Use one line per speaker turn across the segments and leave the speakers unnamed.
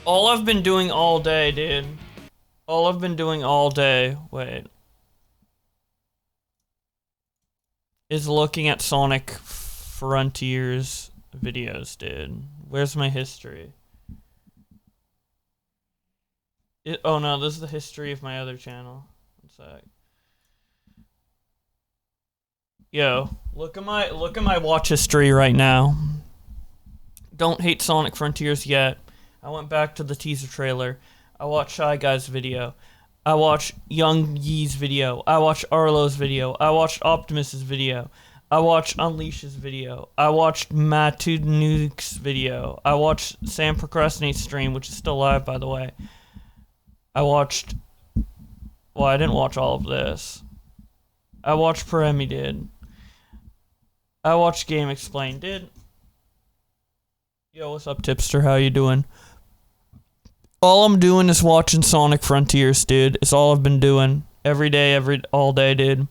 All I've been doing all day, dude. All I've been doing all day, wait, is looking at Sonic Frontiers videos, dude. Where's my history? Oh no, this is the history of my other channel. One sec. Yo, look at my watch history right now. Don't hate Sonic Frontiers yet. I went back to the teaser trailer. I watched Shy Guy's video. I watched Young Yee's video. I watched Arlo's video. I watched Optimus's video. I watched Unleash's video. I watched Matu Nuke's video. I watched Sam Procrastinate's stream, which is still live, by the way. I watched... Well, I didn't watch all of this. I watched Premi, did. I watched Game Explained, did. Yo, what's up, Tipster? How you doing? All I'm doing is watching Sonic Frontiers, dude. It's all I've been doing. Every day, all day, dude.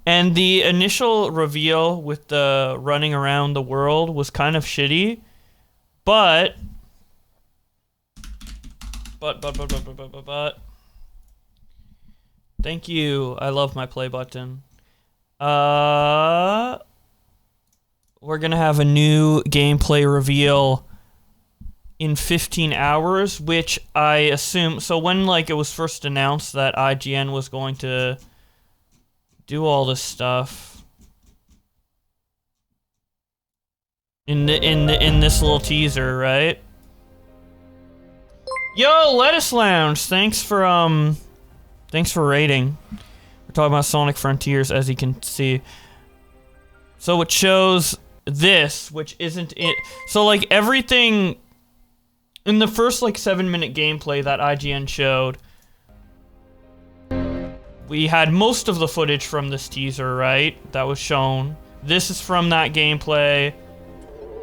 And the initial reveal with the running around the world was kind of shitty. But... Thank you. I love my play button. We're gonna have a new gameplay reveal in 15 hours, which I assume... So when, like, it was first announced that IGN was going to do all this stuff in this little teaser, right? Yo, Lettuce Lounge, thanks for rating. We're talking about Sonic Frontiers, as you can see. So it shows this, which isn't it. So, like, everything in the first, like, 7-minute gameplay that IGN showed, we had most of the footage from this teaser, right? That was shown. This is from that gameplay.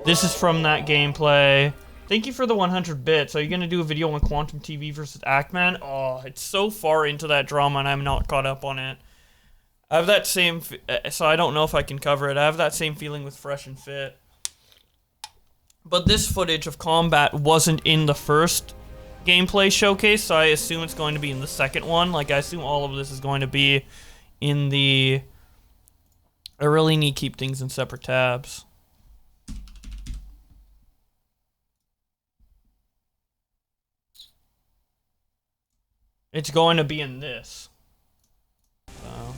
This is from that gameplay. Thank you for the 100 bits. Are you gonna do a video on Quantum TV versus Ackman? Oh, it's so far into that drama and I'm not caught up on it. I have that same... So I don't know if I can cover it. I have that same feeling with Fresh and Fit. But this footage of combat wasn't in the first gameplay showcase, so I assume it's going to be in the second one. Like, I assume all of this is going to be in the... I really need to keep things in separate tabs. It's going to be in this. So.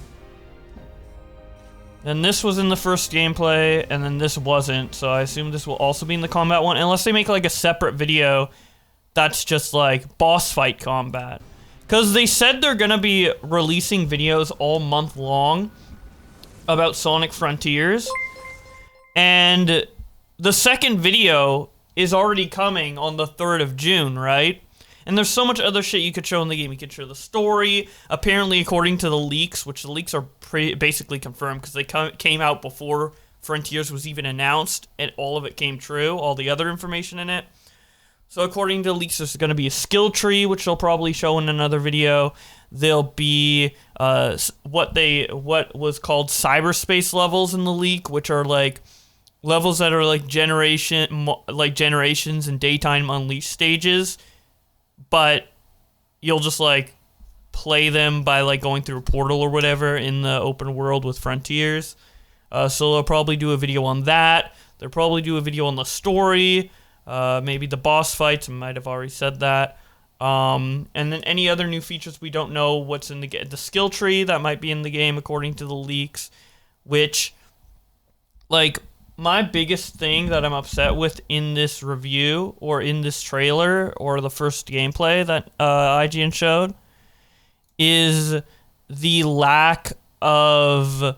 And this was in the first gameplay, and then this wasn't, so I assume this will also be in the combat one, unless they make, like, a separate video that's just, like, boss fight combat. Because they said they're gonna be releasing videos all month long about Sonic Frontiers, and the second video is already coming on the 3rd of June, right? And there's so much other shit you could show in the game. You could show the story. Apparently, according to the leaks, which the leaks are basically confirmed because they came out before Frontiers was even announced, and all of it came true, all the other information in it. So according to the leaks, there's going to be a skill tree, which they'll probably show in another video. There'll be what was called cyberspace levels in the leak, which are like levels that are like generations and daytime unleashed stages. But you'll just, like, play them by, like, going through a portal or whatever in the open world with Frontiers. So they'll probably do a video on that. They'll probably do a video on the story. Maybe the boss fights. I might have already said that. And then any other new features we don't know what's in the skill tree that might be in the game according to the leaks. Which, like... My biggest thing that I'm upset with in this review, or in this trailer, or the first gameplay that IGN showed, is the lack of,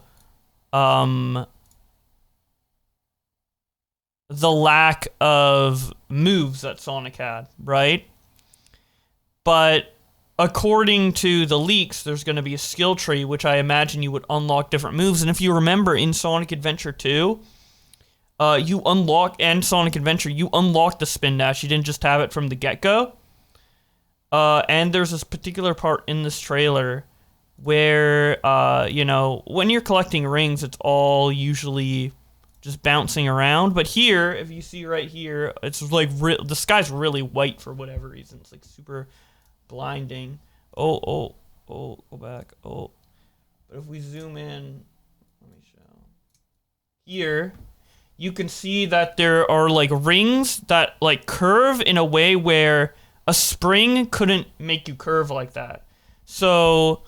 moves that Sonic had, right? But according to the leaks, there's going to be a skill tree, which I imagine you would unlock different moves. And if you remember, in Sonic Adventure 2... you unlock, and Sonic Adventure, you unlock the spin dash. You didn't just have it from the get-go. And there's this particular part in this trailer where, you know, when you're collecting rings, it's all usually just bouncing around. But here, if you see right here, it's like the sky's really white for whatever reason. It's like super blinding. Oh, go back. Oh, but if we zoom in, let me show. Here, you can see that there are like rings that like curve in a way where a spring couldn't make you curve like that. So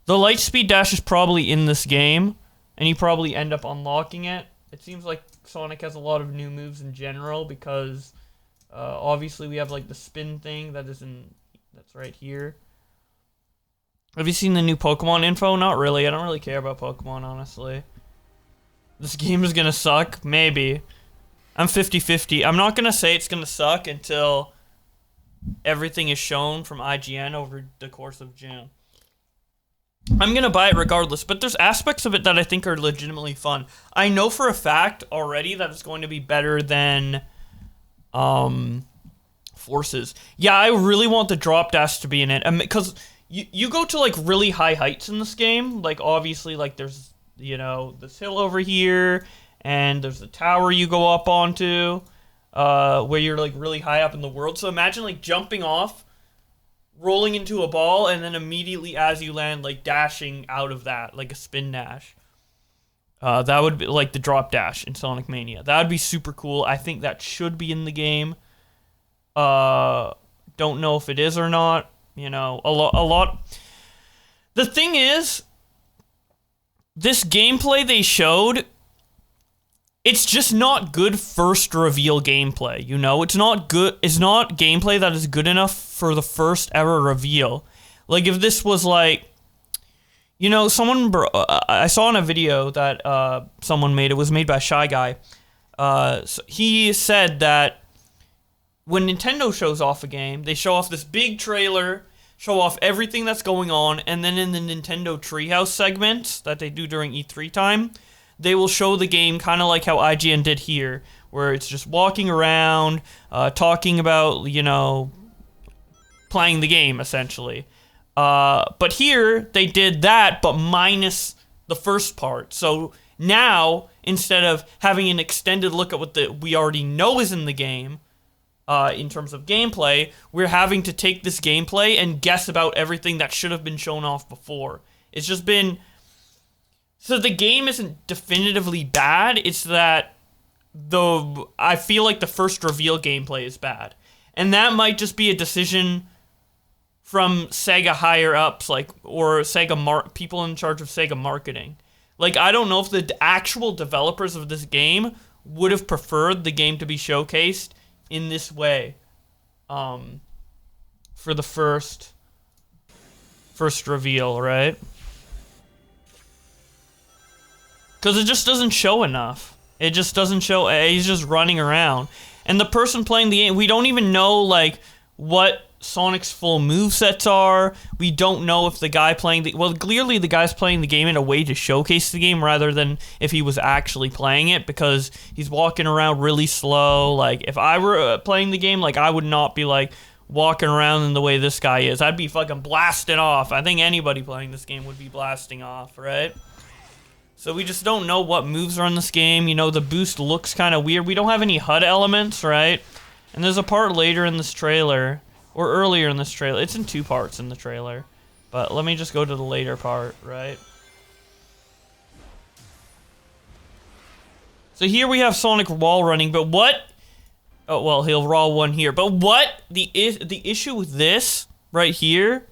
the light speed dash is probably in this game, and you probably end up unlocking it. It seems like Sonic has a lot of new moves in general because obviously we have like the spin thing that's right here. Have you seen the new Pokemon info? Not really. I don't really care about Pokemon, honestly. This game is gonna suck? Maybe. I'm 50-50. I'm not gonna say it's gonna suck until everything is shown from IGN over the course of June. I'm gonna buy it regardless, but there's aspects of it that I think are legitimately fun. I know for a fact already that it's going to be better than Forces. Yeah, I really want the drop dash to be in it, because you go to like really high heights in this game. Like obviously, like there's this hill over here, and there's the tower you go up onto, where you're like really high up in the world. So imagine like jumping off, rolling into a ball, and then immediately as you land, like dashing out of that, like a spin dash. That would be like the drop dash in Sonic Mania. That would be super cool. I think that should be in the game. Don't know if it is or not. A lot. The thing is, this gameplay they showed, it's just not good first reveal gameplay, It's not good. It's not gameplay that is good enough for the first ever reveal. Like, if this was like, I saw in a video that someone made, it was made by Shy Guy. So he said that when Nintendo shows off a game, they show off this big trailer, show off everything that's going on, and then in the Nintendo Treehouse segments that they do during E3 time, they will show the game kind of like how IGN did here, where it's just walking around, talking about, playing the game, essentially. But here, they did that, but minus the first part. So now, instead of having an extended look at what we already know is in the game, in terms of gameplay, we're having to take this gameplay and guess about everything that should have been shown off before. It's just been... So the game isn't definitively bad, it's that I feel like the first reveal gameplay is bad. And that might just be a decision from Sega higher ups, or Sega people in charge of Sega marketing. Like, I don't know if the actual developers of this game would have preferred the game to be showcased in this way, for the first reveal, right? Because it just doesn't show enough. It just doesn't show. He's just running around, and the person playing the game, we don't even know like what Sonic's full movesets are. We don't know if the guy playing clearly the guy's playing the game in a way to showcase the game rather than if he was actually playing it, because he's walking around really slow. Like, if I were playing the game, like, I would not be like walking around in the way this guy is. I'd be fucking blasting off. I think anybody playing this game would be blasting off, right? So we just don't know what moves are in this game. The boost looks kind of weird. We don't have any HUD elements, right? And there's a part later in this trailer, or earlier in this trailer. It's in two parts in the trailer. But let me just go to the later part, right? So here we have Sonic wall running, but what... Oh, well, he'll wall one here. But what the issue with this right here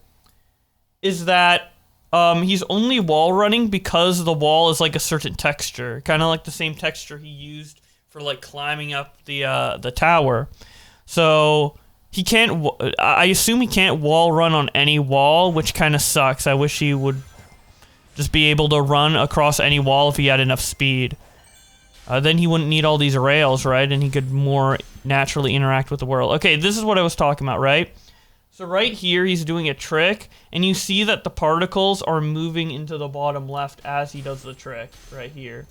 is that he's only wall running because the wall is like a certain texture. Kind of like the same texture he used for like climbing up the tower. So... He can't, I assume he can't wall run on any wall, which kind of sucks. I wish he would just be able to run across any wall if he had enough speed. Then he wouldn't need all these rails, right? And he could more naturally interact with the world. Okay, this is what I was talking about, right? So right here, he's doing a trick, and you see that the particles are moving into the bottom left as he does the trick, right here.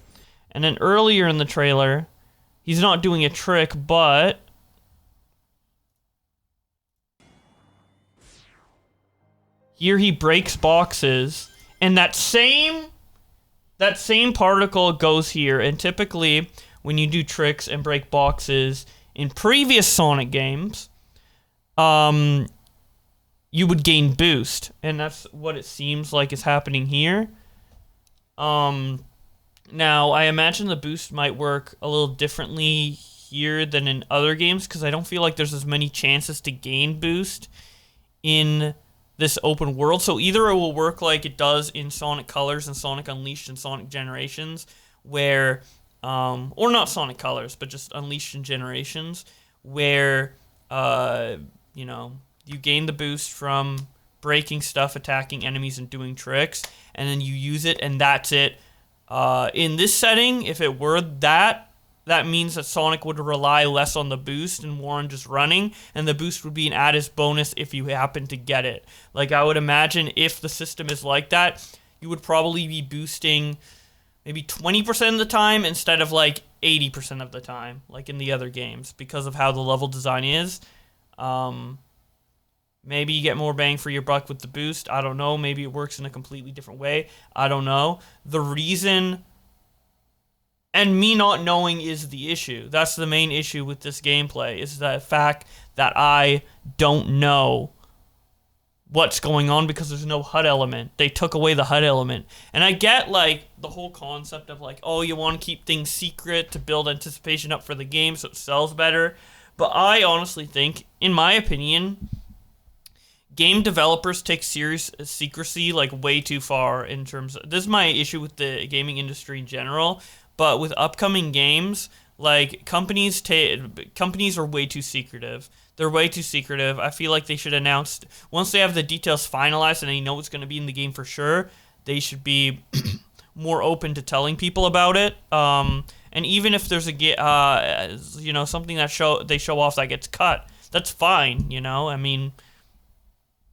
And then earlier in the trailer, he's not doing a trick, but... Here he breaks boxes, and that same particle goes here, and typically when you do tricks and break boxes in previous Sonic games, you would gain boost, and that's what it seems like is happening here. Now, I imagine the boost might work a little differently here than in other games, because I don't feel like there's as many chances to gain boost in this open world. So either it will work like it does in Sonic Colors and Sonic Unleashed and Sonic Generations, where, or not Sonic Colors, but just Unleashed and Generations, where, you know, you gain the boost from breaking stuff, attacking enemies, and doing tricks, and then you use it, and that's it. In this setting, if it were that means that Sonic would rely less on the boost and more on just running, and the boost would be an added bonus if you happen to get it. Like, I would imagine if the system is like that, you would probably be boosting maybe 20% of the time instead of like 80% of the time, like in the other games, because of how the level design is. Maybe you get more bang for your buck with the boost. I don't know. Maybe it works in a completely different way. I don't know. The reason, and me not knowing, is the issue. That's the main issue with this gameplay, is the fact that I don't know what's going on because there's no HUD element. They took away the HUD element. And I get, like, the whole concept of, like, oh, you want to keep things secret to build anticipation up for the game so it sells better. But I honestly think, in my opinion, game developers take serious secrecy like way too far in terms of, this is my issue with the gaming industry in general, but with upcoming games, like companies are way too secretive. They're way too secretive. I feel like they should announce, once they have the details finalized and they know what's going to be in the game for sure, they should be more open to telling people about it. And even if there's a you know, something that they show off that gets cut, that's fine, you know? I mean,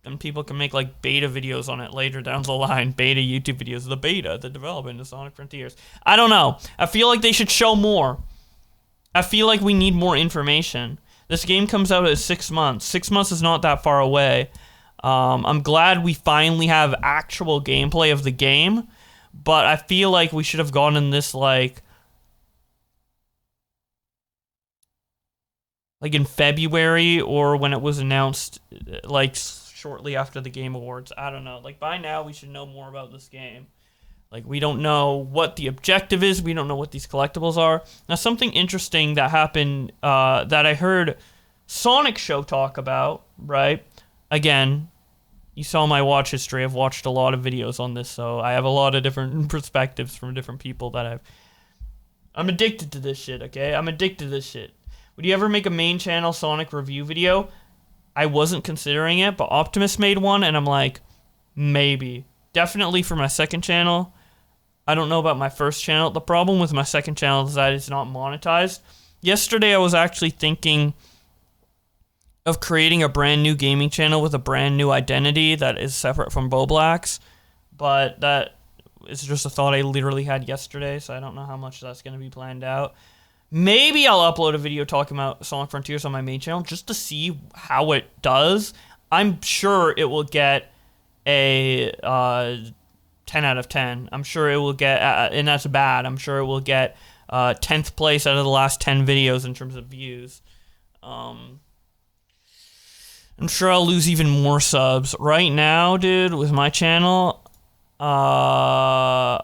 and people can make like beta videos on it later down the line. Beta YouTube videos. The development of Sonic Frontiers. I don't know. I feel like they should show more. I feel like we need more information. This game comes out at 6 months. 6 months is not that far away. I'm glad we finally have actual gameplay of the game, but I feel like we should have gone in this like in February, or when it was announced, like shortly after the Game Awards. I don't know. Like, by now we should know more about this game. Like, we don't know what the objective is. We don't know what these collectibles are. Now, something interesting that happened, that I heard Sonic Show talk about, right? Again, you saw my watch history. I've watched a lot of videos on this, so I have a lot of different perspectives from different people that I'm addicted to this shit, okay? I'm addicted to this shit. Would you ever make a main channel Sonic review video? I wasn't considering it, but Optimus made one, and I'm like, maybe. Definitely for my second channel. I don't know about my first channel. The problem with my second channel is that it's not monetized. Yesterday, I was actually thinking of creating a brand new gaming channel with a brand new identity that is separate from Boblax, but that is just a thought I literally had yesterday, so I don't know how much that's going to be planned out. Maybe I'll upload a video talking about Sonic Frontiers on my main channel just to see how it does. I'm sure it will get a 10 out of 10. I'm sure it will get, and that's bad, I'm sure it will get 10th place out of the last 10 videos in terms of views. I'm sure I'll lose even more subs. Right now, dude, with my channel, I'm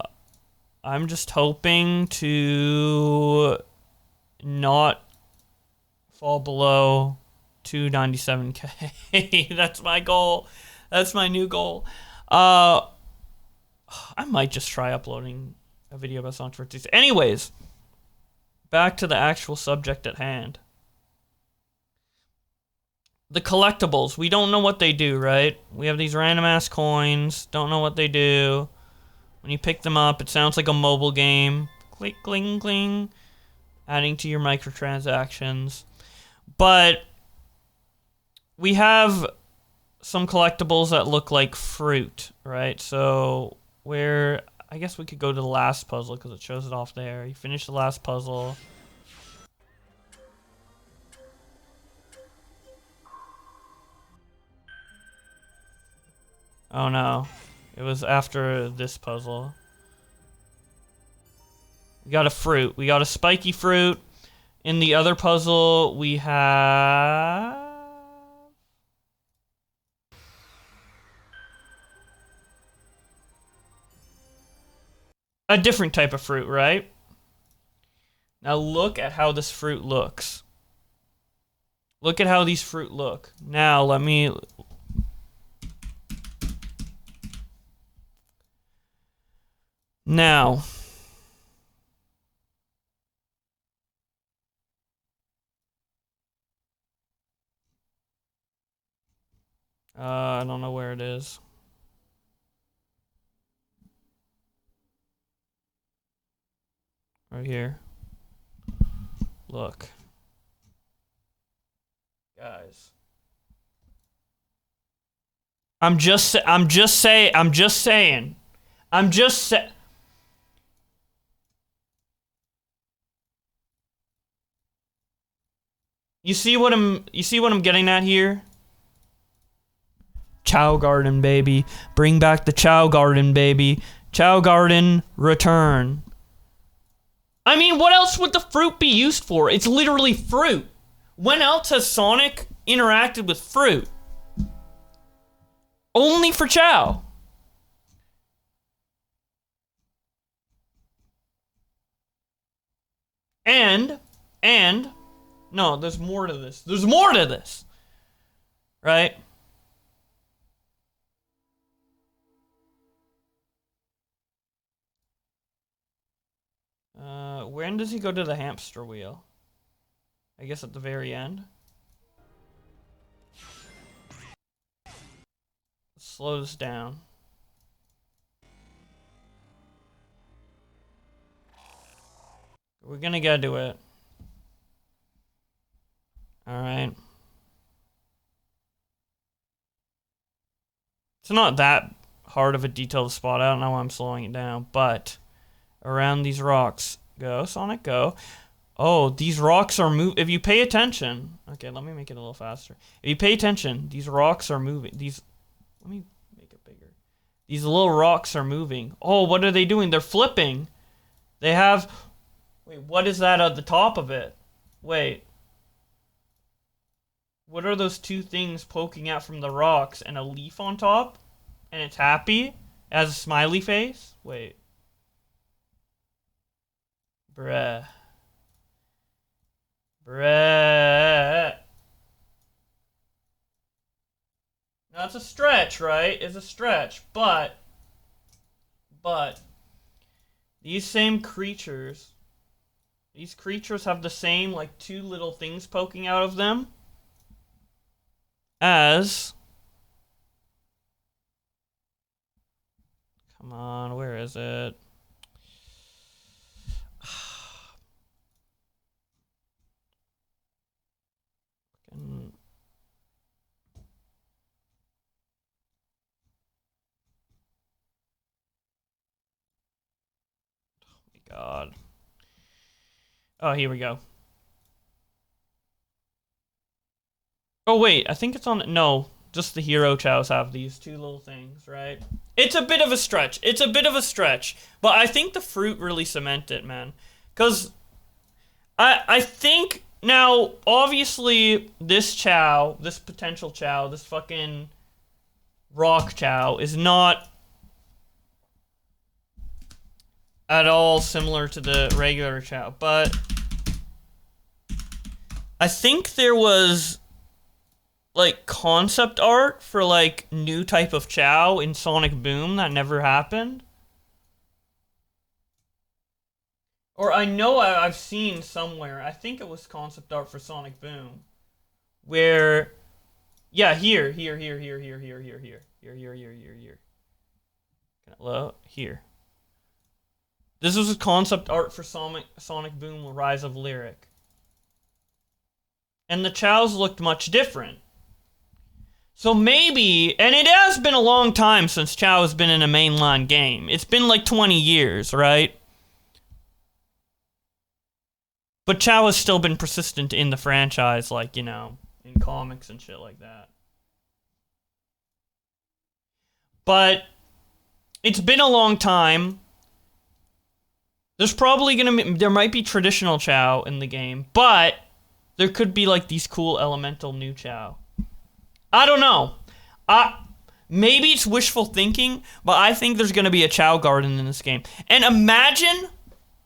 just hoping to not fall below 297k. That's my goal. That's my new goal. I might just try uploading a video about Sonic Frontiers. Anyways, back to the actual subject at hand. The collectibles. We don't know what they do, right? We have these random ass coins. Don't know what they do. When you pick them up, it sounds like a mobile game. Click, cling, cling. Adding to your microtransactions. But we have some collectibles that look like fruit, right? So I guess we could go to the last puzzle because it shows it off there. You finish the last puzzle. Oh no, it was after this puzzle. We got a fruit. We got a spiky fruit. In the other puzzle, we have a different type of fruit, right? Now look at how this fruit looks. Look at how these fruit look. Now let me... Now... I don't know where it is. Right here. Look. Guys. I'm just saying. You see what I'm getting at here? Chow Garden, baby. Bring back the Chow Garden, baby. Chow Garden, return. I mean, what else would the fruit be used for? It's literally fruit. When else has Sonic interacted with fruit? Only for Chow. And, no, there's more to this. There's more to this. Right? When does he go to the hamster wheel? I guess at the very end. Slow this down. We're gonna get to it. Alright. It's not that hard of a detail to spot. I don't know why I'm slowing it down, but around these rocks. Go, Sonic, go. Oh, these rocks are moving. If you pay attention. Okay, let me make it a little faster. If you pay attention, these rocks are moving. Let me make it bigger. These little rocks are moving. Oh, what are they doing? They're flipping. They have... Wait, what is that at the top of it? Wait. What are those two things poking out from the rocks and a leaf on top? And it's happy? It has a smiley face? Wait. Bruh. Bruh. Now it's a stretch, right? It's a stretch, but these same creatures, these creatures have the same, like, two little things poking out of them as... Come on, where is it? God. Oh, here we go. Oh, wait. I think it's on... No. Just the Hero Chows have these two little things, right? It's a bit of a stretch. It's a bit of a stretch. But I think the fruit really cement it, man. Because I think... Now, obviously, this Chow, this potential Chow, this fucking rock Chow is not at all similar to the regular Chow, but I think there was, like, concept art for, like, new type of Chow in Sonic Boom that never happened. Or I know I've seen somewhere, I think it was concept art for Sonic Boom, where, yeah, here. Here. This was a concept art for Sonic Boom Rise of Lyric. And the Chows looked much different. So maybe, and it has been a long time since Chow has been in a mainline game. It's been like 20 years, right? But Chow has still been persistent in the franchise, like, you know, in comics and shit like that. But it's been a long time. There's probably there might be traditional Chow in the game, but there could be like these cool elemental new Chow. I don't know. Maybe it's wishful thinking, but I think there's gonna be a Chow garden in this game. And imagine,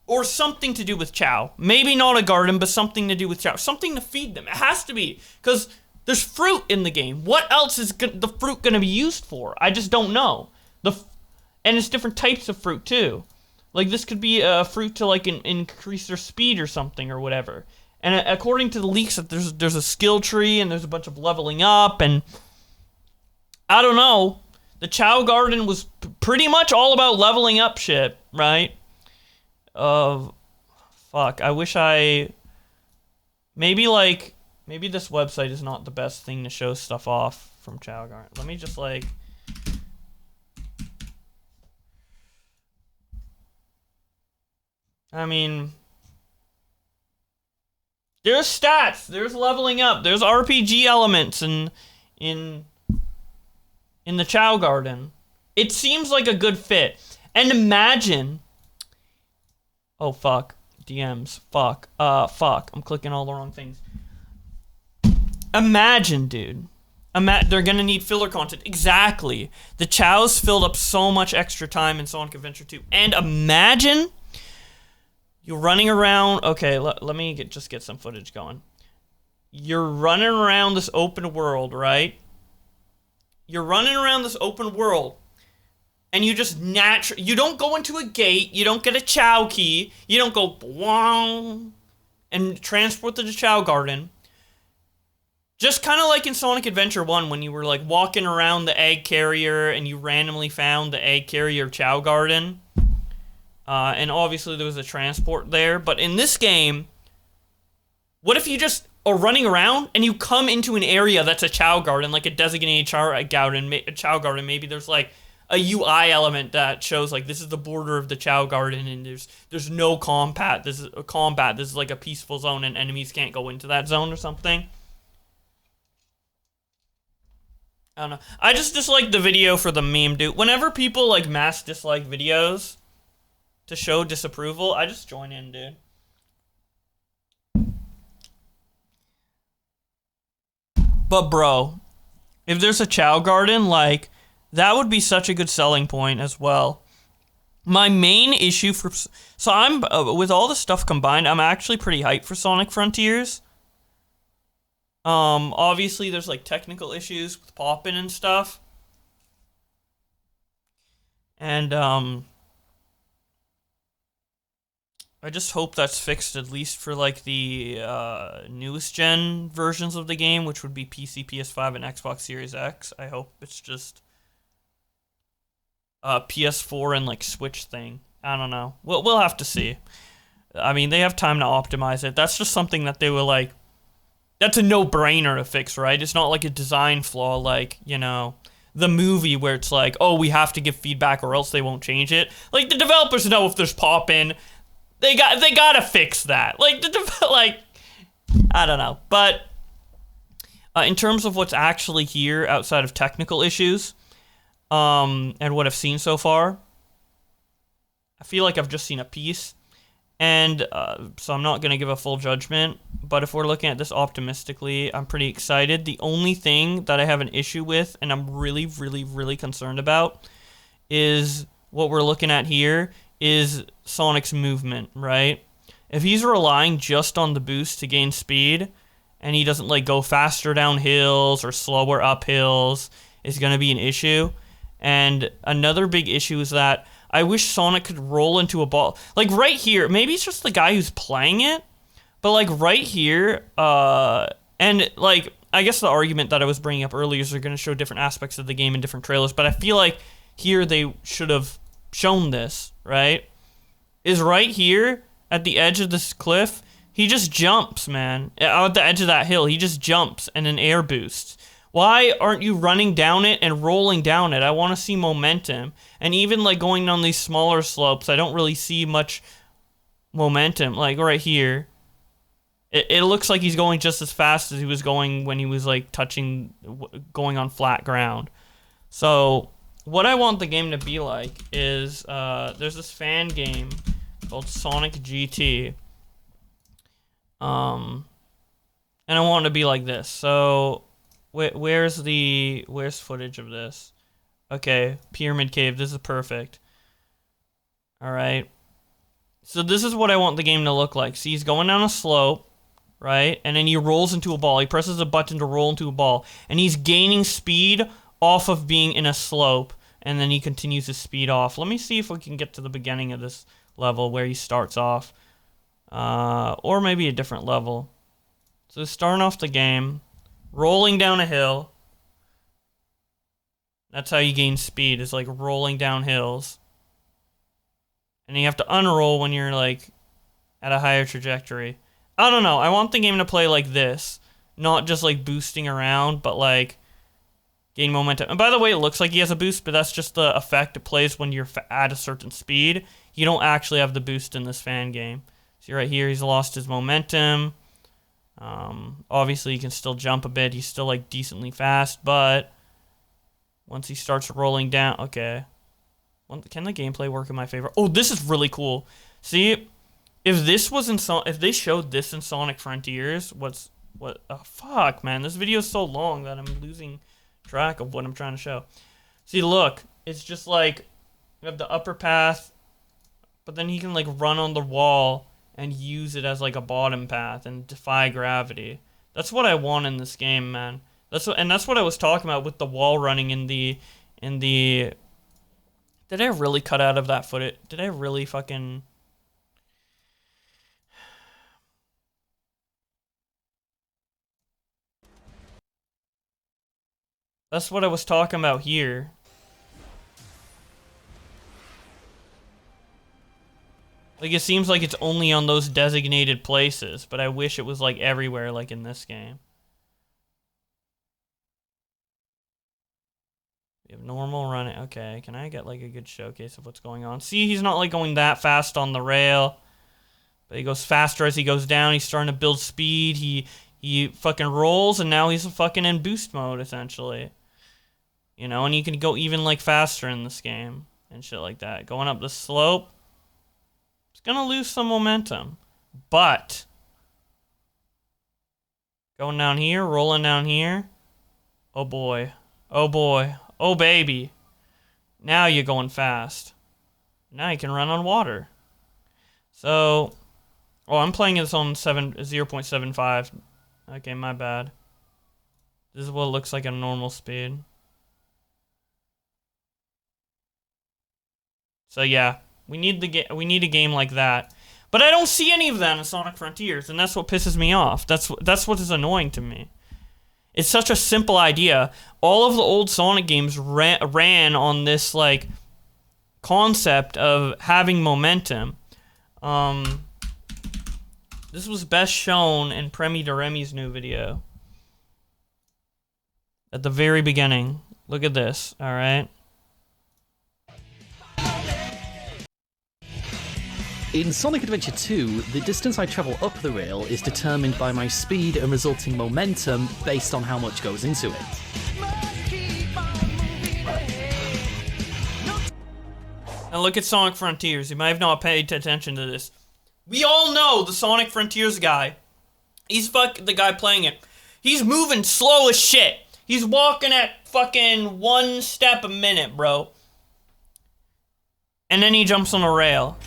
or something to do with Chow. Maybe not a garden, but something to do with Chow. Something to feed them. It has to be, because there's fruit in the game. What else is the fruit gonna be used for? I just don't know. And it's different types of fruit too. Like this could be a fruit to like increase their speed or something or whatever. And according to the leaks, there's a skill tree and there's a bunch of leveling up, and I don't know. The Chow Garden was pretty much all about leveling up shit, right? Fuck. I wish maybe this website is not the best thing to show stuff off from Chow Garden. Let me just like. I mean, there's stats, there's leveling up, there's RPG elements in the Chow Garden. It seems like a good fit. And imagine, oh fuck, DMs, fuck, I'm clicking all the wrong things. Imagine, dude. They're gonna need filler content. Exactly. The Chows filled up so much extra time in Sonic Adventure 2. And imagine you're running around. Okay, let me just get some footage going. You're running around this open world, right? You're running around this open world, and you just you don't go into a gate, you don't get a Chow key, you don't go wong and transport to the Chow Garden. Just kind of like in Sonic Adventure 1 when you were like walking around the egg carrier and you randomly found the egg carrier Chow Garden. And obviously there was a transport there. But in this game, what if you just are running around and you come into an area that's a Chow Garden, like a designated Chow Garden. Maybe there's like a UI element that shows like this is the border of the Chow Garden and there's no combat. This is a combat. This is like a peaceful zone and enemies can't go into that zone or something. I don't know. I just dislike the video for the meme, dude. Whenever people like mass dislike videos to show disapproval, I just join in, dude. But bro, if there's a Chow Garden, like, that would be such a good selling point as well. My main issue so I'm, with all the stuff combined, I'm actually pretty hyped for Sonic Frontiers. Obviously there's like technical issues with popping and stuff. And, I just hope that's fixed at least for like the newest gen versions of the game, which would be PC, PS5, and Xbox Series X. I hope it's just PS4 and like Switch thing. I don't know. We'll have to see. I mean, they have time to optimize it. That's just something that they were like, that's a no-brainer to fix, right? It's not like a design flaw like, you know, the movie where it's like, oh, we have to give feedback or else they won't change it. Like, the developers know if there's pop-in. They gotta fix that. Like, I don't know. But in terms of what's actually here outside of technical issues, and what I've seen so far, I feel like I've just seen a piece. And so I'm not gonna give a full judgment. But if we're looking at this optimistically, I'm pretty excited. The only thing that I have an issue with, and I'm really, really, really concerned about, is what we're looking at here is Sonic's movement, right? If he's relying just on the boost to gain speed, and he doesn't like go faster down hills or slower up hills, is going to be an issue. And another big issue is that I wish Sonic could roll into a ball. Like right here, maybe it's just the guy who's playing it, but like right here, and like, I guess the argument that I was bringing up earlier is they're going to show different aspects of the game in different trailers, but I feel like here they should have shown this, right? Is right here at the edge of this cliff, he just jumps, man. At the edge of that hill, he just jumps and an air boost. Why aren't you running down it and rolling down it? I want to see momentum. And even like going down these smaller slopes, I don't really see much momentum. Like right here, it looks like he's going just as fast as he was going when he was like going on flat ground. So what I want the game to be like is, there's this fan game called Sonic GT. And I want it to be like this. So, where's footage of this? Okay, Pyramid Cave. This is perfect. All right. So this is what I want the game to look like. See, he's going down a slope, right? And then he rolls into a ball. He presses a button to roll into a ball, and he's gaining speed off of being in a slope, and then he continues to speed off. Let me see if we can get to the beginning of this level where he starts off, or maybe a different level. So starting off the game, rolling down a hill. That's how you gain speed, is like rolling down hills. And you have to unroll when you're like at a higher trajectory. I don't know. I want the game to play like this. Not just like boosting around, but like gain momentum. And by the way, it looks like he has a boost, but that's just the effect it plays when you're at a certain speed. You don't actually have the boost in this fan game. See right here, he's lost his momentum. Obviously, he can still jump a bit. He's still like decently fast, but once he starts rolling down, okay. Can the gameplay work in my favor? Oh, this is really cool. See, if this was if they showed this in Sonic Frontiers, fuck, man, this video is so long that I'm losing track of what I'm trying to show. See, look, it's just like you have the upper path, but then he can like run on the wall and use it as like a bottom path and defy gravity. That's what I want in this game, man. That's what I was talking about with the wall running in the. Did I really cut out of that footage? Did I really fucking... That's what I was talking about here. Like, it seems like it's only on those designated places, but I wish it was, like, everywhere, like in this game. We have normal running. Okay, can I get like a good showcase of what's going on? See, he's not like going that fast on the rail, but he goes faster as he goes down. He's starting to build speed. He fucking rolls, and now he's fucking in boost mode essentially. You know, and you can go even like faster in this game and shit like that. Going up the slope, it's gonna lose some momentum, but going down here, rolling down here. Oh boy. Oh boy. Oh, baby. Now you're going fast. Now you can run on water. So, oh, I'm playing this on 0.75. Okay, my bad. This is what it looks like at normal speed. So yeah, we need a game like that. But I don't see any of that in Sonic Frontiers, and that's what pisses me off. That's what is annoying to me. It's such a simple idea. All of the old Sonic games ran on this like concept of having momentum. This was best shown in Premi de Remi's new video. At the very beginning. Look at this, alright?
In Sonic Adventure 2, the distance I travel up the rail is determined by my speed and resulting momentum based on how much goes into it.
Now look at Sonic Frontiers. You might have not paid attention to this. We all know the Sonic Frontiers guy. He's the guy playing it. He's moving slow as shit. He's walking at fucking 1 step a minute, bro. And then he jumps on a rail.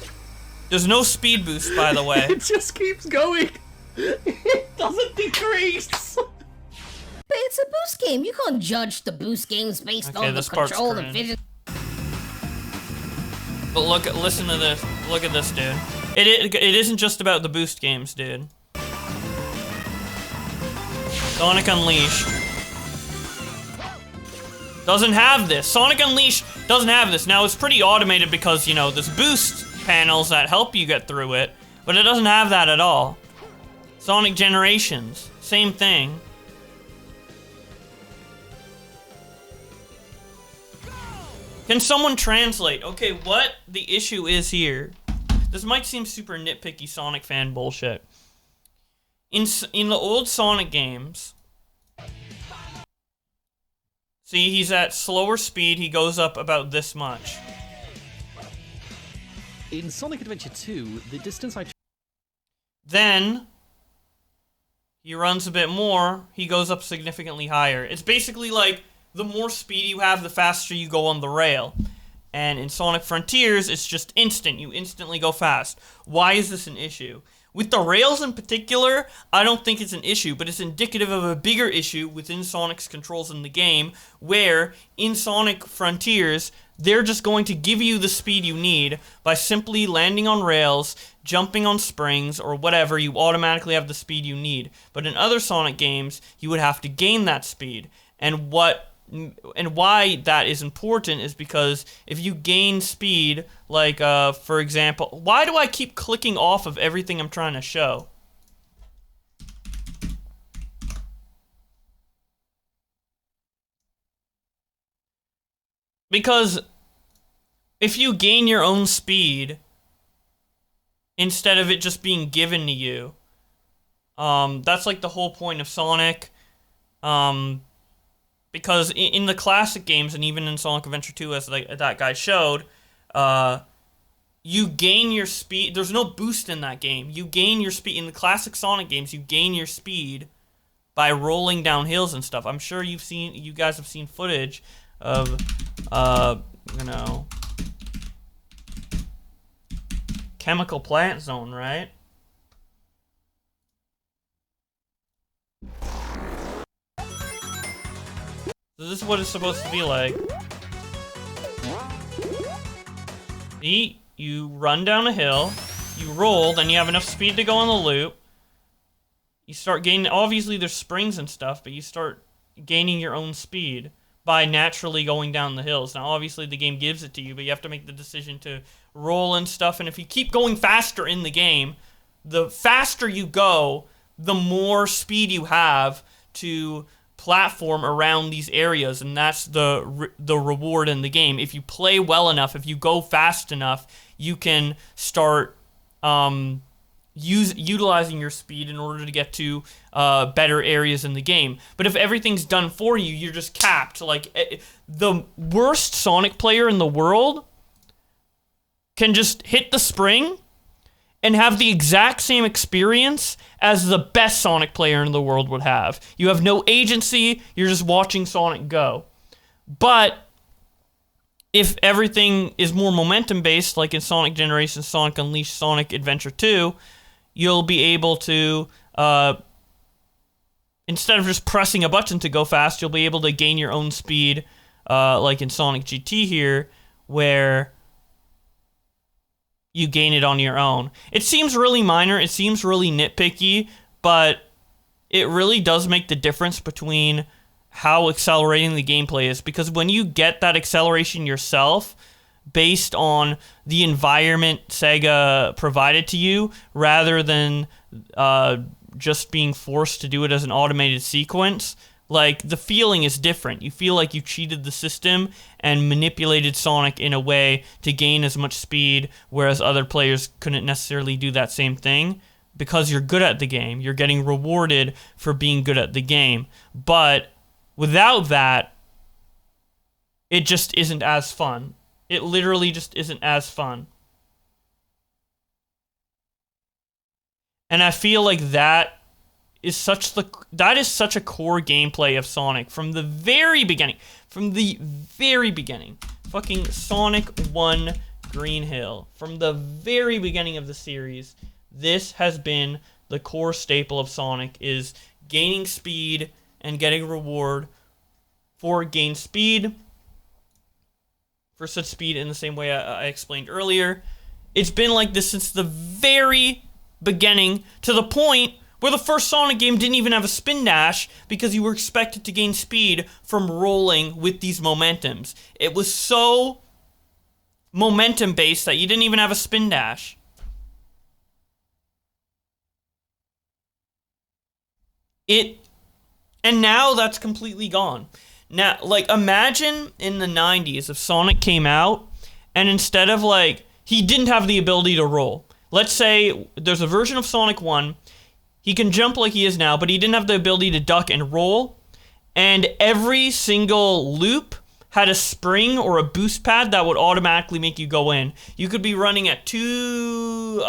There's no speed boost, by the way.
It just keeps going. It doesn't decrease.
But it's a boost game. You can't judge the boost games based on the control and vision.
But listen to this. Look at this, dude. It isn't just about the boost games, dude. Sonic Unleashed doesn't have this. Sonic Unleashed doesn't have this. Now, it's pretty automated because, you know, there's boost panels that help you get through it, but it doesn't have that at all. Sonic Generations, same thing. Can someone translate? Okay, what the issue is here? This might seem super nitpicky Sonic fan bullshit. In the old Sonic games, see, he's at slower speed, he goes up about this much.
In Sonic Adventure 2, the distance I...
Then he runs a bit more, he goes up significantly higher. It's basically like the more speed you have, the faster you go on the rail. And in Sonic Frontiers, it's just instant. You instantly go fast. Why is this an issue? With the rails in particular, I don't think it's an issue, but it's indicative of a bigger issue within Sonic's controls in the game, where in Sonic Frontiers, they're just going to give you the speed you need by simply landing on rails, jumping on springs, or whatever. You automatically have the speed you need. But in other Sonic games, you would have to gain that speed. And why that is important is because if you gain speed, like, for example... Why do I keep clicking off of everything I'm trying to show? Because if you gain your own speed, instead of it just being given to you, that's like the whole point of Sonic. Because in the classic games, and even in Sonic Adventure 2, as that guy showed, you gain your speed. There's no boost in that game. You gain your speed. In the classic Sonic games, you gain your speed by rolling down hills and stuff. I'm sure you guys have seen footage of, Chemical Plant Zone, right? So this is what it's supposed to be like. See, you run down a hill, you roll, then you have enough speed to go on the loop. You start gaining, obviously there's springs and stuff, but you start gaining your own speed by naturally going down the hills. Now obviously the game gives it to you, but you have to make the decision to roll and stuff, and if you keep going faster in the game, the faster you go, the more speed you have to platform around these areas, and that's the reward in the game. If you play well enough, if you go fast enough, you can start utilizing your speed in order to get to better areas in the game. But if everything's done for you, you're just capped. Like, the worst Sonic player in the world can just hit the spring and have the exact same experience as the best Sonic player in the world would have. You have no agency, you're just watching Sonic go. But if everything is more momentum-based, like in Sonic Generations, Sonic Unleashed, Sonic Adventure 2, you'll be able to, instead of just pressing a button to go fast, you'll be able to gain your own speed, like in Sonic GT here, where you gain it on your own. It seems really minor, it seems really nitpicky, but it really does make the difference between how accelerating the gameplay is, because when you get that acceleration yourself, based on the environment Sega provided to you, rather than just being forced to do it as an automated sequence, like, the feeling is different. You feel like you cheated the system and manipulated Sonic in a way to gain as much speed, whereas other players couldn't necessarily do that same thing. Because you're good at the game. You're getting rewarded for being good at the game. But without that, it just isn't as fun. It literally just isn't as fun. And I feel like that is such a core gameplay of Sonic from the very beginning. From the very beginning. Fucking Sonic 1 Green Hill. From the very beginning of the series, this has been the core staple of Sonic, is gaining speed and getting reward for gain speed. For such speed in the same way I explained earlier. It's been like this since the very beginning, to the point where the first Sonic game didn't even have a spin dash because you were expected to gain speed from rolling with these momentums. It was so momentum based that you didn't even have a spin dash. And now that's completely gone. Now, like, imagine in the 90s if Sonic came out and instead of, like, he didn't have the ability to roll. Let's say there's a version of Sonic 1, he can jump like he is now, but he didn't have the ability to duck and roll, and every single loop had a spring or a boost pad that would automatically make you go in. You could be running at 2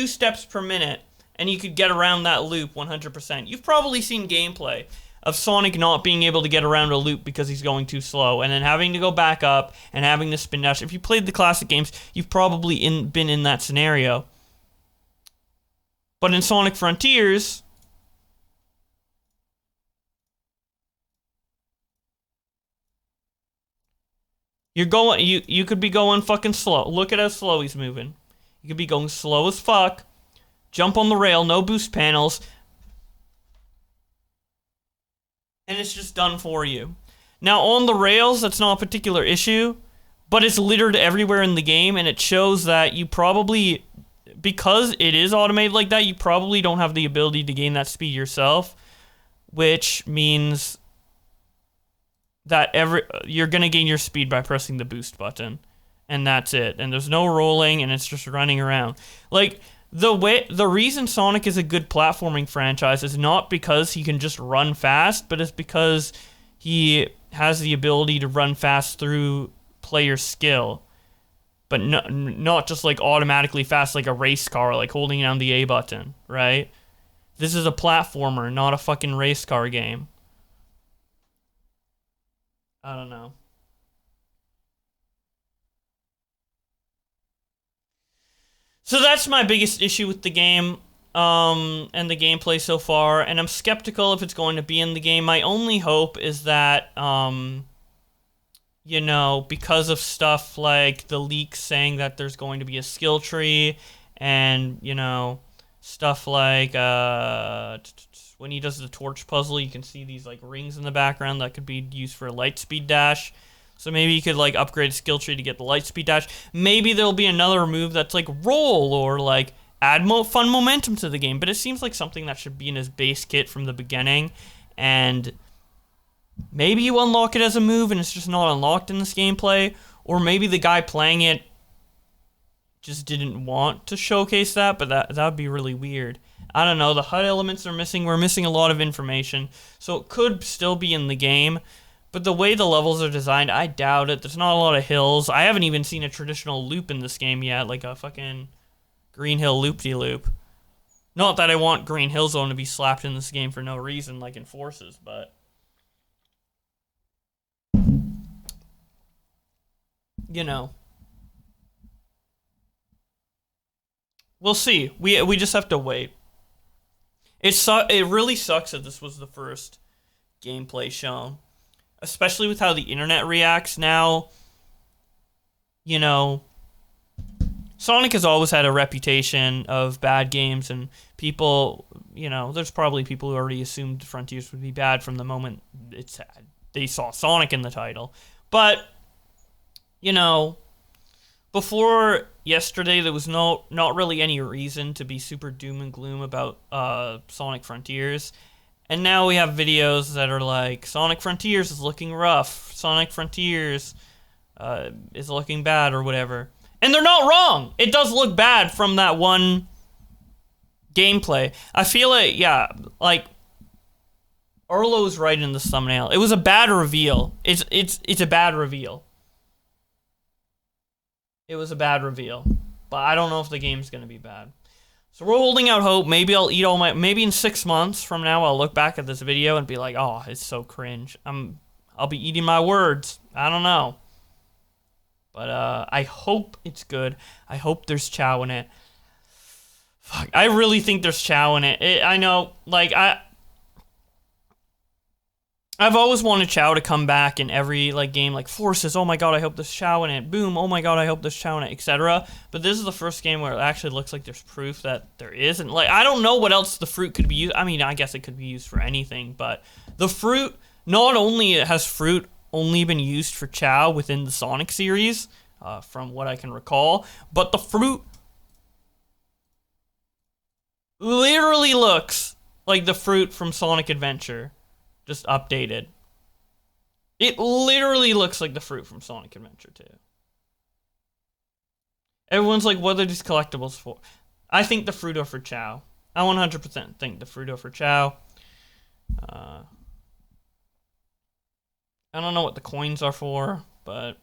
steps per minute, and you could get around that loop 100%. You've probably seen gameplay of Sonic not being able to get around a loop because he's going too slow, and then having to go back up and having to spin dash. If you played the classic games, you've probably been in that scenario. But in Sonic Frontiers, you could be going fucking slow. Look at how slow he's moving. You could be going slow as fuck. Jump on the rail, no boost panels. And it's just done for you. Now, on the rails, that's not a particular issue, but it's littered everywhere in the game, and it shows that you probably, because it is automated like that, you probably don't have the ability to gain that speed yourself, which means that you're going to gain your speed by pressing the boost button, and that's it. And there's no rolling, and it's just running around. Like, the reason Sonic is a good platforming franchise is not because he can just run fast, but it's because he has the ability to run fast through player skill. But not just like automatically fast like a race car, like holding down the A button, right? This is a platformer, not a fucking race car game. I don't know. So that's my biggest issue with the game, and the gameplay so far, and I'm skeptical if it's going to be in the game. My only hope is that, because of stuff like the leaks saying that there's going to be a skill tree, and, stuff like, when he does the torch puzzle, you can see these, like, rings in the background that could be used for a light speed dash. So maybe you could, like, upgrade a skill tree to get the light speed dash. Maybe there'll be another move that's, like, roll or, like, add fun momentum to the game. But it seems like something that should be in his base kit from the beginning. And maybe you unlock it as a move and it's just not unlocked in this gameplay. Or maybe the guy playing it just didn't want to showcase that. But that would be really weird. I don't know. The HUD elements are missing. We're missing a lot of information. So it could still be in the game. But the way the levels are designed, I doubt it. There's not a lot of hills. I haven't even seen a traditional loop in this game yet, like a fucking Green Hill loop-de-loop. Not that I want Green Hill Zone to be slapped in this game for no reason, like in Forces, but we'll see. We just have to wait. It really sucks that this was the first gameplay shown. Especially with how the internet reacts now. Sonic has always had a reputation of bad games, and people, there's probably people who already assumed Frontiers would be bad from the moment they saw Sonic in the title. But, before yesterday, there was not really any reason to be super doom and gloom about Sonic Frontiers. And now we have videos that are like, Sonic Frontiers is looking rough. Sonic Frontiers is looking bad or whatever. And they're not wrong. It does look bad from that one gameplay. I feel like, Arlo's right in the thumbnail. It was a bad reveal. It's a bad reveal. It was a bad reveal. But I don't know if the game's going to be bad. So we're holding out hope. Maybe I'll eat maybe in 6 months from now, I'll look back at this video and be like, oh, it's so cringe. I'll be eating my words. I don't know. But, I hope it's good. I hope there's Chow in it. Fuck, I really think there's Chow in it. I know, like, I've always wanted Chow to come back in every game, like Forces. Oh my god, I hope there's Chow in it. Boom. Oh my god, I hope there's Chow in it, etc. But this is the first game where it actually looks like there's proof that there isn't. Like, I don't know what else the fruit could be used. I mean, I guess it could be used for anything, but the fruit, not only has fruit only been used for Chow within the Sonic series, from what I can recall, but the fruit literally looks like the fruit from Sonic Adventure. Just updated. It literally looks like the fruit from Sonic Adventure 2. Everyone's like, what are these collectibles for? I think the fruit are for Chow. I 100% think the fruit are for Chow. I don't know what the coins are for, but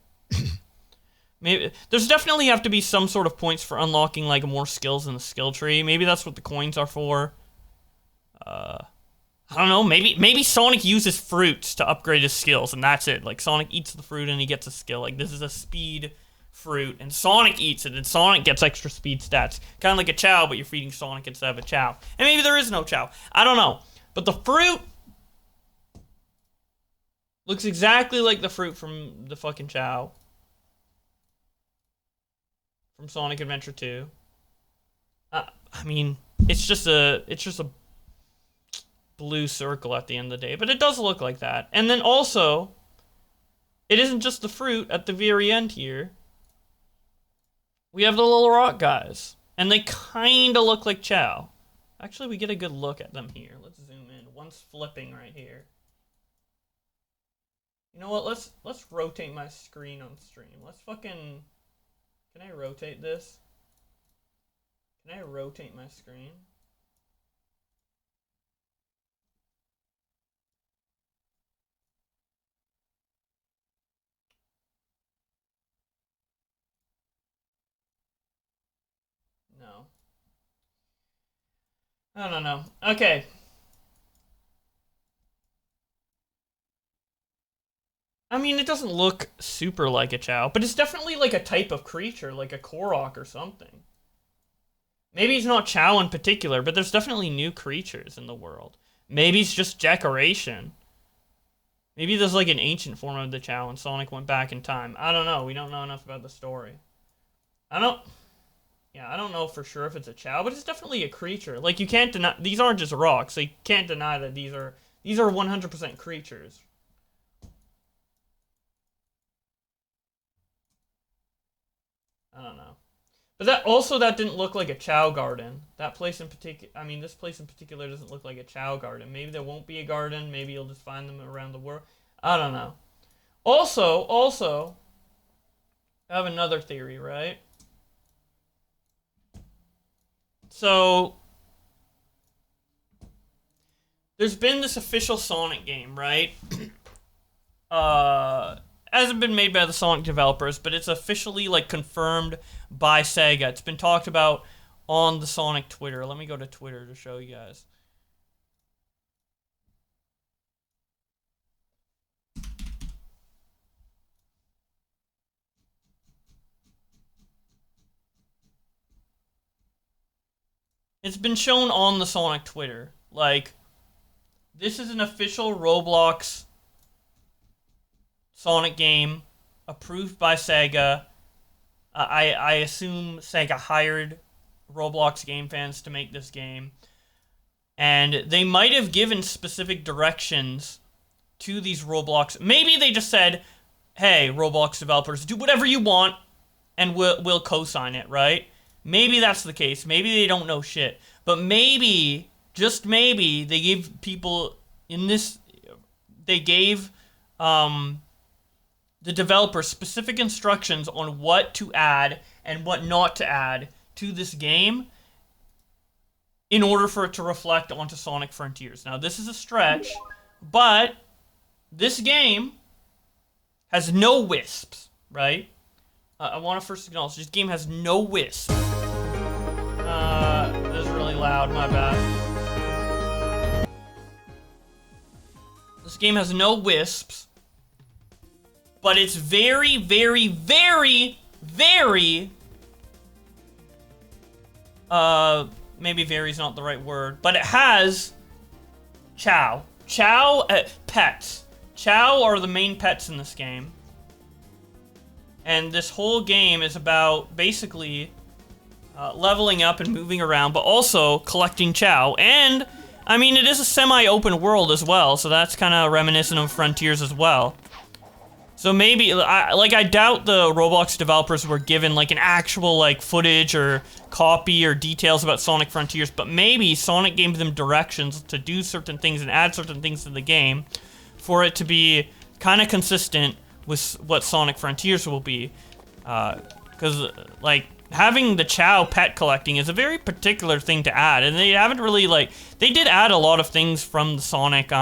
maybe there's definitely have to be some sort of points for unlocking like more skills in the skill tree. Maybe that's what the coins are for. I don't know. Maybe Sonic uses fruits to upgrade his skills, and that's it. Like Sonic eats the fruit and he gets a skill. Like this is a speed fruit, and Sonic eats it, and Sonic gets extra speed stats. Kind of like a Chow, but you're feeding Sonic instead of a Chow. And maybe there is no Chow. I don't know. But the fruit looks exactly like the fruit from the fucking Chow. From Sonic Adventure 2. I mean, it's just a blue circle at the end of the day, but it does look like that. And then also, it isn't just the fruit at the very end here. We have the little rock guys, and they kind of look like Chow. Actually, we get a good look at them here. Let's zoom in. One's flipping right here. You know what? Let's rotate my screen on stream. Let's fucking... Can I rotate this? Can I rotate my screen? No. I don't know. Okay. I mean, it doesn't look super like a Chow, but it's definitely like a type of creature, like a Korok or something. Maybe it's not Chow in particular, but there's definitely new creatures in the world. Maybe it's just decoration. Maybe there's like an ancient form of the Chow and Sonic went back in time. I don't know. We don't know enough about the story. I don't know for sure if it's a Chow, but it's definitely a creature. Like, you can't deny... These aren't just rocks, so you can't deny that these are 100% creatures. I don't know. But that didn't look like a Chow garden. That place in particular... I mean, this place in particular doesn't look like a Chow garden. Maybe there won't be a garden. Maybe you'll just find them around the world. I don't know. Also... I have another theory, right? So, there's been this official Sonic game, right? Hasn't been made by the Sonic developers, but it's officially, like, confirmed by Sega. It's been talked about on the Sonic Twitter. Let me go to Twitter to show you guys. It's been shown on the Sonic Twitter. Like, this is an official Roblox Sonic game approved by Sega. I assume Sega hired Roblox game fans to make this game. And they might have given specific directions to these Roblox. Maybe they just said, hey, Roblox developers, do whatever you want and we'll co-sign it, right? Maybe that's the case. Maybe they don't know shit. But maybe, just maybe, they gave people in this... They gave the developers specific instructions on what to add and what not to add to this game in order for it to reflect onto Sonic Frontiers. Now, this is a stretch, but this game has no wisps, right? I want to first acknowledge this game has no wisps. This is really loud, my bad. This game has no wisps, but it's very, very, very, very, maybe very is not the right word, but it has Chow. Pets. Chow are the main pets in this game. And this whole game is about basically leveling up and moving around, but also collecting Chow. And, I mean, it is a semi-open world as well, so that's kind of reminiscent of Frontiers as well. So maybe, I doubt the Roblox developers were given, like, an actual, like, footage or copy or details about Sonic Frontiers, but maybe Sonic gave them directions to do certain things and add certain things to the game for it to be kind of consistent with what Sonic Frontiers will be. Because, like, having the Chow pet collecting is a very particular thing to add, and they haven't really, like, they did add a lot of things from the Sonic,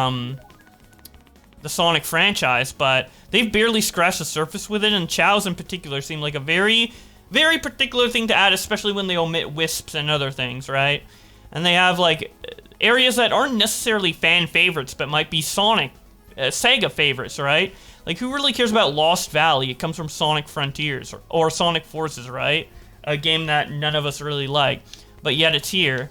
the Sonic franchise, but they've barely scratched the surface with it, and Chow's in particular seem like a very, very particular thing to add, especially when they omit wisps and other things, right? And they have, like, areas that aren't necessarily fan favorites, but might be Sonic, Sega favorites, right? Like, who really cares about Lost Valley? It comes from Sonic Frontiers, or Sonic Forces, right? A game that none of us really like, but yet it's here.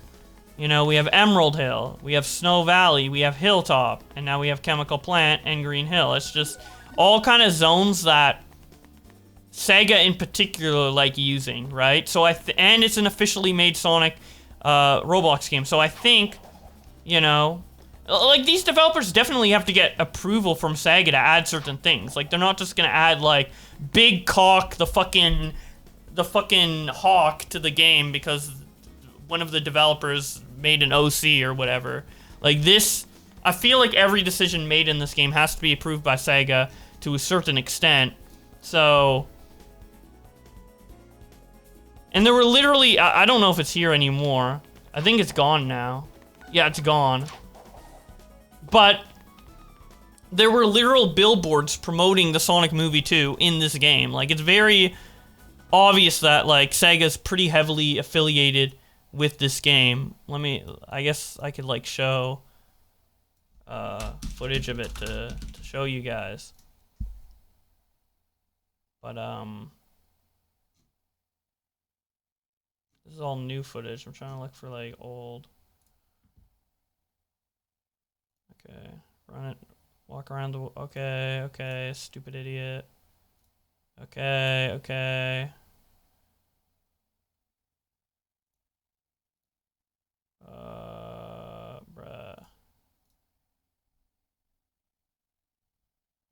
You know, we have Emerald Hill, we have Snow Valley, we have Hilltop, and now we have Chemical Plant and Green Hill. It's just all kind of zones that Sega in particular like using, right? So and it's an officially made Sonic Roblox game. So I think, you know, like, these developers definitely have to get approval from Sega to add certain things. Like, they're not just gonna add, like, Big Cock, the fucking hawk to the game because one of the developers made an OC or whatever. Like, this, I feel like every decision made in this game has to be approved by Sega to a certain extent. So, and there were literally, I don't know if it's here anymore. I think it's gone now. Yeah, it's gone. But there were literal billboards promoting the Sonic movie 2 in this game. Like, it's very obvious that, like, Sega's pretty heavily affiliated with this game. I guess I could, like, show footage of it to show you guys. But, this is all new footage. I'm trying to look for, like, old. Okay, run it. Walk around the... Okay, stupid idiot. Okay. Bruh.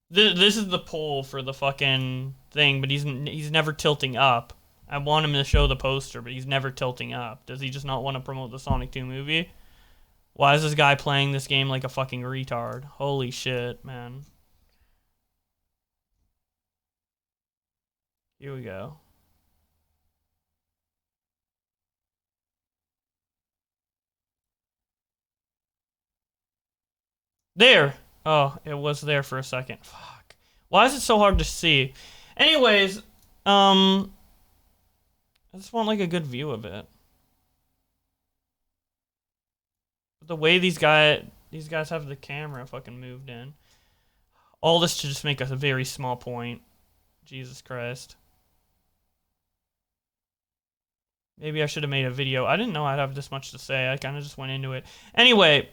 This is the poll for the fucking thing, but he's never tilting up. I want him to show the poster, but he's never tilting up. Does he just not want to promote the Sonic 2 movie? Why is this guy playing this game like a fucking retard? Holy shit, man. Here we go. There! Oh, it was there for a second. Fuck. Why is it so hard to see? Anyways, I just want, like, a good view of it. But the way these guys have the camera fucking moved in. All this to just make a very small point. Jesus Christ. Maybe I should have made a video. I didn't know I'd have this much to say. I kind of just went into it. Anyway.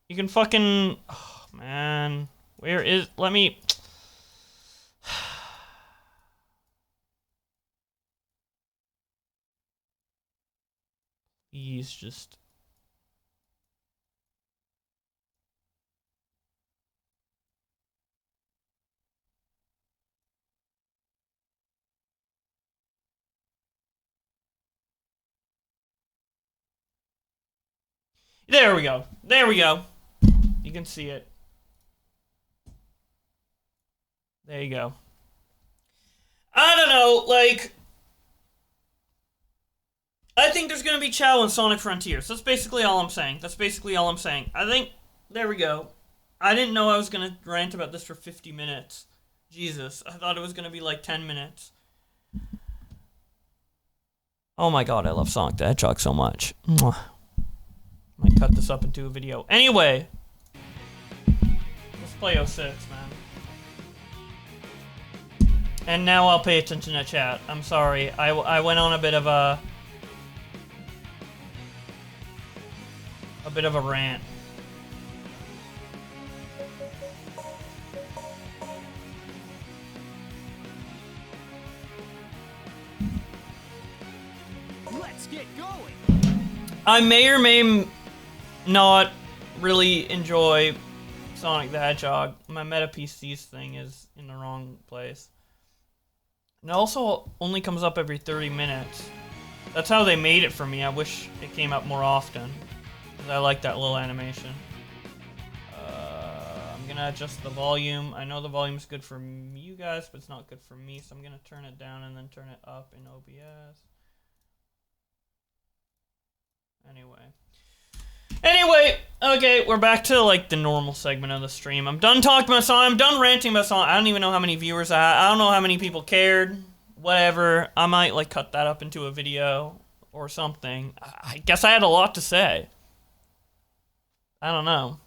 You can fucking... Oh, man. Where is... Let me... Please just... There we go. There we go. You can see it. There you go. I don't know, like... I think there's gonna be Chow in Sonic Frontiers. That's basically all I'm saying. I think... There we go. I didn't know I was gonna rant about this for 50 minutes. Jesus. I thought it was gonna be like 10 minutes. Oh my god, I love Sonic the Hedgehog so much. Mwah. Might cut this up into a video. Anyway. Let's play 06, man. And now I'll pay attention to chat. I'm sorry. I went on a bit of a rant.
Let's get going.
I may or may not really enjoy Sonic the Hedgehog. My Meta PCs thing is in the wrong place. And it also only comes up every 30 minutes. That's how they made it for me. I wish it came up more often. Because I like that little animation. I'm going to adjust the volume. I know the volume's good for you guys, but it's not good for me. So I'm going to turn it down and then turn it up in OBS. Anyway, okay, we're back to like the normal segment of the stream. I'm done talking about Sonic. I'm done ranting about Sonic. I don't even know how many viewers I had. I don't know how many people cared. Whatever. I might like cut that up into a video or something. I guess I had a lot to say. I don't know.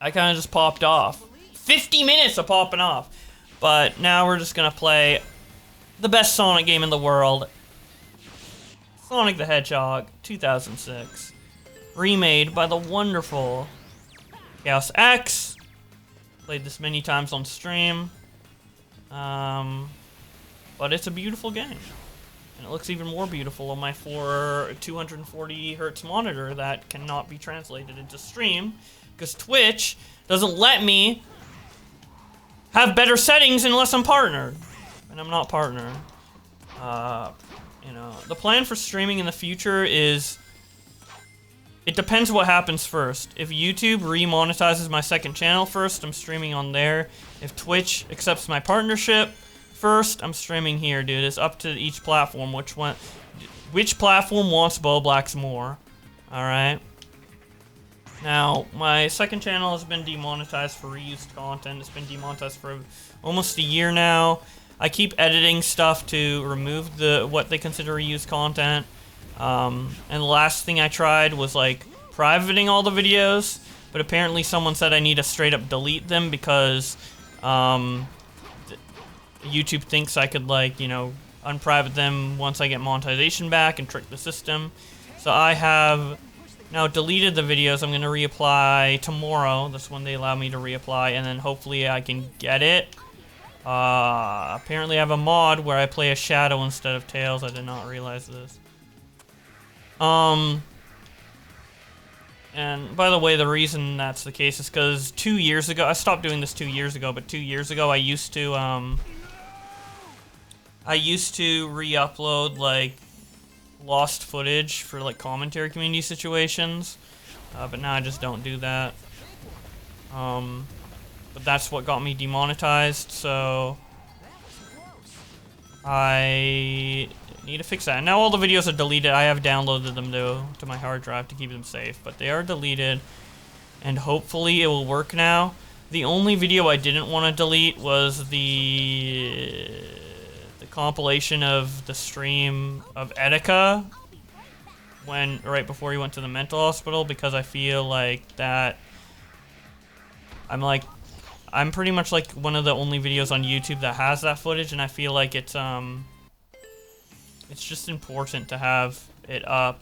I kind of just popped off. 50 minutes of popping off. But now we're just gonna play the best Sonic game in the world. Sonic the Hedgehog 2006. Remade by the wonderful Chaos X. Played this many times on stream. But it's a beautiful game. And it looks even more beautiful on my 240 hertz monitor that cannot be translated into stream because Twitch doesn't let me have better settings unless I'm partnered. And I'm not partnered. You know, the plan for streaming in the future is it depends what happens first. If YouTube remonetizes my second channel first, I'm streaming on there. If Twitch accepts my partnership first, I'm streaming here, dude. It's up to each platform which platform wants Bowblacks more. Alright. Now, my second channel has been demonetized for reused content. It's been demonetized for almost a year now. I keep editing stuff to remove what they consider reused content. And the last thing I tried was like privating all the videos, but apparently someone said I need to straight up delete them because YouTube thinks I could, like, you know, unprivate them once I get monetization back and trick the system. So I have now deleted the videos. I'm going to reapply tomorrow. That's when they allow me to reapply, and then hopefully I can get it. Apparently I have a mod where I play a Shadow instead of Tails. I did not realize this. And by the way, the reason that's the case is because 2 years ago, I stopped doing this 2 years ago, but 2 years ago I used to re-upload, like, lost footage for, like, commentary community situations. But now I just don't do that. But that's what got me demonetized, so I need to fix that. Now all the videos are deleted. I have downloaded them to my hard drive to keep them safe, but they are deleted, and hopefully it will work now. The only video I didn't want to delete was the compilation of the stream of Etika right before he went to the mental hospital, because I feel like that I'm pretty much like one of the only videos on YouTube that has that footage, and I feel like it's just important to have it up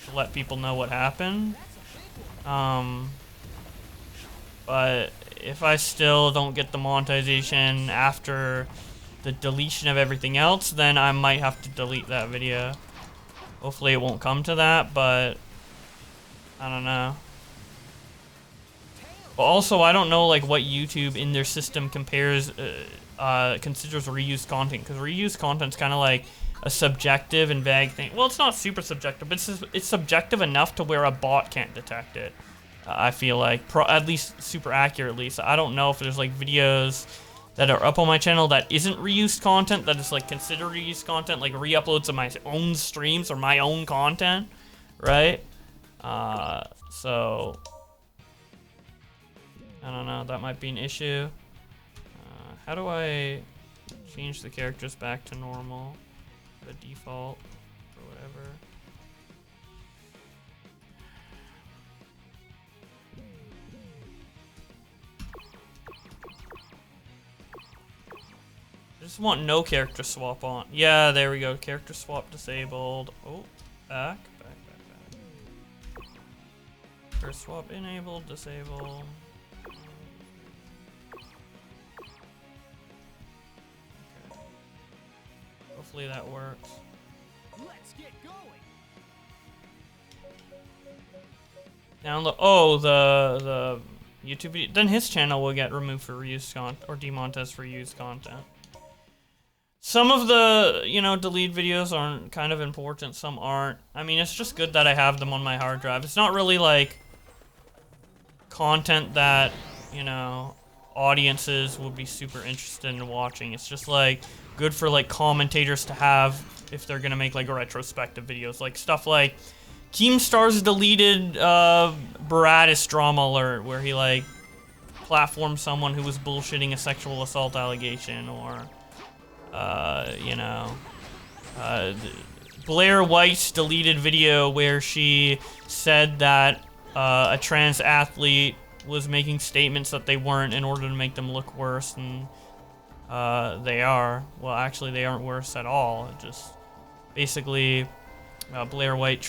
to let people know what happened. But if I still don't get the monetization after the deletion of everything else, then I might have to delete that video. Hopefully it won't come to that, but I don't know. But also, I don't know like what YouTube in their system considers reused content, because reused content's kind of like a subjective and vague thing. Well, it's not super subjective, but it's subjective enough to where a bot can't detect it. I feel like, at least super accurately. So I don't know if there's like videos that are up on my channel that isn't reused content, that is like considered reused content, like re-uploads of my own streams or my own content, right? So I don't know, that might be an issue. How do I change the characters back to normal, the default, or whatever? I just want no character swap on. Yeah, there we go. Character swap disabled. Oh, back. Character swap enabled, disable. Okay. Hopefully that works.
Let's get going.
Download. The YouTube video. Then his channel will get removed for reused content or demonetized for used content. Some of the, delete videos aren't kind of important, some aren't. I mean, it's just good that I have them on my hard drive. It's not really, like, content that, audiences will be super interested in watching. It's just, like, good for, like, commentators to have if they're gonna make, like, retrospective videos. Like, stuff like Keemstar's deleted Baratus drama alert, where he like platformed someone who was bullshitting a sexual assault allegation, or you know, Blair White's deleted video where she said that a trans athlete was making statements that they weren't in order to make them look worse than they are. Well, actually, they aren't worse at all. It just basically Blair White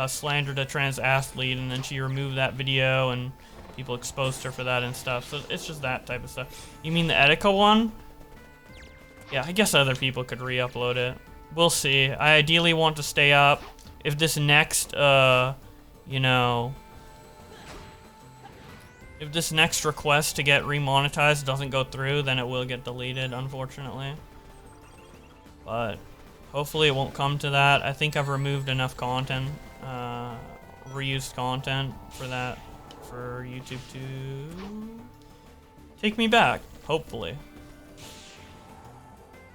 slandered a trans athlete, and then she removed that video, and people exposed her for that and stuff. So it's just that type of stuff. You mean the Etika one? Yeah, I guess other people could re-upload it. We'll see. I ideally want to stay up. If this next, you know, if this next request to get remonetized doesn't go through, then it will get deleted, unfortunately. But hopefully it won't come to that. I think I've removed enough content, reused content for that, for YouTube to take me back, hopefully.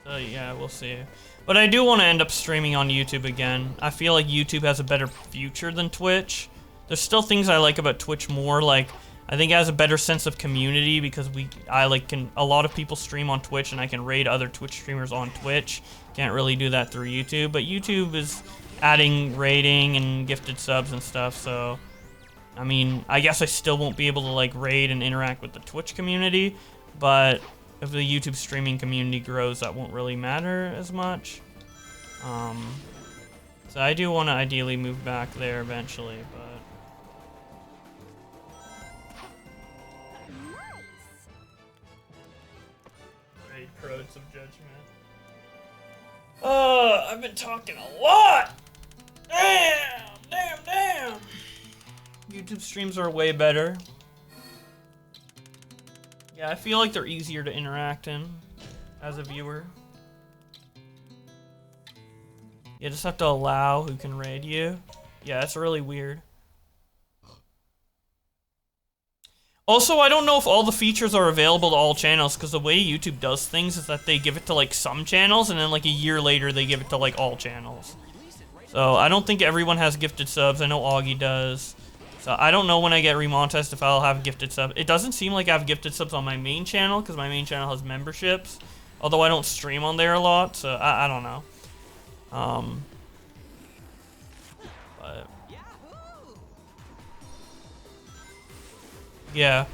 So yeah, we'll see. But I do want to end up streaming on YouTube again. I feel like YouTube has a better future than Twitch. There's still things I like about Twitch more, like I think it has a better sense of community because a lot of people stream on Twitch and I can raid other Twitch streamers on Twitch. Can't really do that through YouTube, but YouTube is adding raiding and gifted subs and stuff, so I mean, I guess I still won't be able to like raid and interact with the Twitch community, but if the YouTube streaming community grows, that won't really matter as much. So I do want to ideally move back there eventually, but great codes of judgment. Oh, I've been talking a lot. Damn. YouTube streams are way better. Yeah, I feel like they're easier to interact in as a viewer. You just have to allow who can raid you. Yeah, that's really weird. Also, I don't know if all the features are available to all channels, because the way YouTube does things is that they give it to like some channels, and then like a year later they give it to like all channels. So I don't think everyone has gifted subs. I know Augie does. So I don't know when I get remonetized if I'll have gifted subs. It doesn't seem like I have gifted subs on my main channel, because my main channel has memberships. Although I don't stream on there a lot, so I don't know. But yeah,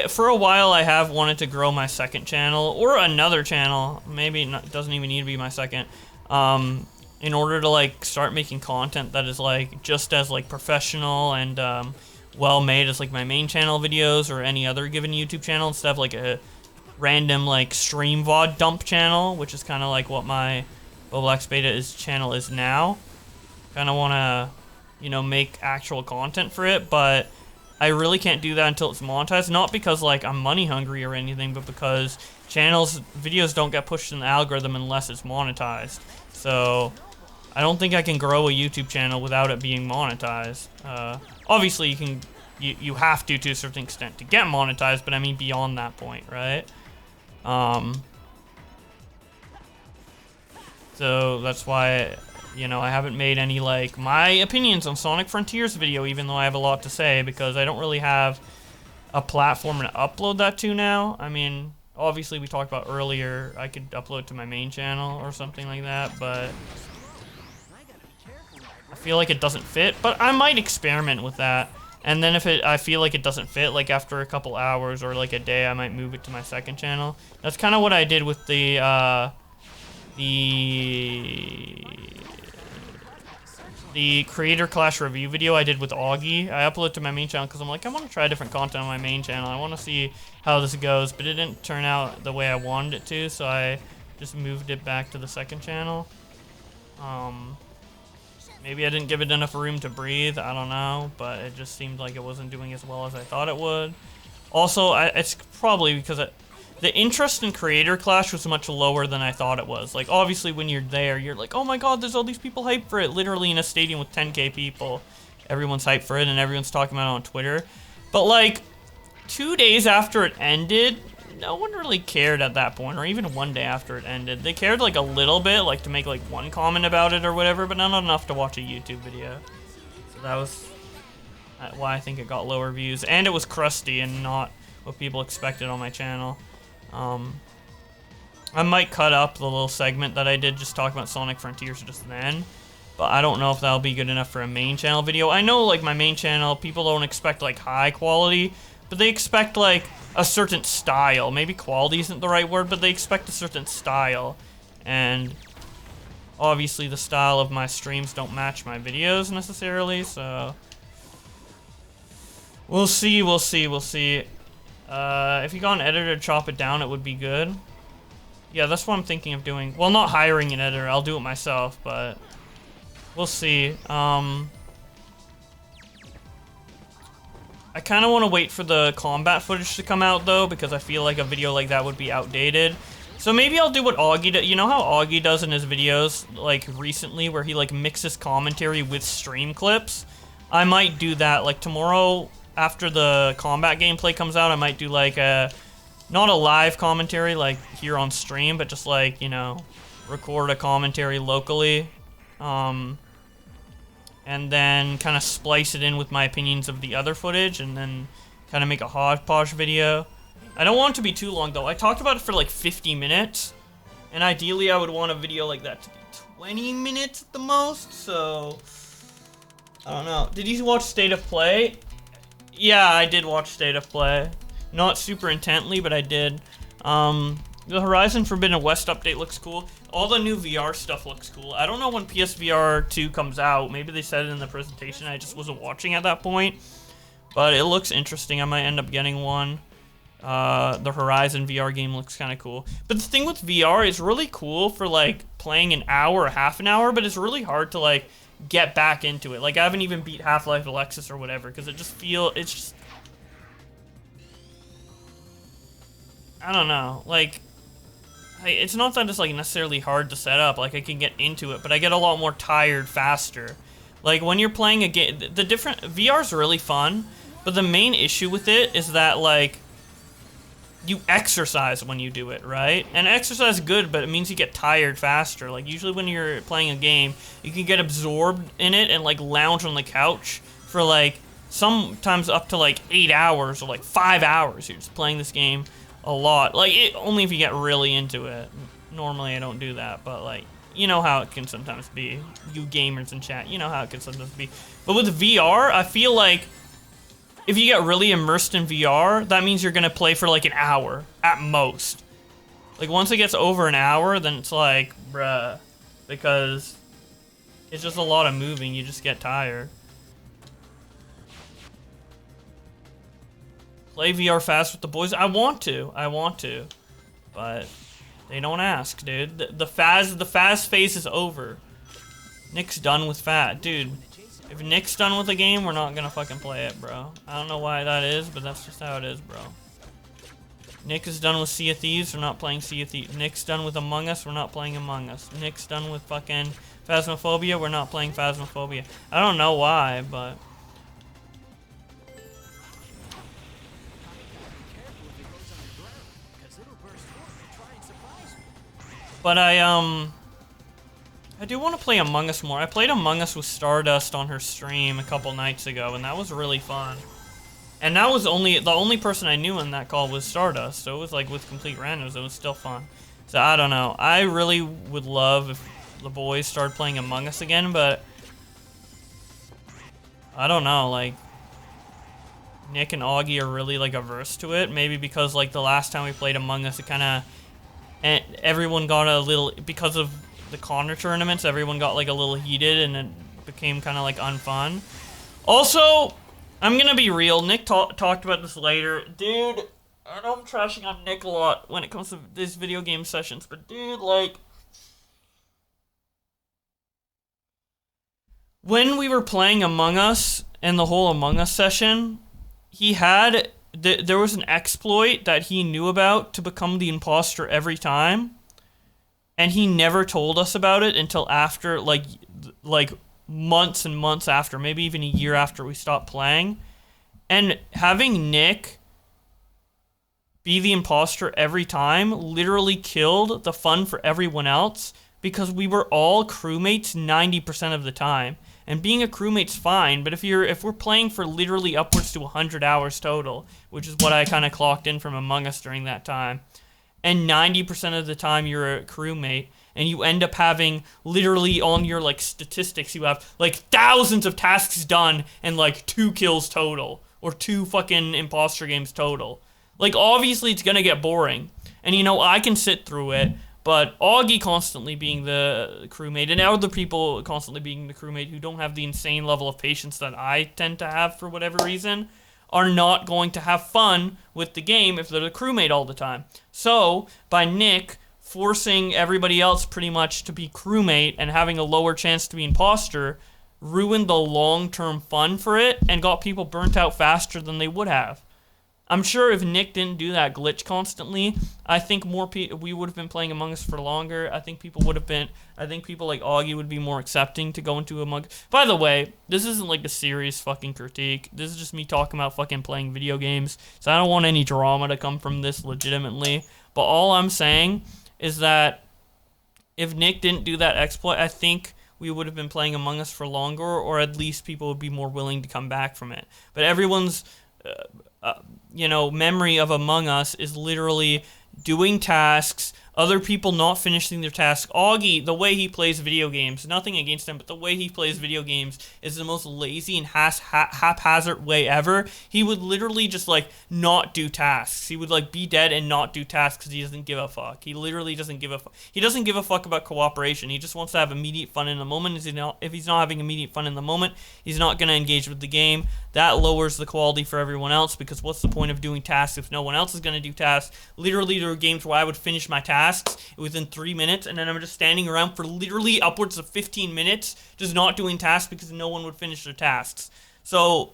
for a while I have wanted to grow my second channel or another channel. Maybe it doesn't even need to be my second. In order to like start making content that is like just as like professional and well made as like my main channel videos or any other given YouTube channel, instead of like a random like stream VOD dump channel, which is kind of like what my Boblax Beta channel is now. Kind of want to, you know, make actual content for it, but I really can't do that until it's monetized. Not because like I'm money hungry or anything, but because videos don't get pushed in the algorithm unless it's monetized. So I don't think I can grow a YouTube channel without it being monetized. Obviously you have to a certain extent to get monetized, but I mean beyond that point, right? So that's why, you know, I haven't made any like my opinions on Sonic Frontiers video, even though I have a lot to say, because I don't really have a platform to upload that to now. I mean, obviously we talked about earlier, I could upload to my main channel or something like that, but I feel like it doesn't fit. But I might experiment with that, and then if I feel like it doesn't fit, like after a couple hours or like a day, I might move it to my second channel. That's kind of what I did with the Creator Clash review video I did with Augie. I uploaded to my main channel because I'm like, I want to try different content on my main channel. I want to see how this goes, but it didn't turn out the way I wanted it to, so I just moved it back to the second channel. Maybe I didn't give it enough room to breathe, I don't know, but it just seemed like it wasn't doing as well as I thought it would. Also, it's probably because the interest in Creator Clash was much lower than I thought it was. Like, obviously when you're there, you're like, oh my god, there's all these people hyped for it. Literally in a stadium with 10k people, everyone's hyped for it and everyone's talking about it on Twitter. But like, 2 days after it ended, no one really cared at that point, or even 1 day after it ended. They cared like a little bit, like to make like one comment about it or whatever, but not enough to watch a YouTube video. that was why I think it got lower views. And it was crusty and not what people expected on my channel. I might cut up the little segment that I did just talking about Sonic Frontiers just then. But I don't know if that'll be good enough for a main channel video. I know, like, my main channel, people don't expect, like, high quality, but they expect, like, a certain style. Maybe quality isn't the right word, but they expect a certain style. And obviously the style of my streams don't match my videos necessarily, so we'll see. If you got an editor to chop it down, it would be good. Yeah, that's what I'm thinking of doing. Well, not hiring an editor, I'll do it myself, but we'll see. I kind of want to wait for the combat footage to come out, though, because I feel like a video like that would be outdated. So maybe I'll do what Augie does. You know how Augie does in his videos, like, recently, where he, like, mixes commentary with stream clips? I might do that, like, tomorrow, after the combat gameplay comes out, I might do, like, not a live commentary, like, here on stream, but just, like, you know, record a commentary locally. And then kind of splice it in with my opinions of the other footage, and then kind of make a hodgepodge video. I don't want it to be too long, though. I talked about it for like 50 minutes, and ideally I would want a video like that to be 20 minutes at the most, so I don't know. Did you watch State of Play? Yeah, I did watch State of Play. Not super intently, but I did. The Horizon Forbidden West update looks cool. All the new VR stuff looks cool. I don't know when PSVR 2 comes out. Maybe they said it in the presentation. I just wasn't watching at that point. But it looks interesting. I might end up getting one. The Horizon VR game looks kind of cool. But the thing with VR is really cool for, like, playing an hour or half an hour, but it's really hard to, like, get back into it. Like, I haven't even beat Half-Life Alexis or whatever, because it's just... I don't know. Like, it's not that it's, like, necessarily hard to set up. Like, I can get into it, but I get a lot more tired faster. Like, when you're playing a game... VR's really fun, but the main issue with it is that, like, you exercise when you do it, right? And exercise is good, but it means you get tired faster. Like, usually when you're playing a game, you can get absorbed in it and, like, lounge on the couch for, like, sometimes up to, like, 8 hours or, like, 5 hours. You're just playing this game a lot. Like, only if you get really into it. Normally I don't do that, but, like, you know how it can sometimes be. You gamers in chat, you know how it can sometimes be. But with VR, I feel like if you get really immersed in VR, that means you're gonna play for like an hour at most. Like, once it gets over an hour, then it's like, bruh, because it's just a lot of moving, you just get tired. Play VR fast with the boys. I want to, but they don't ask, dude. The Faz phase is over. Nick's done with Faz, dude. If Nick's done with a game, we're not gonna fucking play it, bro. I don't know why that is, but that's just how it is, bro. Nick is done with Sea of Thieves, we're not playing Sea of Thieves. Nick's done with Among Us, we're not playing Among Us. Nick's done with fucking Phasmophobia, we're not playing Phasmophobia. I don't know why, but... But I do want to play Among Us more. I played Among Us with Stardust on her stream a couple nights ago, and that was really fun. And that was the only person I knew in that call was Stardust, so it was like with complete randoms. It was still fun. So I don't know. I really would love if the boys started playing Among Us again, but I don't know. Like, Nick and Augie are really like averse to it. Maybe because like the last time we played Among Us, it kind of, and everyone got a little, because of the Connor tournaments, everyone got like a little heated and it became kind of like unfun. Also, I'm gonna be real, Nick talked about this later. Dude, I know I'm trashing on Nick a lot when it comes to these video game sessions, but dude, like, when we were playing Among Us and the whole Among Us session, he had, there was an exploit that he knew about to become the imposter every time. And he never told us about it until after, like months and months after, maybe even a year after we stopped playing. And having Nick be the imposter every time literally killed the fun for everyone else, because we were all crewmates 90% of the time. and being a crewmate's fine, but if we're playing for literally upwards to 100 hours total, which is what I kind of clocked in from Among Us during that time, and 90% of the time you're a crewmate, and you end up having literally on your like statistics, you have like thousands of tasks done and like 2 kills total, or 2 fucking imposter games total. Like, obviously it's gonna get boring, and you know, I can sit through it, but Augie constantly being the crewmate, and other people constantly being the crewmate who don't have the insane level of patience that I tend to have for whatever reason, are not going to have fun with the game if they're the crewmate all the time. So, by Nick forcing everybody else pretty much to be crewmate and having a lower chance to be imposter, ruined the long-term fun for it and got people burnt out faster than they would have. I'm sure if Nick didn't do that glitch constantly, I think we would have been playing Among Us for longer. I think people like Augie would be more accepting to go into Among Us. By the way, this isn't like a serious fucking critique. This is just me talking about fucking playing video games. So I don't want any drama to come from this legitimately. But all I'm saying is that if Nick didn't do that exploit, I think we would have been playing Among Us for longer, or at least people would be more willing to come back from it. But everyone's memory of Among Us is literally doing tasks, other people not finishing their tasks. Augie, the way he plays video games, nothing against him, but the way he plays video games is the most lazy and haphazard way ever. He would literally just, like, not do tasks. He would, like, be dead and not do tasks because he doesn't give a fuck. He literally doesn't give a fuck. He doesn't give a fuck about cooperation. He just wants to have immediate fun in the moment. If he's not having immediate fun in the moment, he's not going to engage with the game. That lowers the quality for everyone else, because what's the point of doing tasks if no one else is going to do tasks? Literally, there were games where I would finish my tasks within 3 minutes, and then I'm just standing around for literally upwards of 15 minutes just not doing tasks because no one would finish their tasks. So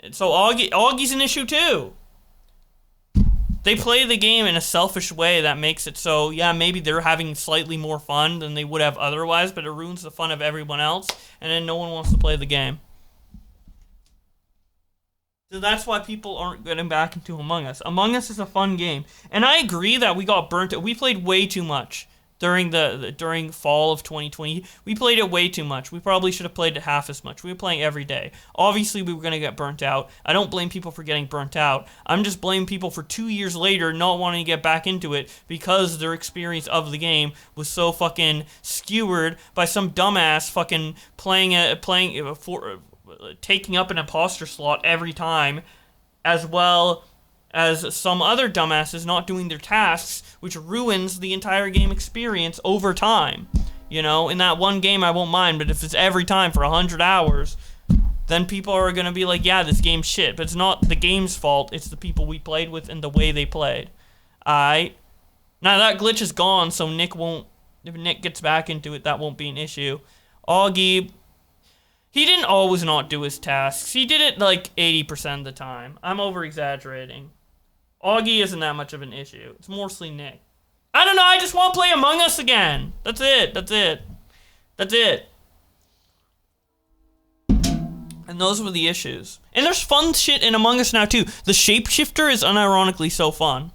Augie's an issue too. They play the game in a selfish way that makes it so, yeah, maybe they're having slightly more fun than they would have otherwise, but it ruins the fun of everyone else, and then no one wants to play the game. So that's why people aren't getting back into Among Us. Among Us is a fun game. And I agree that we got burnt out. We played way too much during during fall of 2020. We played it way too much. We probably should have played it half as much. We were playing every day. Obviously, we were going to get burnt out. I don't blame people for getting burnt out. I'm just blaming people for 2 years later not wanting to get back into it because their experience of the game was so fucking skewered by some dumbass fucking taking up an imposter slot every time, as well as some other dumbasses not doing their tasks, which ruins the entire game experience over time. You know, in that one game I won't mind, but if it's every time for 100 hours, then people are going to be like, yeah, this game's shit. But it's not the game's fault, it's the people we played with and the way they played. Now that glitch is gone, so if Nick gets back into it, that won't be an issue. Augie, he didn't always not do his tasks. He did it like 80% of the time. I'm over-exaggerating. Augie isn't that much of an issue. It's mostly Nick. I don't know, I just want to play Among Us again. That's it. And those were the issues. And there's fun shit in Among Us now too. The shapeshifter is unironically so fun.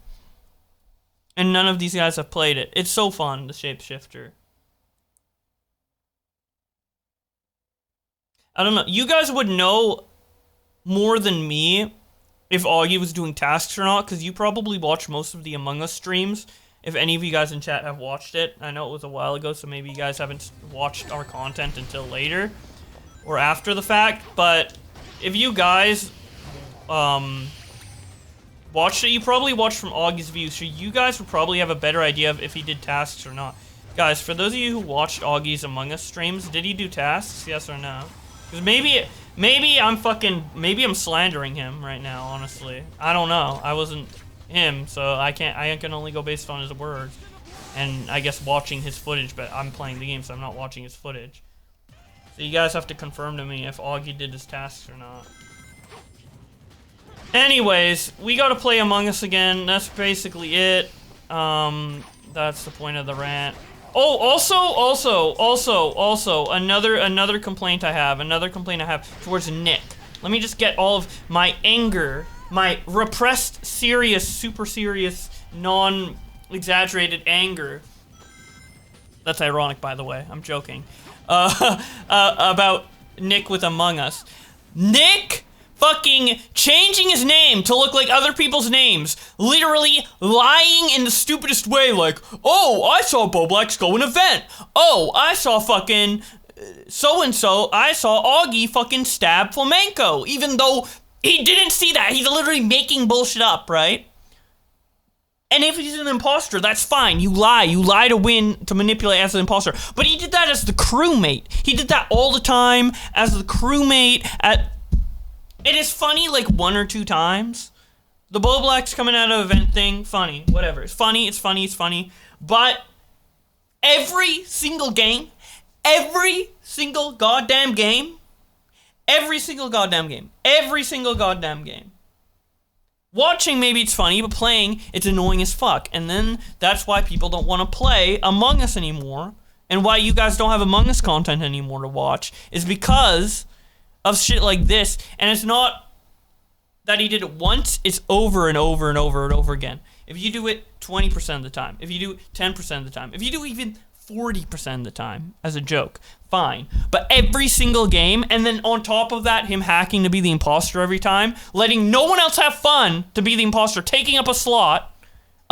And none of these guys have played it. It's so fun, the shapeshifter. I don't know. You guys would know more than me if Augie was doing tasks or not, because you probably watch most of the Among Us streams. If any of you guys in chat have watched it. I know it was a while ago, so maybe you guys haven't watched our content until later or after the fact. But if you guys watched it, you probably watched from Augie's view, so you guys would probably have a better idea of if he did tasks or not. Guys, for those of you who watched Augie's Among Us streams, did he do tasks? Yes or no? Because maybe I'm slandering him right now, honestly. I don't know. I wasn't him, so I can only go based on his words. And I guess watching his footage, but I'm playing the game, so I'm not watching his footage. So you guys have to confirm to me if Augie did his tasks or not. Anyways, we gotta play Among Us again. That's basically it. That's the point of the rant. Oh, also, another complaint I have towards Nick. Let me just get all of my anger, my repressed, serious, super serious, non-exaggerated anger That's ironic, by the way. I'm joking. About Nick with Among Us. Nick fucking changing his name to look like other people's names. Literally lying in the stupidest way, like, oh, I saw Boblex go an event. Oh, I saw fucking so-and-so, I saw Augie fucking stab Flamenco, even though he didn't see that. He's literally making bullshit up, right? And if he's an imposter, that's fine. You lie to win, to manipulate as an imposter. But he did that as the crewmate. He did that all the time as the crewmate at... It is funny like 1 or 2 times. The Boblex coming out of event thing, funny, whatever. It's funny, it's funny, it's funny. But every single game, every single goddamn game, watching, maybe it's funny, but playing, it's annoying as fuck. And then that's why people don't want to play Among Us anymore. And why you guys don't have Among Us content anymore to watch is because of shit like this. And it's not that he did it once, it's over and over and over and over again. If you do it 20% of the time, if you do it 10% of the time, if you do even 40% of the time as a joke, fine. But every single game, and then on top of that, him hacking to be the imposter every time, letting no one else have fun to be the imposter, taking up a slot,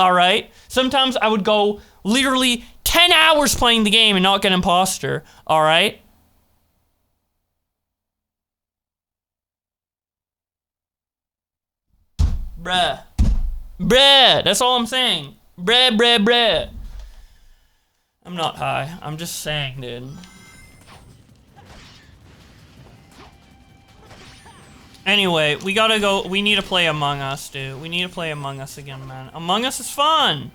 alright? Sometimes I would go literally 10 hours playing the game and not get imposter, alright? Bruh. That's all I'm saying. Bruh. I'm not high. I'm just saying, dude. Anyway, we gotta go. We need to play Among Us, dude. We need to play Among Us again, man. Among Us is fun.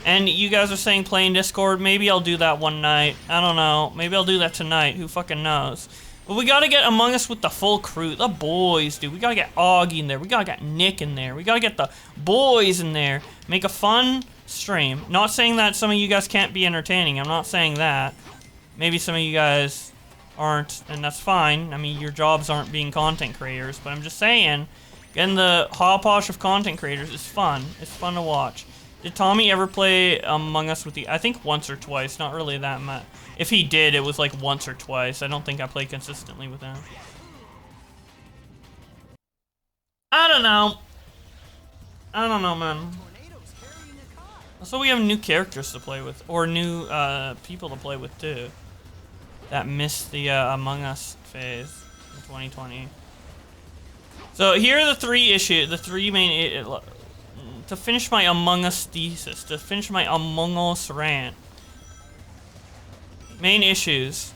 And you guys are saying playing Discord. Maybe I'll do that one night. I don't know. Maybe I'll do that tonight. Who fucking knows? But we gotta get Among Us with the full crew. The boys, dude. We gotta get Augie in there. We gotta get Nick in there. We gotta get the boys in there. Make a fun stream. Not saying that some of you guys can't be entertaining. I'm not saying that. Maybe some of you guys aren't, and that's fine. I mean, your jobs aren't being content creators, but I'm just saying, getting the hopposh of content creators is fun. It's fun to watch. Did Tommy ever play Among Us with the... I think once or twice, not really that much. If he did, it was like once or twice. I don't think I played consistently with him. I don't know, man. So we have new characters to play with, or new people to play with too, that missed the Among Us phase in 2020. So here are the three main, to finish my Among Us thesis, to finish my Among Us rant. Main issues.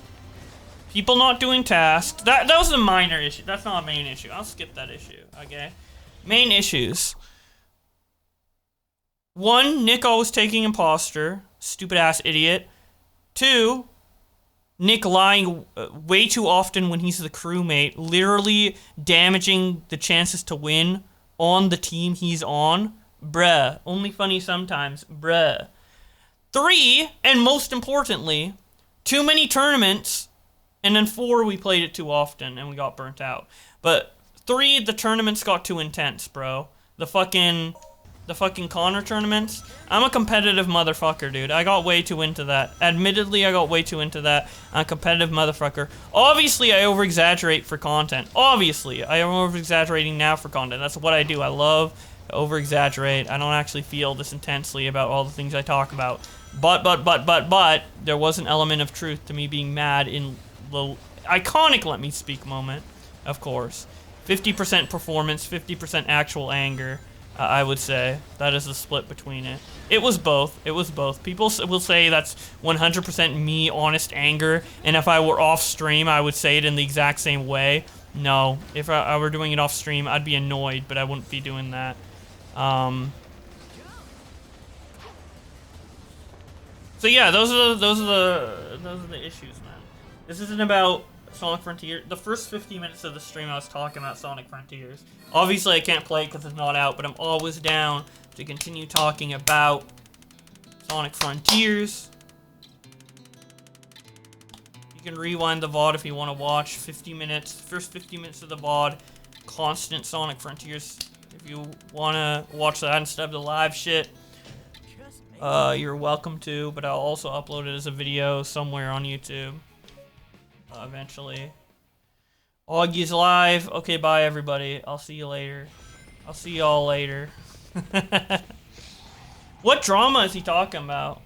People not doing tasks. That was a minor issue. That's not a main issue. I'll skip that issue, okay? Main issues. 1, Nick always taking imposter. Stupid ass idiot. 2, Nick lying way too often when he's the crewmate. Literally damaging the chances to win on the team he's on. Bruh. Only funny sometimes. Bruh. 3, and most importantly, too many tournaments. And then 4, we played it too often and we got burnt out. But 3, the tournaments got too intense, bro. The fucking Connor tournaments. I'm a competitive motherfucker, dude. I got way too into that. Admittedly, I got way too into that. I'm a competitive motherfucker. Obviously, I over-exaggerate for content. Obviously, I am over-exaggerating now for content. That's what I do. I love to over-exaggerate. I don't actually feel this intensely about all the things I talk about. But, there was an element of truth to me being mad in the iconic Let Me Speak moment, of course. 50% performance, 50% actual anger. I would say that is the split between it. It was both. People will say that's 100% me, honest anger, and if I were off stream, I would say it in the exact same way. No, if I were doing it off stream, I'd be annoyed, but I wouldn't be doing that. So yeah, those are the issues, man. This isn't about Sonic Frontier. The first 50 minutes of the stream I was talking about Sonic Frontiers. Obviously I can't play it because it's not out, but I'm always down to continue talking about Sonic Frontiers. You can rewind the VOD if you want to watch 50 minutes, first 50 minutes of the VOD, constant Sonic Frontiers. If you want to watch that instead of the live shit. you're welcome to, but I'll also upload it as a video somewhere on YouTube. Eventually. Augie's live. Okay, bye everybody. I'll see you later. I'll see y'all later. What drama is he talking about?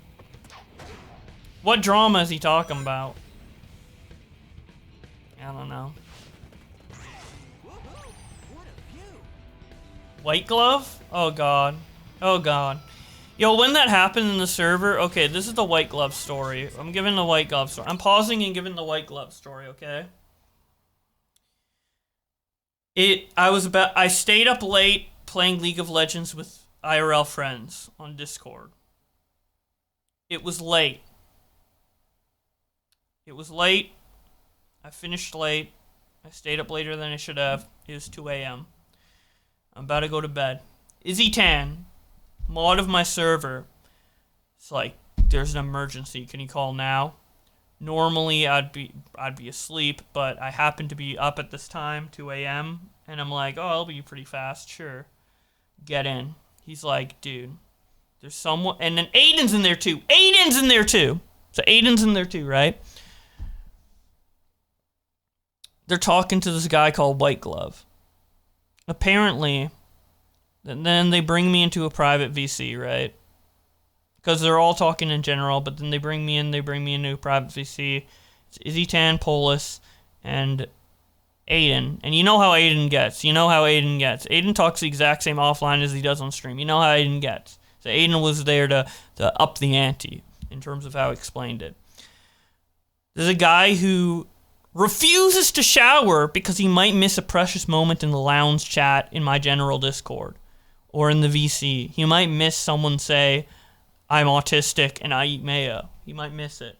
What drama is he talking about? I don't know. White glove? Oh god. Oh god. Yo, when that happened in the server, okay, this is the white glove story. I'm giving the white glove story. I'm pausing and giving the white glove story, okay? I stayed up late playing League of Legends with IRL friends on Discord. It was late. It was late. I finished late. I stayed up later than I should have. It was 2 a.m. I'm about to go to bed. Izzy Tan, mod of my server. It's like, there's an emergency. Can you call now? Normally, I'd be asleep, but I happen to be up at this time, 2 a.m., and I'm like, oh, I'll be pretty fast, sure. Get in. He's like, dude, there's someone, and then Aiden's in there too. Aiden's in there too. So Aiden's in there too, right? They're talking to this guy called White Glove. Apparently, and then they bring me into a private VC, right? Because they're all talking in general, but then they bring me into a private VC. It's Izzy Tan, Polis, and Aiden. And you know how Aiden gets. Aiden talks the exact same offline as he does on stream. You know how Aiden gets. So Aiden was there to up the ante in terms of how he explained it. There's a guy who refuses to shower because he might miss a precious moment in the lounge chat in my general Discord or in the VC. He might miss someone say, I'm autistic and I eat mayo. He might miss it.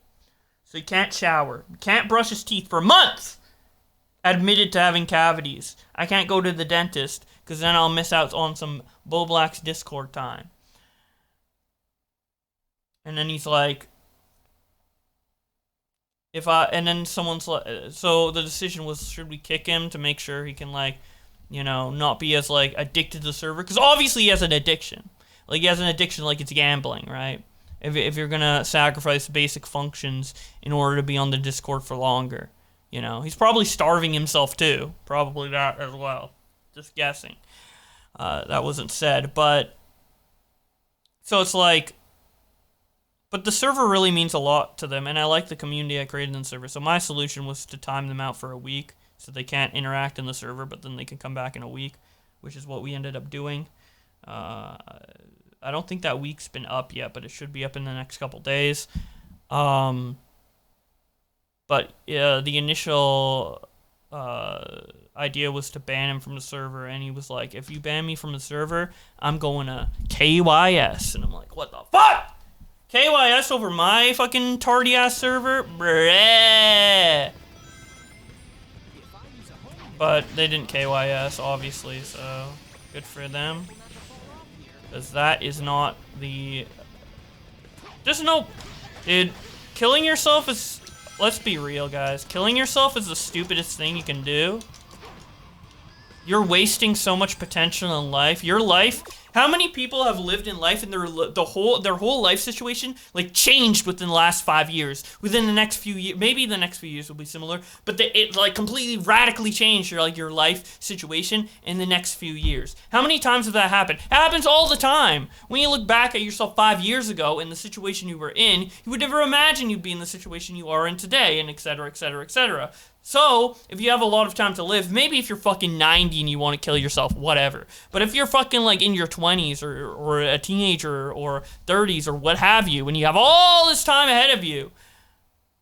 So he can't shower. Can't brush his teeth for months. Admitted to having cavities. I can't go to the dentist because then I'll miss out on some Bo Black's Discord time. And then he's like, and then someone's like, so the decision was, should we kick him to make sure he can, like, you know, not be as, like, addicted to the server? Because obviously he has an addiction. Like, he has an addiction like it's gambling, right? If you're gonna sacrifice basic functions in order to be on the Discord for longer, you know? He's probably starving himself, too. Probably that as well. Just guessing. That wasn't said, but... So it's like... But the server really means a lot to them, and I like the community I created in the server. So my solution was to time them out for a week, so they can't interact in the server, but then they can come back in a week, which is what we ended up doing. I don't think that week's been up yet, but it should be up in the next couple days. But the initial idea was to ban him from the server, and he was like, if you ban me from the server, I'm going to KYS. And I'm like, what the fuck? KYS over my fucking tardy-ass server? Bruh. But they didn't KYS, obviously, so good for them. Because that is not the... Just no... Dude, killing yourself is... Let's be real, guys. Killing yourself is the stupidest thing you can do. You're wasting so much potential in life. Your life... How many people have lived in life and their whole life situation like changed within the last 5 years? Within the next few years, maybe the next few years will be similar, but it like completely radically changed your life situation in the next few years. How many times have that happened? It happens all the time. When you look back at yourself 5 years ago in the situation you were in, you would never imagine you'd be in the situation you are in today, and etc., etc., etc. So, if you have a lot of time to live, maybe if you're fucking 90 and you want to kill yourself, whatever. But if you're fucking like in your 20s or a teenager or 30s or what have you, and you have all this time ahead of you,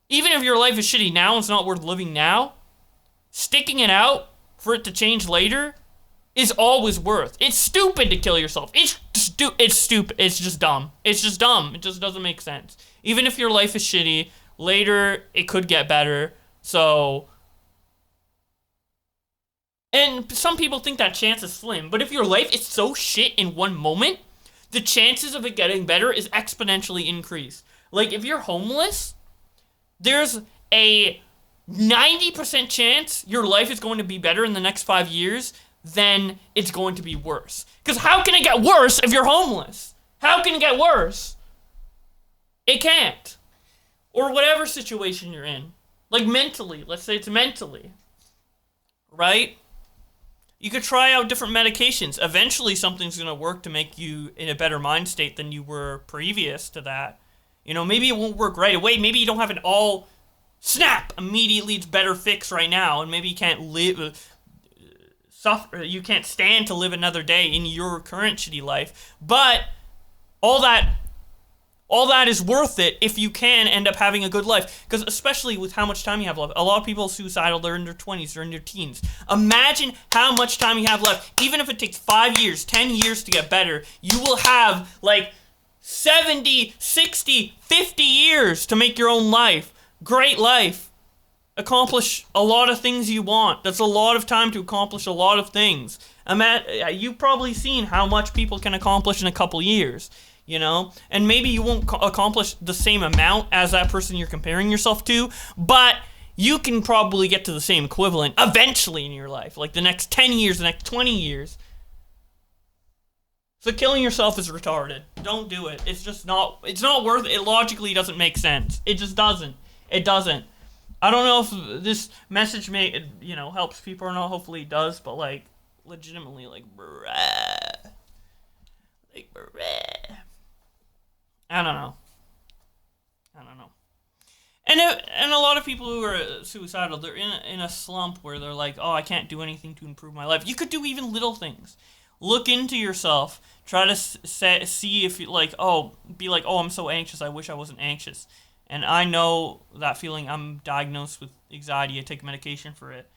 even if your life is shitty now and it's not worth living now, sticking it out for it to change later is always worth. It's stupid to kill yourself. It's stupid. It's just dumb. It's just dumb. It just doesn't make sense. Even if your life is shitty, later it could get better. So, and some people think that chance is slim, but if your life is so shit in one moment, the chances of it getting better is exponentially increased. Like, if you're homeless, there's a 90% chance your life is going to be better in the next 5 years than it's going to be worse. Because how can it get worse if you're homeless? How can it get worse? It can't. Or whatever situation you're in. Like mentally. Let's say it's mentally. Right? You could try out different medications. Eventually something's going to work to make you in a better mind state than you were previous to that. You know, maybe it won't work right away. Maybe you don't have an all snap immediately it's better fix right now, and maybe you can't live suffer, you can't stand to live another day in your current shitty life. But all that is worth it if you can end up having a good life. Because especially with how much time you have left. A lot of people are suicidal, they're in their 20s, they're in their teens. Imagine how much time you have left. Even if it takes 5 years, 10 years to get better, you will have like 70, 60, 50 years to make your own life. Great life. Accomplish a lot of things you want. That's a lot of time to accomplish a lot of things. You've probably seen how much people can accomplish in a couple years. You know, and maybe you won't accomplish the same amount as that person you're comparing yourself to, but you can probably get to the same equivalent eventually in your life, like the next 10 years, the next 20 years. So killing yourself is retarded. Don't do it. It's not worth it. It logically doesn't make sense. It just doesn't. It doesn't. I don't know if this message helps people or not. Hopefully it does, but like, legitimately, like, bruh. Like, bruh. I don't know. And a lot of people who are suicidal, they're in a slump where they're like, oh, I can't do anything to improve my life. You could do even little things. Look into yourself. Try to see if you be like, oh, I'm so anxious. I wish I wasn't anxious. And I know that feeling. I'm diagnosed with anxiety. I take medication for it.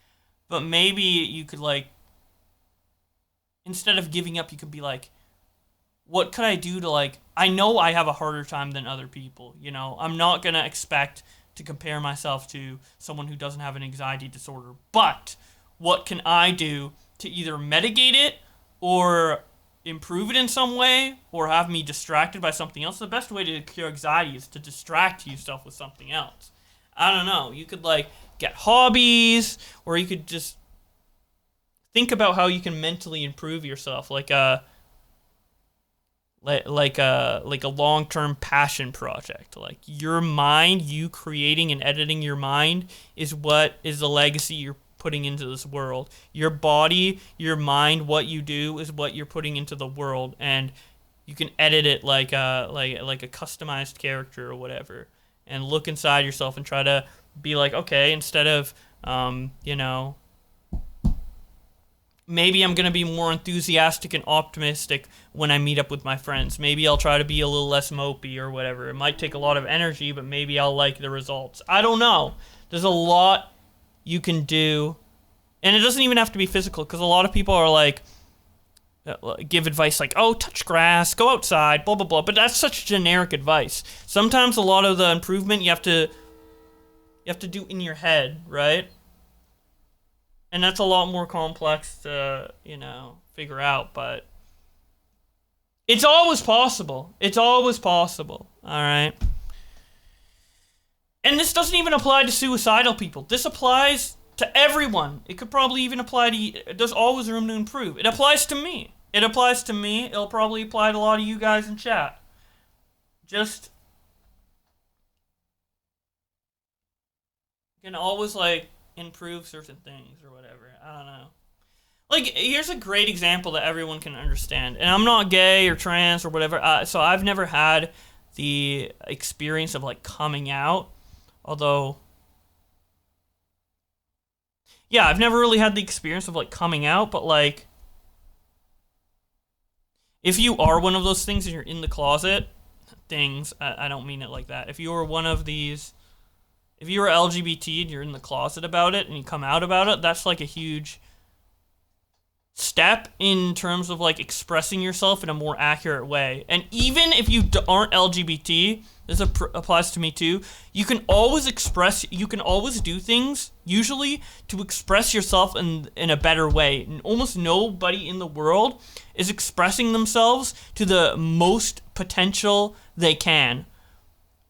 But maybe you could instead of giving up, you could be like, what could I do to I know I have a harder time than other people, you know? I'm not going to expect to compare myself to someone who doesn't have an anxiety disorder, but what can I do to either mitigate it or improve it in some way or have me distracted by something else? The best way to cure anxiety is to distract yourself with something else. I don't know. You could get hobbies, or you could just think about how you can mentally improve yourself, like a long-term passion project. Like your mind, you creating and editing your mind is what is the legacy you're putting into this world. Your body, your mind, what you do is what you're putting into the world, and you can edit it like a customized character or whatever, and look inside yourself and try to be like, okay, instead of maybe I'm going to be more enthusiastic and optimistic when I meet up with my friends. Maybe I'll try to be a little less mopey or whatever. It might take a lot of energy, but maybe I'll like the results. I don't know. There's a lot you can do. And it doesn't even have to be physical, because a lot of people are give advice like, oh, touch grass, go outside, blah, blah, blah. But that's such generic advice. Sometimes a lot of the improvement you have to do in your head, right? And that's a lot more complex to, figure out, but it's always possible. It's always possible, all right? And this doesn't even apply to suicidal people. This applies to everyone. It could probably even apply to, there's always room to improve. It applies to me. It'll probably apply to a lot of you guys in chat. Just, you can always, improve certain things or whatever. I don't know. Here's a great example that everyone can understand. And I'm not gay or trans or whatever, so I've never had the experience of, coming out. Although, yeah, I've never really had the experience of, coming out, but, if you are one of those things and you're in the closet, I don't mean it like that. If you are one of these, if you are LGBT and you're in the closet about it and you come out about it, that's a huge step in terms of expressing yourself in a more accurate way. And even if you aren't LGBT, this applies to me too, you can always do things, usually, to express yourself in a better way. And almost nobody in the world is expressing themselves to the most potential they can.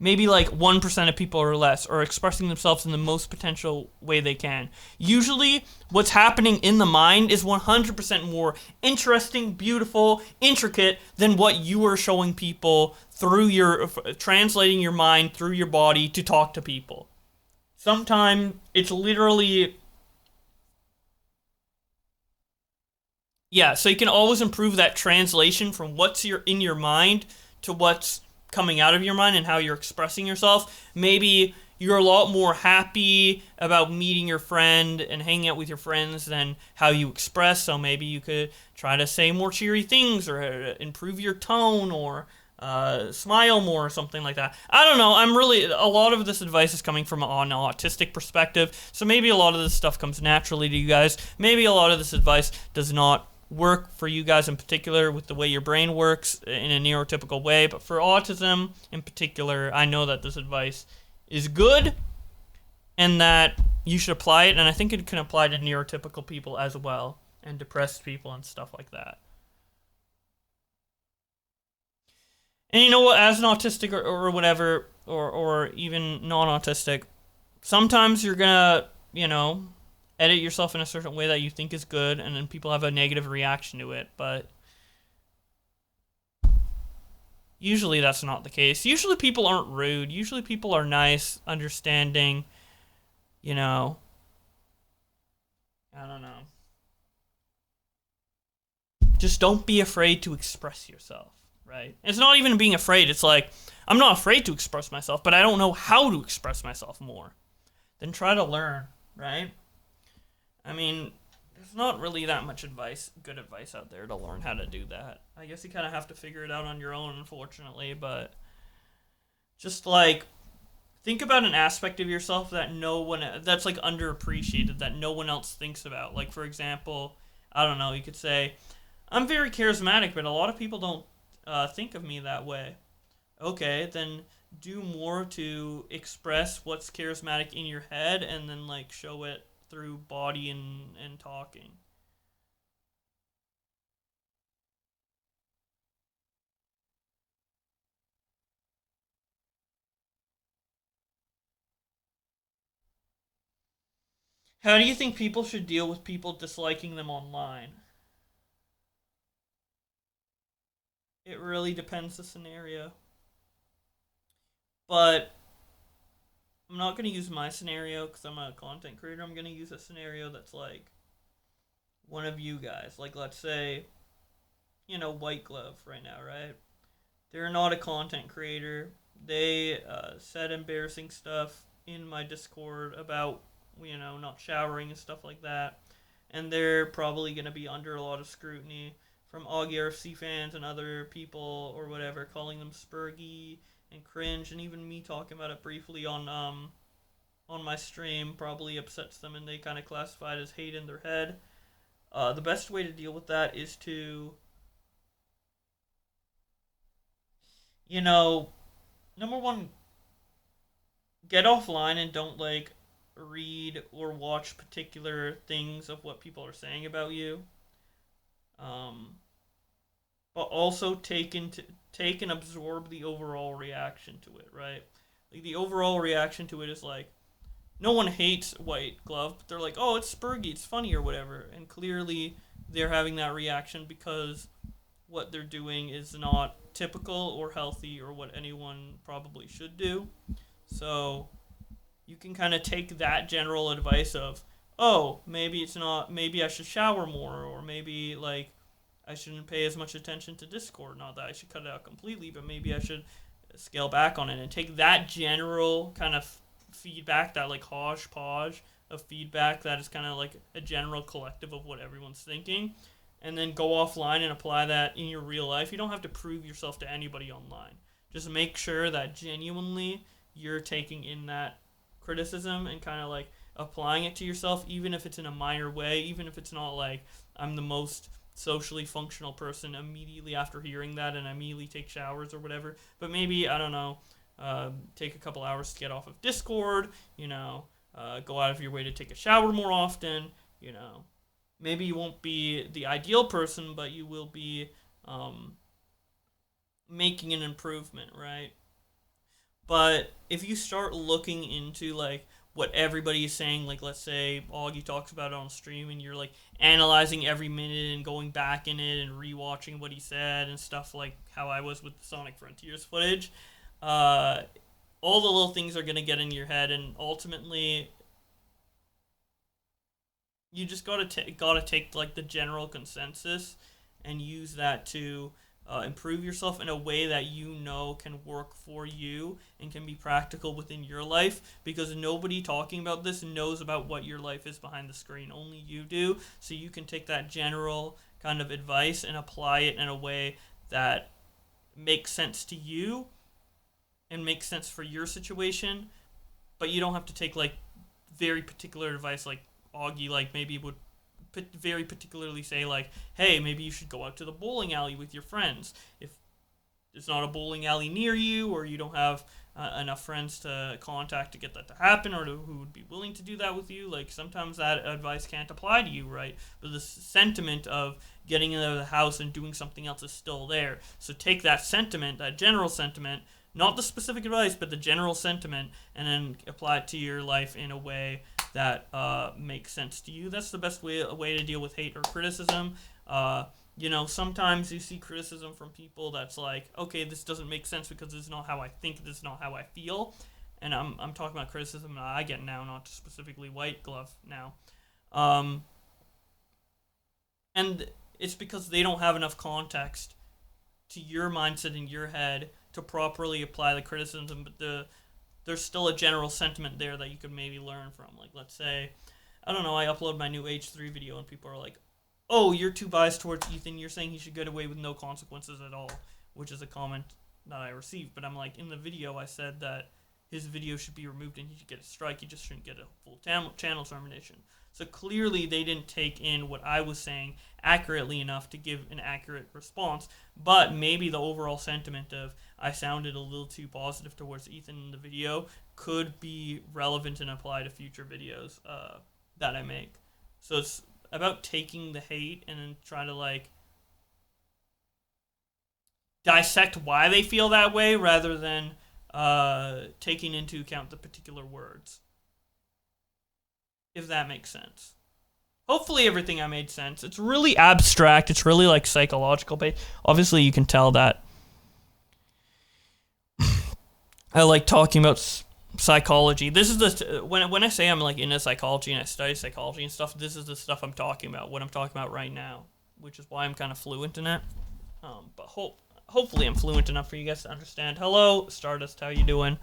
maybe like 1% of people or less are expressing themselves in the most potential way they can. Usually, what's happening in the mind is 100% more interesting, beautiful, intricate than what you are showing people through your, translating your mind through your body to talk to people. Sometimes it's literally, yeah, so you can always improve that translation from what's in your mind to what's coming out of your mind and how you're expressing yourself. Maybe you're a lot more happy about meeting your friend and hanging out with your friends than how you express, so maybe you could try to say more cheery things or improve your tone or smile more or something like that. I don't know. A lot of this advice is coming from an autistic perspective, so maybe a lot of this stuff comes naturally to you guys. Maybe a lot of this advice does not work for you guys in particular with the way your brain works in a neurotypical way, but for autism in particular, I know that this advice is good and that you should apply it, and I think it can apply to neurotypical people as well and depressed people and stuff like that. And you know what, as an autistic or whatever, or even non-autistic, sometimes you're gonna, edit yourself in a certain way that you think is good, and then people have a negative reaction to it, but usually that's not the case. Usually people aren't rude. Usually people are nice, understanding, I don't know. Just don't be afraid to express yourself, right? It's not even being afraid. It's like, I'm not afraid to express myself, but I don't know how to express myself more. Then try to learn, right? I mean, there's not really that much good advice out there to learn how to do that. I guess you kind of have to figure it out on your own, unfortunately, but just like, think about an aspect of yourself that that's like underappreciated, that no one else thinks about. Like, for example, I don't know, you could say, I'm very charismatic, but a lot of people don't think of me that way. Okay, then do more to express what's charismatic in your head and then like show it through body and talking. How do you think people should deal with people disliking them online? It really depends the scenario. But I'm not going to use my scenario because I'm a content creator. I'm going to use a scenario that's like one of you guys. Like, let's say, White Glove right now, right? They're not a content creator. They said embarrassing stuff in my Discord about, not showering and stuff like that. And they're probably going to be under a lot of scrutiny from Augie RFC fans and other people or whatever, calling them spurgy and cringe, and even me talking about it briefly on my stream probably upsets them, and they kind of classify it as hate in their head. The best way to deal with that is to, number one, get offline and don't like read or watch particular things of what people are saying about you. But also take and absorb the overall reaction to it, right? Like, the overall reaction to it is like, no one hates White Glove, but they're like, oh, it's spurgy, it's funny or whatever. And clearly they're having that reaction because what they're doing is not typical or healthy or what anyone probably should do. So you can kind of take that general advice of, oh, maybe I should shower more, or maybe like I shouldn't pay as much attention to Discord. Not that I should cut it out completely, but maybe I should scale back on it, and take that general kind of feedback, that like hodgepodge of feedback that is kind of like a general collective of what everyone's thinking, and then go offline and apply that in your real life. You don't have to prove yourself to anybody online. Just make sure that genuinely you're taking in that criticism and kind of like applying it to yourself, even if it's in a minor way, even if it's not like I'm the most socially functional person immediately after hearing that and I immediately take showers or whatever. But maybe, I don't know, take a couple hours to get off of Discord, go out of your way to take a shower more often, Maybe you won't be the ideal person, but you will be making an improvement, right? But if you start looking into like what everybody is saying, like let's say Augie talks about it on stream, and you're like analyzing every minute and going back in it and rewatching what he said and stuff, like how I was with the Sonic Frontiers footage, all the little things are gonna get in your head, and ultimately you just gotta take like the general consensus and use that to improve yourself in a way that you know can work for you and can be practical within your life, because nobody talking about this knows about what your life is behind the screen. Only you do. So you can take that general kind of advice and apply it in a way that makes sense to you and makes sense for your situation, but you don't have to take like very particular advice like Augie like maybe would very particularly say like, hey, maybe you should go out to the bowling alley with your friends. If there's not a bowling alley near you, or you don't have enough friends to contact to get that to happen, or who would be willing to do that with you, like sometimes that advice can't apply to you, right? But the sentiment of getting out of the house and doing something else is still there. So take that sentiment, that general sentiment, not the specific advice, but the general sentiment, and then apply it to your life in a way that makes sense to you. That's the best way to deal with hate or criticism. Sometimes you see criticism from people that's like, okay, this doesn't make sense because this is not how I think, this is not how I feel. And I'm talking about criticism that I get now, not specifically White Glove now. And it's because they don't have enough context to your mindset in your head to properly apply the criticism, but there's still a general sentiment there that you could maybe learn from. Like, let's say, I don't know, I upload my new H3 video and people are like, oh, you're too biased towards Ethan, you're saying he should get away with no consequences at all, which is a comment that I received. But I'm like, in the video I said that his video should be removed and he should get a strike, he just shouldn't get a full channel termination. So clearly they didn't take in what I was saying accurately enough to give an accurate response, but maybe the overall sentiment of I sounded a little too positive towards Ethan in the video could be relevant and apply to future videos that I make. So it's about taking the hate and then try to like dissect why they feel that way rather than taking into account the particular words. If that makes sense. Hopefully everything I made sense. It's really abstract. It's really like psychological based. Obviously you can tell that I like talking about psychology. This is the when I say I'm like into psychology and I study psychology and stuff, this is the stuff I'm talking about, what I'm talking about right now, which is why I'm kind of fluent in it. But hopefully I'm fluent enough for you guys to understand. Hello, Stardust, how you doing?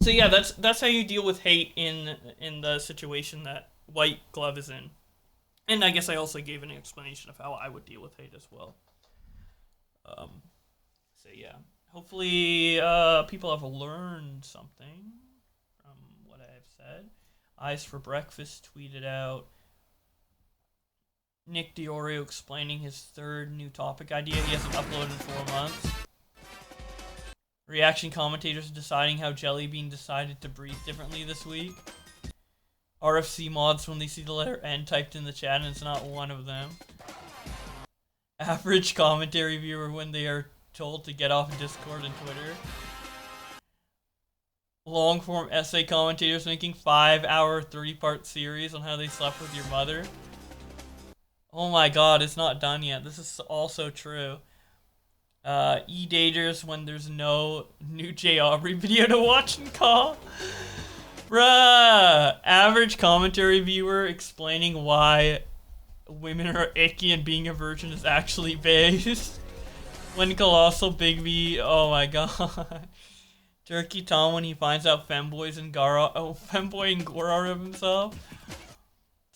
So yeah, that's how you deal with hate in the situation that White Glove is in. And I guess I also gave an explanation of how I would deal with hate as well. So yeah, hopefully people have learned something from what I have said. Eyes for Breakfast tweeted out Nick Diorio explaining his third new topic idea he hasn't uploaded in 4 months. Reaction commentators deciding how Jellybean decided to breathe differently this week. RFC mods when they see the letter N typed in the chat and it's not one of them. Average commentary viewer when they are told to get off Discord and Twitter. Long form essay commentators making 5-hour 3-part series on how they slept with your mother. Oh my god, it's not done yet. This is also true. E-daters when there's no new J. Aubrey video to watch and call. Bruh! Average commentary viewer explaining why women are icky and being a virgin is actually based. When Colossal Big V, oh my god. Turkey Tom when he finds out femboy and Gora of himself.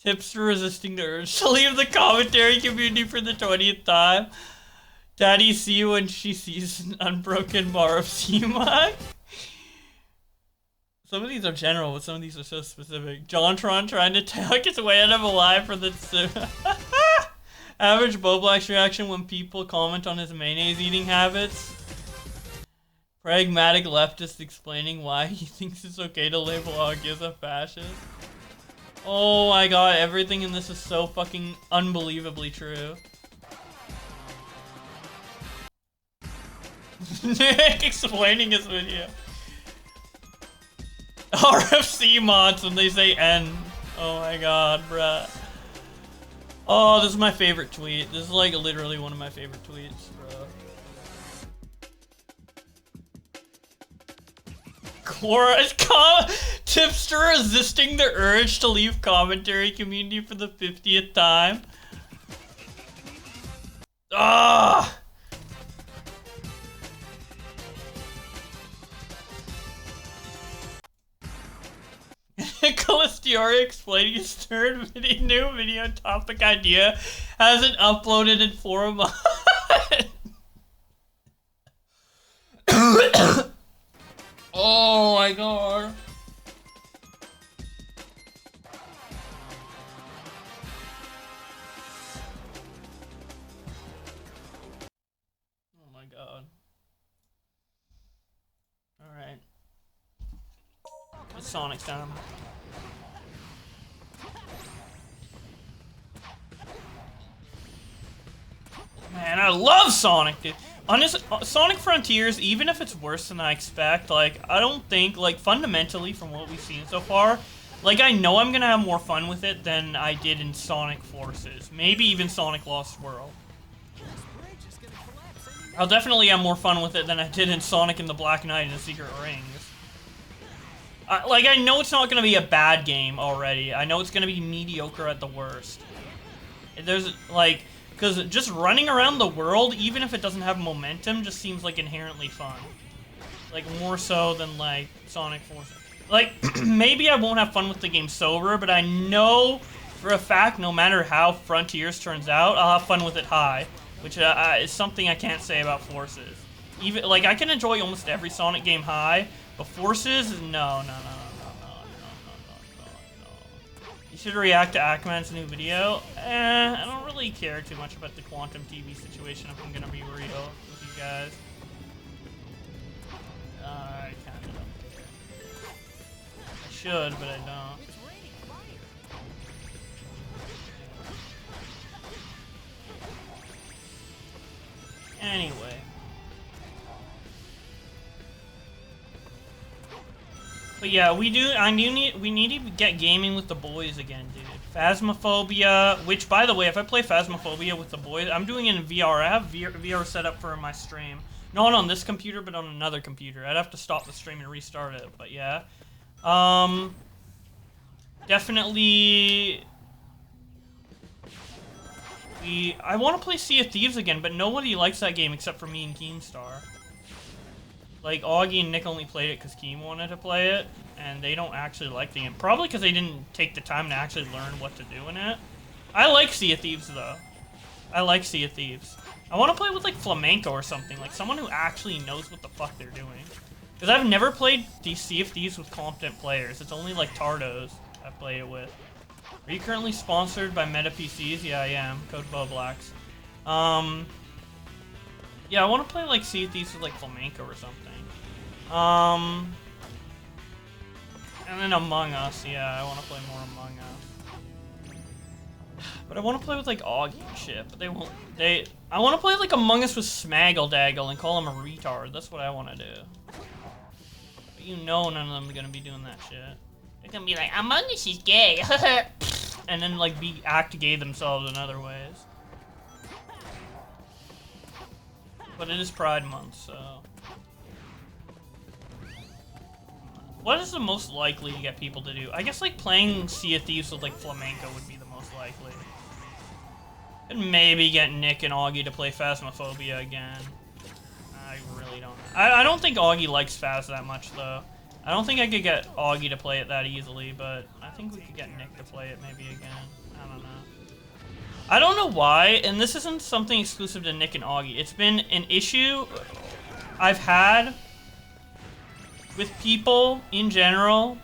Tips for resisting the urge to leave the commentary community for the 20th time. Daddy C when she sees an unbroken bar of CMI. Some of these are general, but some of these are so specific. Jontron trying to talk his way out of a lie for the... Average Boblack's reaction when people comment on his mayonnaise eating habits. Pragmatic leftist explaining why he thinks it's okay to label Augie as a fascist. Oh my god, everything in this is so fucking unbelievably true. Nick explaining his video. RFC mods when they say N. Oh my god, bruh. Oh, this is my favorite tweet. This is like literally one of my favorite tweets, bro. Cora is tipster resisting the urge to leave commentary community for the 50th time. Ah! Nicholas Diori explaining his third new video topic idea hasn't uploaded in 4 months. Oh my god. Oh my god. Alright. It's Sonic time. Man, I love Sonic, dude. Honestly, Sonic Frontiers, even if it's worse than I expect, like, I don't think, like, fundamentally, from what we've seen so far, like, I know I'm gonna have more fun with it than I did in Sonic Forces. Maybe even Sonic Lost World. I'll definitely have more fun with it than I did in Sonic and the Black Knight and the Secret Rings. Like, I know it's not gonna be a bad game already. I know it's gonna be mediocre at the worst. There's, like... Because just running around the world, even if it doesn't have momentum, just seems like inherently fun. Like, more so than, like, Sonic Forces. Like, maybe I won't have fun with the game sober, but I know for a fact, no matter how Frontiers turns out, I'll have fun with it high. Which is something I can't say about Forces. Even, like, I can enjoy almost every Sonic game high, but Forces, no. You should react to Ackman's new video. I don't really care too much about the Quantum TV situation, if I'm gonna be real with you guys. I kinda don't care. I should, but I don't. Anyway. But yeah, we need to get gaming with the boys again, dude. Phasmophobia, which, by the way, if I play Phasmophobia with the boys, I'm doing it in VR. I have VR set up for my stream. Not on this computer, but on another computer. I'd have to stop the stream and restart it, but yeah. Definitely... I want to play Sea of Thieves again, but nobody likes that game except for me and Keemstar. Like, Augie and Nick only played it because Keem wanted to play it, and they don't actually like the game. Probably because they didn't take the time to actually learn what to do in it. I like Sea of Thieves, though. I like Sea of Thieves. I want to play with, like, Flamenco or something. Like, someone who actually knows what the fuck they're doing. Because I've never played Sea of Thieves with competent players. It's only, like, Tardos I've played it with. Are you currently sponsored by Meta PCs? Yeah, I am. Code Boblax. Yeah, I want to play, like, Sea of Thieves with, like, Flamenco or something. And then Among Us, yeah, I want to play more Among Us. But I want to play with, like, Augie and shit, but they won't, I want to play, like, Among Us with Smaggle and call him a retard, that's what I want to do. But you know none of them are gonna be doing that shit. They're gonna be like, Among Us is gay, and then, like, act gay themselves in other ways. But it is Pride Month, so... What is the most likely to get people to do? I guess, like, playing Sea of Thieves with, like, Flamenco would be the most likely. And maybe get Nick and Augie to play Phasmophobia again. I really don't know. I don't think Augie likes Phas that much, though. I don't think I could get Augie to play it that easily, but I think we could get Nick to play it maybe again. I don't know. I don't know why, and this isn't something exclusive to Nick and Augie. It's been an issue I've had with people in general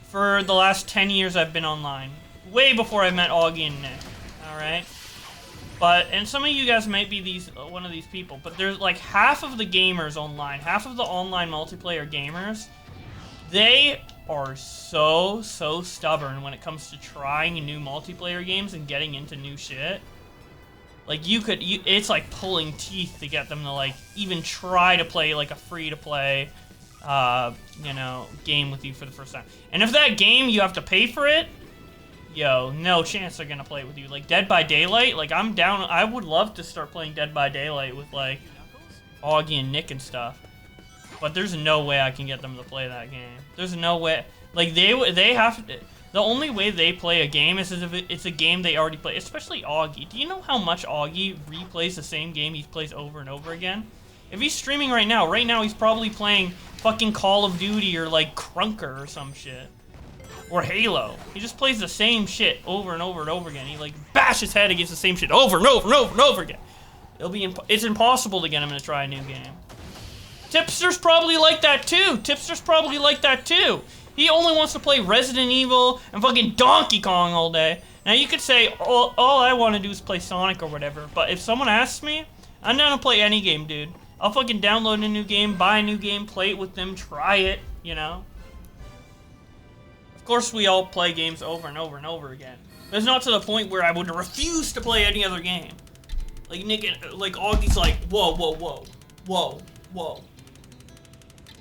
for the last 10 years I've been online. Way before I met Augie and Nick, alright? But, and some of you guys might be one of these people, but there's like half of the gamers online, half of the online multiplayer gamers, they are so stubborn when it comes to trying new multiplayer games and getting into new shit. Like, it's like pulling teeth to get them to, like, even try to play, like, a free-to-play, you know, game with you for the first time. And if that game, you have to pay for it, yo, no chance they're gonna play with you. Like, Dead by Daylight, like, I'm down, I would love to start playing Dead by Daylight with, like, Augie and Nick and stuff. But there's no way I can get them to play that game. There's no way. Like, they have to, the only way they play a game is if it's a game they already play, especially Augie. Do you know how much Augie replays the same game he plays over and over again? If he's streaming right now he's probably playing fucking Call of Duty or, like, Crunker or some shit. Or Halo. He just plays the same shit over and over and over again. He, like, bashes his head against the same shit over and over and over and over again. It's impossible to get him to try a new game. Tipster's probably like that too. Tipster's probably like that too. He only wants to play Resident Evil and fucking Donkey Kong all day. Now you could say, all I want to do is play Sonic or whatever, but if someone asks me, I'm down to play any game, dude. I'll fucking download a new game, buy a new game, play it with them, try it, you know? Of course we all play games over and over and over again. But it's not to the point where I would refuse to play any other game. Like Nick, like Augie's like, whoa, whoa, whoa, whoa, whoa.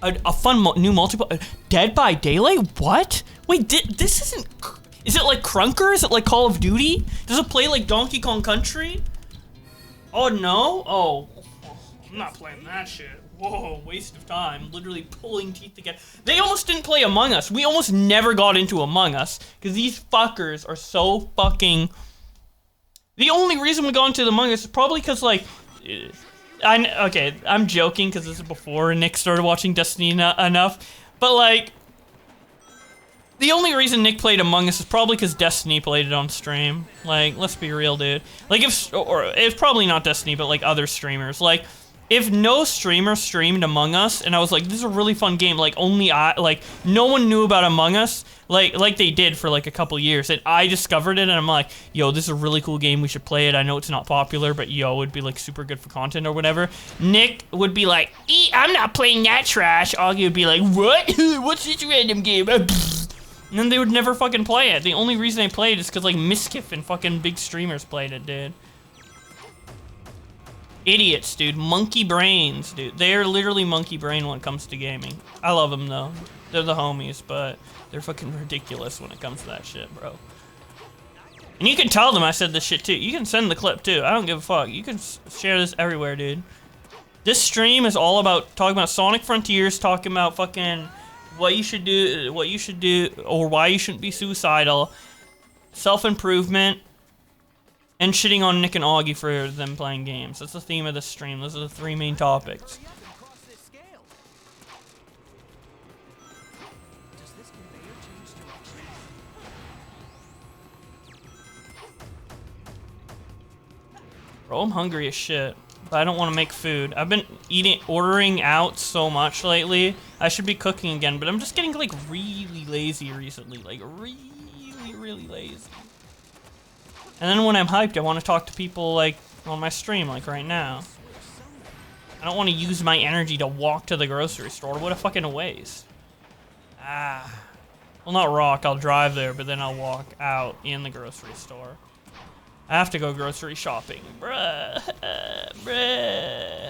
A fun new multiplayer. Dead by Daylight? What? Wait, this isn't. Is it like Crunker? Is it like Call of Duty? Does it play like Donkey Kong Country? Oh no? Oh, I'm not playing that shit. Whoa, waste of time. Literally pulling teeth together. They almost didn't play Among Us. We almost never got into Among Us because these fuckers are so fucking. The only reason we got into the Among Us is probably because like. Okay, I'm joking because this is before Nick started watching Destiny enough, but like, the only reason Nick played Among Us is probably because Destiny played it on stream. Like, let's be real, dude. Like, or it's probably not Destiny, but like other streamers. Like, if no streamer streamed Among Us, and I was like, this is a really fun game, like no one knew about Among Us, like they did for like a couple years, and I discovered it, and I'm like, yo, this is a really cool game, we should play it. I know it's not popular, but yo, it would be like super good for content or whatever. Nick would be like, I'm not playing that trash. Augie would be like, what? What's this random game? And then they would never fucking play it. The only reason they played it is because like Miskiff and fucking big streamers played it, dude. Idiots, dude. Monkey brains, dude. They are literally monkey brain when it comes to gaming. I love them, though. They're the homies, but they're fucking ridiculous when it comes to that shit, bro. And you can tell them I said this shit, too. You can send the clip, too. I don't give a fuck. You can share this everywhere, dude. This stream is all about talking about Sonic Frontiers, talking about fucking what you should do, or why you shouldn't be suicidal, self-improvement, and shitting on Nick and Augie for them playing games. That's the theme of this stream. Those are the three main topics. Bro, I'm hungry as shit, but I don't want to make food. I've been ordering out so much lately. I should be cooking again, but I'm just getting like really lazy recently. Like really lazy. And then when I'm hyped, I want to talk to people, like, on my stream, like right now. I don't want to use my energy to walk to the grocery store. What a fucking waste. Well, not walk. I'll drive there, but then I'll walk out in the grocery store. I have to go grocery shopping. Bruh.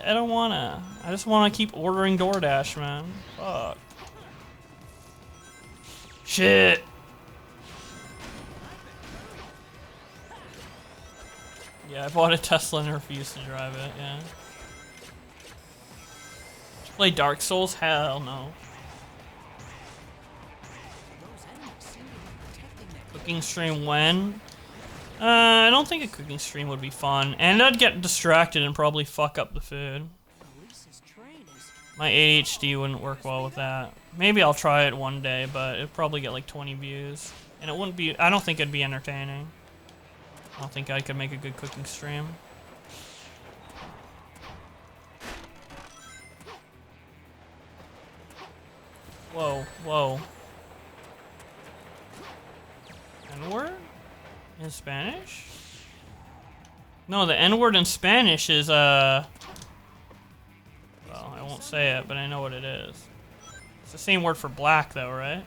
I don't want to. I just want to keep ordering DoorDash, man. Fuck. Shit. Yeah, I bought a Tesla and refused to drive it, yeah. Did you play Dark Souls? Hell no. Cooking stream when? I don't think a cooking stream would be fun. And I'd get distracted and probably fuck up the food. My ADHD wouldn't work well with that. Maybe I'll try it one day, but it'd probably get like 20 views. And it wouldn't be, I don't think it'd be entertaining. I don't think I could make a good cooking stream. Whoa, whoa. N-word? In Spanish? No, the N-word in Spanish is, well, I won't say it, but I know what it is. It's the same word for black, though, right?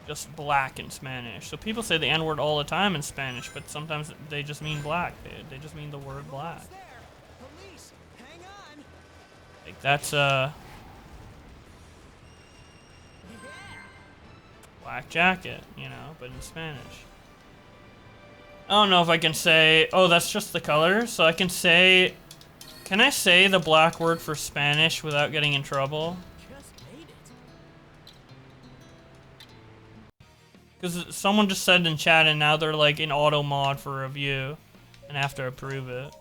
just black in Spanish. So people say the N-word all the time in Spanish, but sometimes they just mean black, dude. They just mean the word black.
Police, hang on.
Like, that's, black jacket, you know, but in Spanish. I don't know if I can say, oh, that's just the color. So I can say, can I say the black word for Spanish without getting in trouble? Because someone just said in chat and now they're like in auto mod for review and I have to approve it.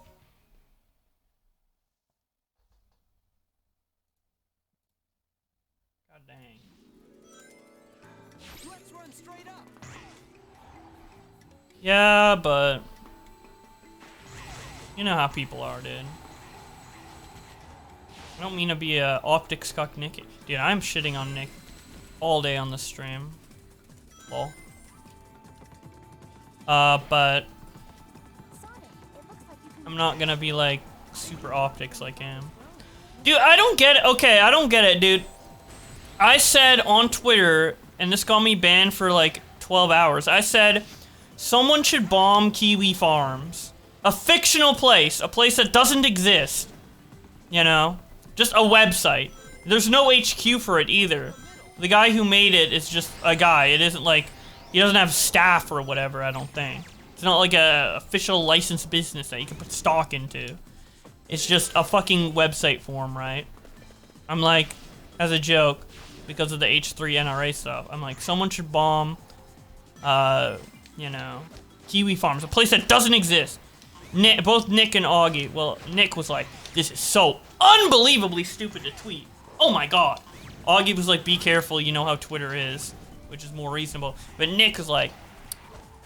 God dang.
Let's run straight up.
Yeah, but you know how people are, dude. I don't mean to be a optics cuck Nick. Dude, I'm shitting on Nick all day on the stream. Lol. But I'm not gonna be like super optics like him. Dude, I don't get it. Okay, I don't get it, dude. I said on Twitter, and this got me banned for like 12 hours. I said someone should bomb Kiwi Farms. A fictional place. A place that doesn't exist. You know? Just a website. There's no HQ for it either. The guy who made it is just a guy. It isn't like, he doesn't have staff or whatever, I don't think. It's not like a official licensed business that you can put stock into. It's just a fucking website form, right? I'm like, as a joke, because of the H3 NRA stuff, I'm like, someone should bomb, you know, Kiwi Farms, a place that doesn't exist. Both Nick and Augie, well, Nick was like, this is so unbelievably stupid to tweet. Oh my god. Augie was like, be careful, you know how Twitter is, which is more reasonable. But Nick was like,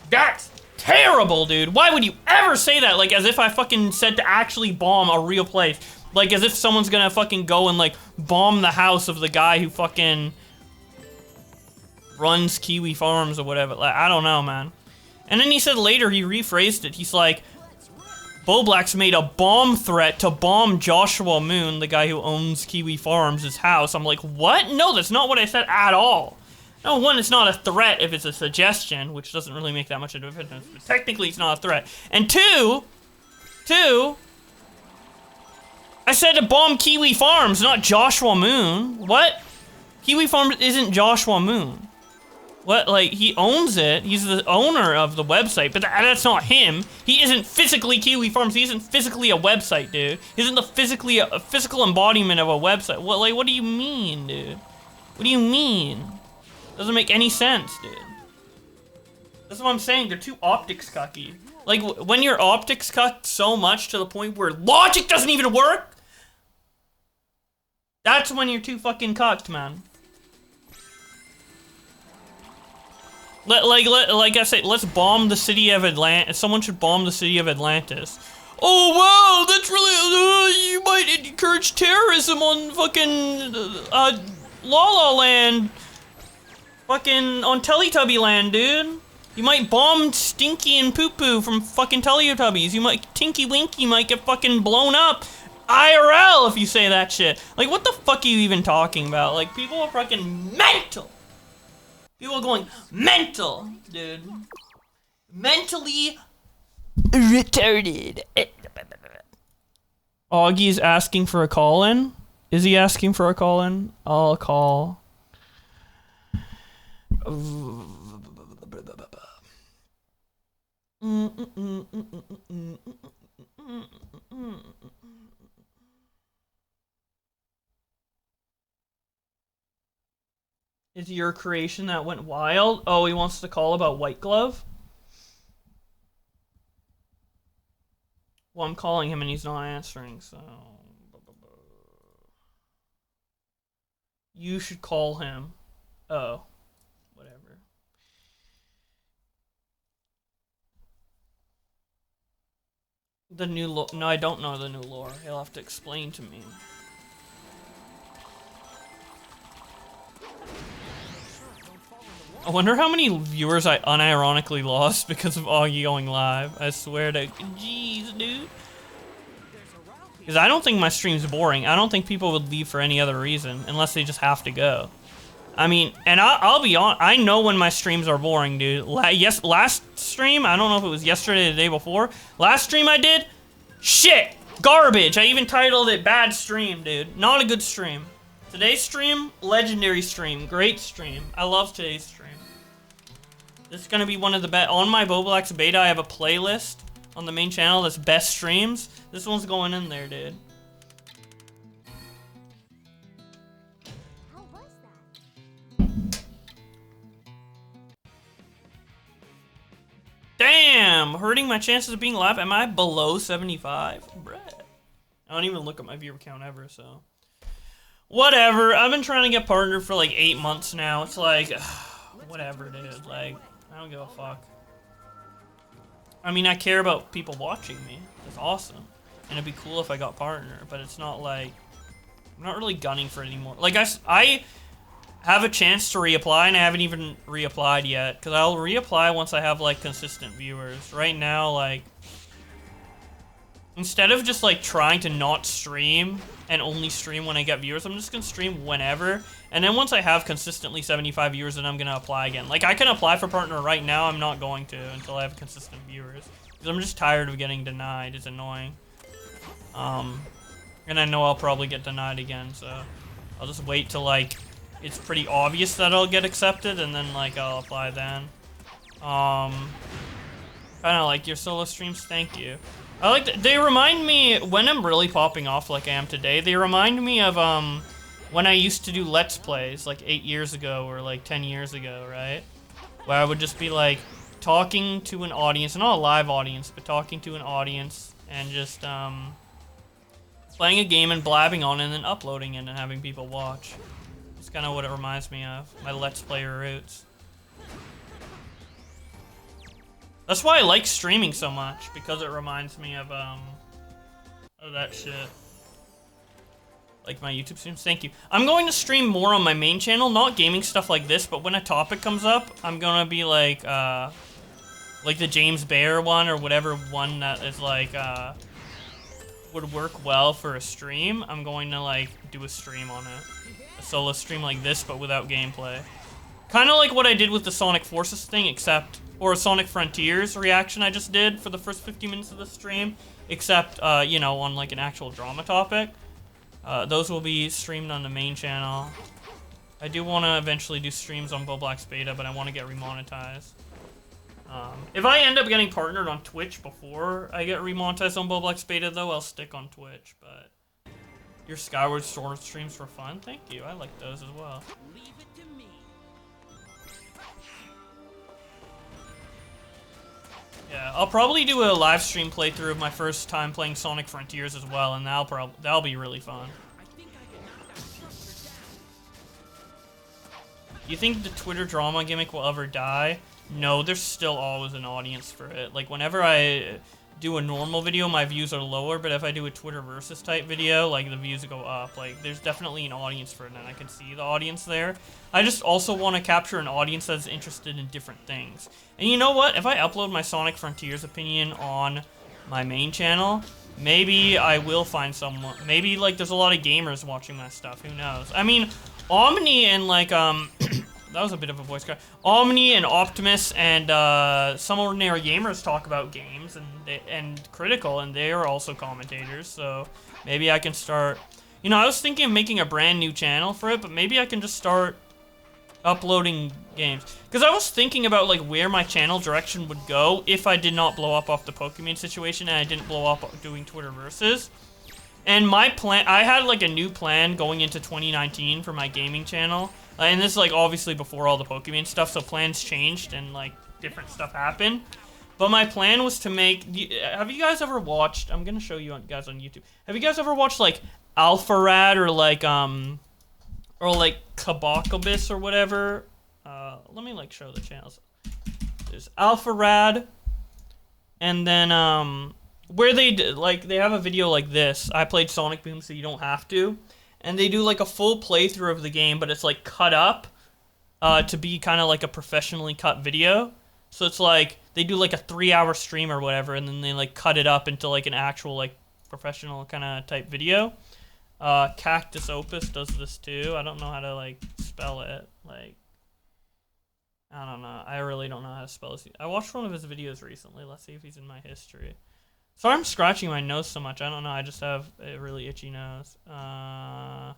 that's terrible, dude. Why would you ever say that? Like, as if I fucking said to actually bomb a real place. Like, as if someone's gonna fucking go and, like, bomb the house of the guy who fucking runs Kiwi Farms or whatever. Like, I don't know, man. And then he said later, he rephrased it. He's like, Boblack's made a bomb threat to bomb Joshua Moon, the guy who owns Kiwi Farms' his house. I'm like, what? No, that's not what I said at all. No, one, it's not a threat if it's a suggestion, which doesn't really make that much of a difference. But technically, it's not a threat. And two, I said to bomb Kiwi Farms, not Joshua Moon. What? Kiwi Farms isn't Joshua Moon. What, like, he owns it, he's the owner of the website, but that's not him. He isn't physically Kiwi Farms, he isn't physically a website, dude. He isn't a physical embodiment of a website. What do you mean, dude? What do you mean? Doesn't make any sense, dude. That's what I'm saying, they're too optics cucky. Like, when you're optics cucked so much to the point where logic doesn't even work, that's when you're too fucking cucked, man. Like I said, let's bomb the city of Atlantis. Someone should bomb the city of Atlantis. Oh wow, that's really, you might encourage terrorism on fucking, La La Land. Fucking, on Teletubby Land, dude. You might bomb Stinky and Poo Poo from fucking Teletubbies. You might, Tinky Winky might get fucking blown up. IRL if you say that shit. Like, what the fuck are you even talking about? Like, people are fucking mental. People are going mental, dude. Mentally retarded. Augie's asking for a call-in? Is he asking for a call-in? I'll call. Is your creation that went wild? Oh, he wants to call about White Glove? Well, I'm calling him and he's not answering, so... You should call him. Oh. Whatever. The new lore... No, I don't know the new lore. He'll have to explain to me. I wonder how many viewers I unironically lost because of Augie going live. I swear to... Jeez, dude. Because I don't think my stream's boring. I don't think people would leave for any other reason, unless they just have to go. I mean, and I'll be on. I know when my streams are boring, dude. Last stream, I don't know if it was yesterday or the day before. Last stream I did, shit, garbage. I even titled it bad stream, dude. Not a good stream. Today's stream, legendary stream, great stream. I love today's stream. This is gonna be one of the best. On my Boblax beta, I have a playlist on the main channel that's best streams. This one's going in there, dude.
How was that?
Damn, hurting my chances of being live. Am I below 75? Bruh. I don't even look at my viewer count ever, so. Whatever. I've been trying to get partnered for like 8 months now. It's like, whatever, dude. Like, I don't give a fuck. I mean, I care about people watching me. That's awesome. And it'd be cool if I got partner, but it's not like, I'm not really gunning for it anymore. Like, I have a chance to reapply, and I haven't even reapplied yet, because I'll reapply once I have, like, consistent viewers. Right now, like, instead of just, like, trying to not stream and only stream when I get viewers, I'm just gonna stream whenever. And then once I have consistently 75 viewers, then I'm gonna apply again. Like, I can apply for partner right now. I'm not going to until I have consistent viewers. Because I'm just tired of getting denied. It's annoying. And I know I'll probably get denied again, so I'll just wait till, like, it's pretty obvious that I'll get accepted, and then, like, I'll apply then. Kinda like your solo streams, thank you. I like that. They remind me, when I'm really popping off like I am today, they remind me of, when I used to do Let's Plays, like 8 years ago, or like 10 years ago, right? Where I would just be, like, talking to an audience, not a live audience, but talking to an audience, and just, playing a game and blabbing on it, and then uploading it and having people watch. It's kind of what it reminds me of, my Let's Player roots. That's why I like streaming so much, because it reminds me of that shit. Like my YouTube streams, thank you. I'm going to stream more on my main channel, not gaming stuff like this, but when a topic comes up, I'm gonna be like the James Bear one, or whatever one that is like, would work well for a stream. I'm going to, like, do a stream on it. A solo stream like this, but without gameplay. Kind of like what I did with the Sonic Forces thing, except, or Sonic Frontiers reaction I just did for the first 50 minutes of the stream, except, you know, on, like, an actual drama topic. Those will be streamed on the main channel. I do want to eventually do streams on Boblax Beta, but I want to get remonetized. If I end up getting partnered on Twitch before I get remonetized on Boblax Beta, though, I'll stick on Twitch, but your Skyward Sword streams were fun. Thank you. I like those as well.
Leave it to me.
Yeah, I'll probably do a live stream playthrough of my first time playing Sonic Frontiers as well, and that'll be really fun. You think the Twitter drama gimmick will ever die? No, there's still always an audience for it. Like, whenever I do a normal video, my views are lower, but if I do a Twitter versus type video, like, the views go up. Like, there's definitely an audience for it, and I can see the audience there. I just also want to capture an audience that's interested in different things. And you know what? If I upload my Sonic Frontiers opinion on my main channel, maybe I will find someone. Maybe, like, there's a lot of gamers watching my stuff. Who knows? I mean, Omni and, like, that was a bit of a voice crack. Omni and Optimus and Some Ordinary Gamers talk about games, and Critical, and they are also commentators, so maybe I can start... You know, I was thinking of making a brand new channel for it, but maybe I can just start uploading games. Because I was thinking about, like, where my channel direction would go if I did not blow up off the Pokemon situation and I didn't blow up doing Twitter Versus. And my plan... I had, like, a new plan going into 2019 for my gaming channel. And this is, like, obviously before all the Pokemon stuff, so plans changed and, like, different stuff happened. But my plan was to make... Have you guys ever watched... I'm gonna show you guys on YouTube. Have you guys ever watched, like, Alpharad or, like, Kabakabis or whatever? Let me, like, show the channels. There's Alpharad, and then, where they, like, they have a video like this. I played Sonic Boom, so you don't have to. And they do, like, a full playthrough of the game, but it's, like, cut up to be kind of like a professionally cut video. So it's, like, they do, like, a 3-hour stream or whatever, and then they, like, cut it up into, like, an actual, like, professional kind of type video. Cactus Opus does this, too. I don't know how to, like, spell it. Like, I don't know. I really don't know how to spell his. I watched one of his videos recently. Let's see if he's in my history. Sorry, I'm scratching my nose so much. I don't know. I just have a really itchy nose. Where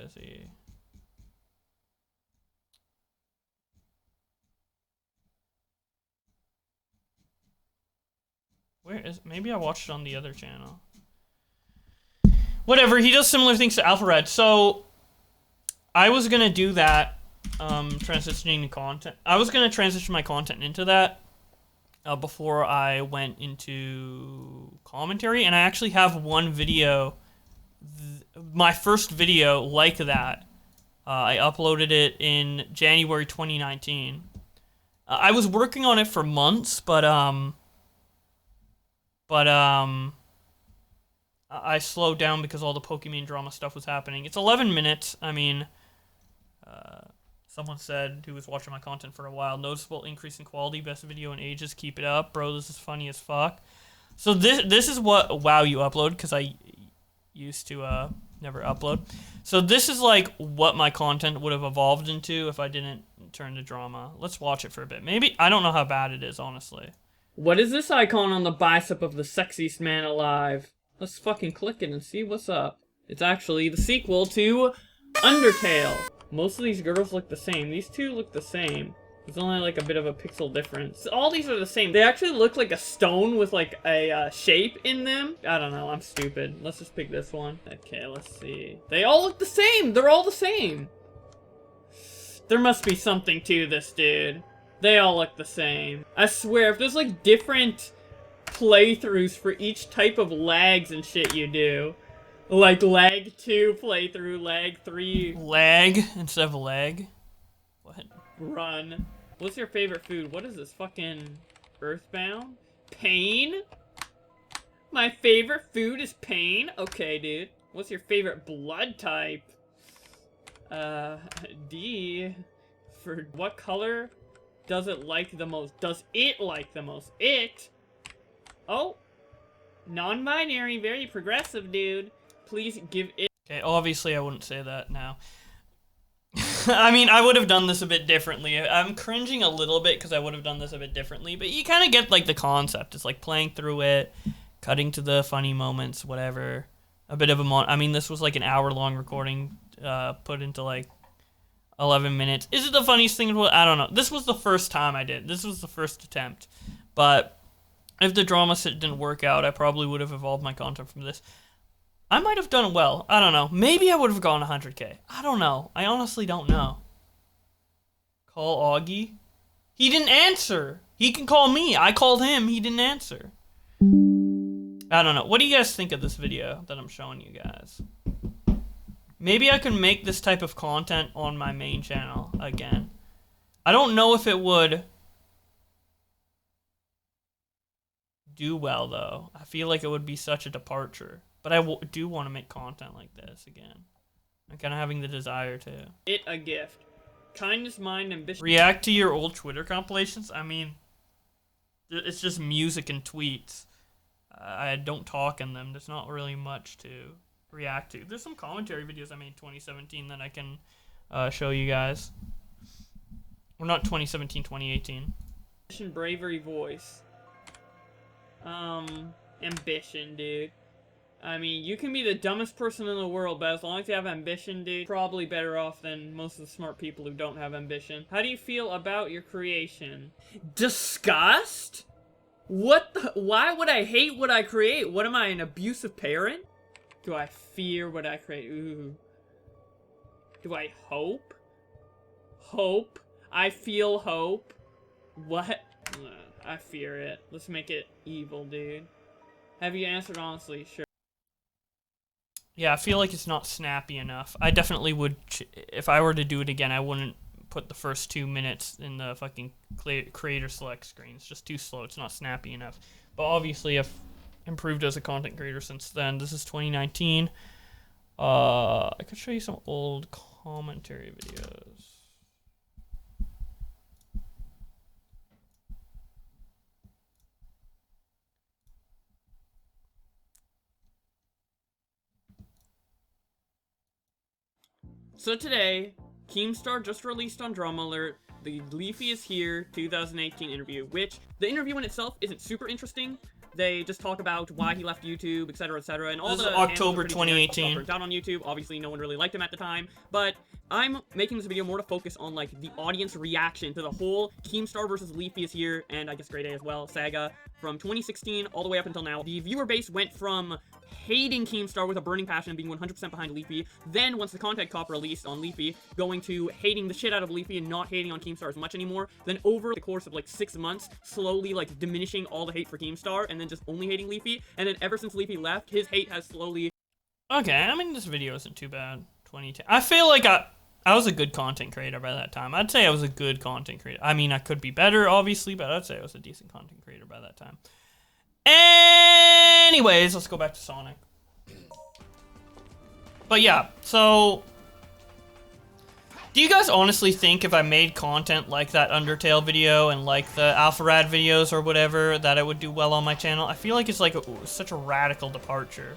is he? Where is? Maybe I watched it on the other channel. Whatever. He does similar things to Alpharad. So I was gonna do that. Transitioning the content. I was gonna transition my content into that. Before I went into commentary, and I actually have one video, my first video like that. I uploaded it in January 2019. I was working on it for months, but I slowed down because all the Pokemon drama stuff was happening. It's 11 minutes. I mean, someone said, who was watching my content for a while, noticeable increase in quality, best video in ages, keep it up. Bro, this is funny as fuck. So this is what WoW you upload, because I used to never upload. So this is like what my content would have evolved into if I didn't turn to drama. Let's watch it for a bit. Maybe, I don't know how bad it is, honestly. What is this icon on the bicep of the sexiest man alive? Let's fucking click it and see what's up. It's actually the sequel to Undertale. Most of these girls look the same. These two look the same. There's only like a bit of a pixel difference. All these are the same. They actually look like a stone with like a shape in them. I don't know. I'm stupid. Let's just pick this one. Okay, let's see. They all look the same. They're all the same. There must be something to this, dude. They all look the same. I swear, if there's like different playthroughs for each type of lags and shit you do. Like lag 2 playthrough, lag 3. Lag instead of lag? What? Run. What's your favorite food? What is this, fucking Earthbound? Pain? My favorite food is pain? Okay, dude. What's your favorite blood type? D. For what color does it like the most? Does it like the most? It? Oh. Non-binary, very progressive, dude. Please give it. Okay, obviously I wouldn't say that now. I mean, I would have done this a bit differently. I'm cringing a little bit because I would have done this a bit differently, but you kind of get, like, the concept. It's like playing through it, cutting to the funny moments, whatever. A bit of a I mean, this was like an hour-long recording put into, like, 11 minutes. Is it the funniest thing? I don't know. This was the first time I did. This was the first attempt. But if the drama set didn't work out, I probably would have evolved my content from this. I might have done well. I don't know. Maybe I would have gone 100K. I don't know. I honestly don't know. Call Augie? He didn't answer. He can call me. I called him. He didn't answer. I don't know. What do you guys think of this video that I'm showing you guys? Maybe I can make this type of content on my main channel again. I don't know if it would do well, though. I feel like it would be such a departure. But I do want to make content like this again. I'm kind of having the desire to. It a gift. Kindness, mind, ambition. React to your old Twitter compilations? I mean, it's just music and tweets. I don't talk in them. There's not really much to react to. There's some commentary videos I made in 2017 that I can show you guys. Well, not 2017, 2018. Ambition, bravery, voice. Ambition, dude. I mean, you can be the dumbest person in the world, but as long as you have ambition, dude, probably better off than most of the smart people who don't have ambition. How do you feel about your creation? Disgust? What the? Why would I hate what I create? What am I, an abusive parent? Do I fear what I create? Ooh. Do I hope? Hope? I feel hope. What? I fear it. Let's make it evil, dude. Have you answered honestly? Sure. Yeah, I feel like it's not snappy enough. I definitely would, if I were to do it again, I wouldn't put the first 2 minutes in the fucking creator select screen. It's just too slow. It's not snappy enough. But obviously, I've improved as a content creator since then. This is 2019. I could show you some old commentary videos.
So today, Keemstar just released on Drama Alert the Leafy is Here 2018 interview, which the interview in itself isn't super interesting. They just talk about why he left YouTube, etc., and all
This
the
is October 2018.
burnt out on YouTube. Obviously, no one really liked him at the time, but I'm making this video more to focus on like the audience reaction to the whole Keemstar versus Leafy is Here, and I guess Grade A as well, saga from 2016 all the way up until now. The viewer base went from hating Keemstar with a burning passion and being 100% behind Leafy, then once the Content Cop released on Leafy, going to hating the shit out of Leafy and not hating on Keemstar as much anymore, then over the course of like 6 months, slowly like diminishing all the hate for Keemstar, and then just only hating Leafy, and then ever since Leafy left, his hate has slowly...
Okay, I mean, this video isn't too bad. 2010. I feel like I was a good content creator by that time. I'd say I was a good content creator. I mean, I could be better, obviously, but I'd say I was a decent content creator by that time. Anyways, let's go back to Sonic. But yeah, so... do you guys honestly think if I made content like that Undertale video and like the Alpharad videos or whatever, that it would do well on my channel? I feel like it's like such a radical departure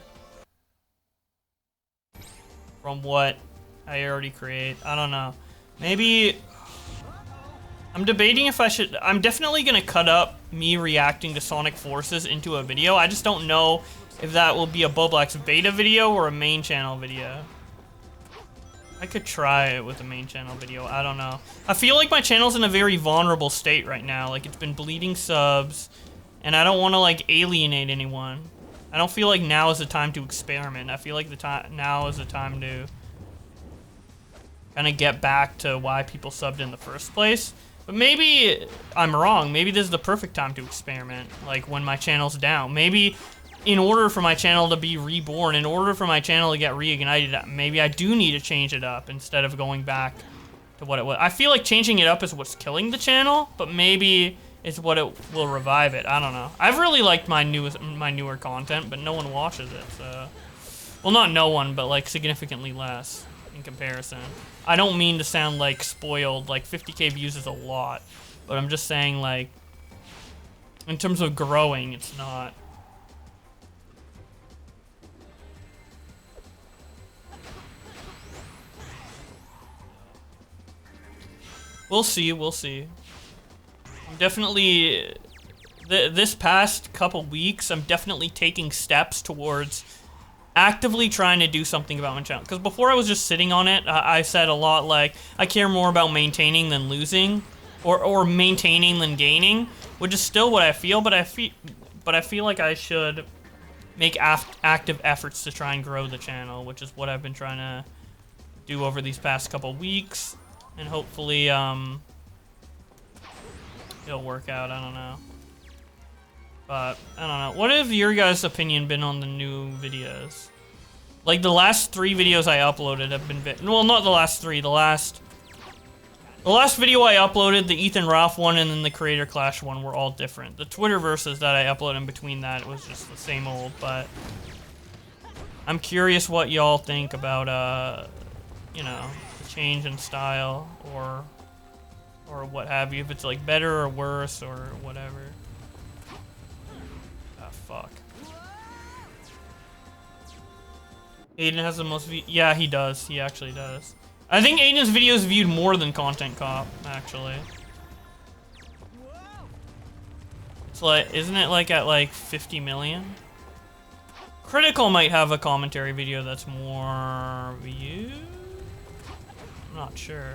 from what I already create. I don't know. Maybe... I'm debating if I should... I'm definitely gonna cut up me reacting to Sonic Forces into a video. I just don't know if that will be a Boblax beta video or a main channel video. I could try it with a main channel video. I don't know. I feel like my channel's in a very vulnerable state right now. Like, it's been bleeding subs, and I don't want to, like, alienate anyone. I don't feel like now is the time to experiment. I feel like now is the time to kind of get back to why people subbed in the first place. But maybe I'm wrong. Maybe this is the perfect time to experiment, like when my channel's down. Maybe in order for my channel to be reborn, in order for my channel to get reignited, maybe I do need to change it up instead of going back to what it was. I feel like changing it up is what's killing the channel, but maybe it's what it will revive it. I don't know. I've really liked my newer content, but no one watches it, so... well, not no one, but like significantly less in comparison. I don't mean to sound like spoiled, like 50k views is a lot, but I'm just saying like, in terms of growing, it's not. We'll see, we'll see. I'm definitely, this past couple weeks, I'm definitely taking steps towards actively trying to do something about my channel. Because before I was just sitting on it, I said a lot like, I care more about maintaining than losing, or maintaining than gaining, which is still what I feel, but I feel like I should make active efforts to try and grow the channel, which is what I've been trying to do over these past couple weeks, and hopefully it'll work out. I don't know. But, I don't know. What have your guys' opinion been on the new videos? Like, the last 3 videos I uploaded have been... well, not the last 3. The last video I uploaded, the Ethan Ralph one, and then the Creator Clash one were all different. The Twitterverses that I uploaded in between that was just the same old, but... I'm curious what y'all think about, you know, the change in style, or what have you. If it's, like, better or worse, or whatever. Fuck. Aiden has the most yeah, he does. He actually does. I think Aiden's videos viewed more than Content Cop, actually. It's like, isn't it like at like 50 million? Critical might have a commentary video that's more viewed? I'm not sure.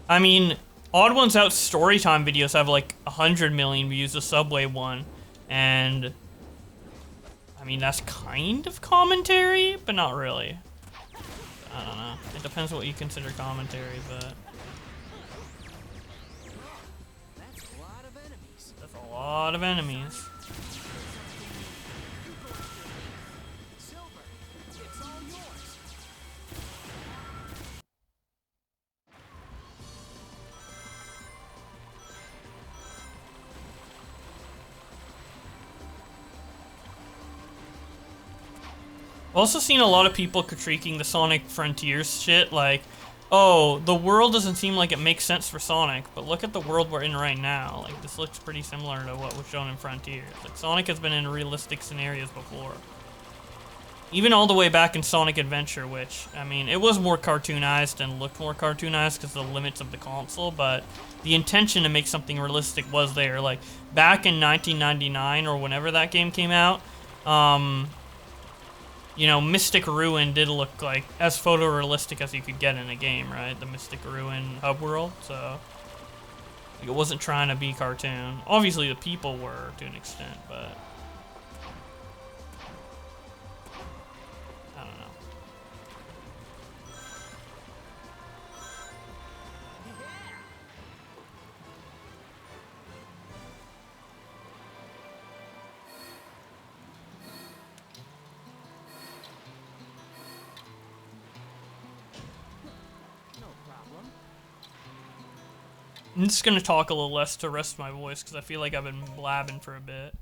I mean, Odd Ones Out Storytime videos have like 100 million views, the Subway one. And, I mean, that's kind of commentary, but not really. I don't know. It depends what you consider commentary, but...
That's a lot of enemies.
that's a lot of enemies.
Silver, it's all yours.
I've also seen a lot of people critiquing the Sonic Frontiers shit, like, oh, the world doesn't seem like it makes sense for Sonic, but look at the world we're in right now. Like, this looks pretty similar to what was shown in Frontiers. Like, Sonic has been in realistic scenarios before. Even all the way back in Sonic Adventure, which, I mean, it was more cartoonized and looked more cartoonized because of the limits of the console, but the intention to make something realistic was there. Like, back in 1999 or whenever that game came out, you know, Mystic Ruin did look like as photorealistic as you could get in a game, right? The Mystic Ruin hub world, so it wasn't trying to be cartoon. Obviously, the people were to an extent, but I don't know.
No problem.
I'm just gonna talk a little less to rest my voice because I feel like I've been blabbing for a bit.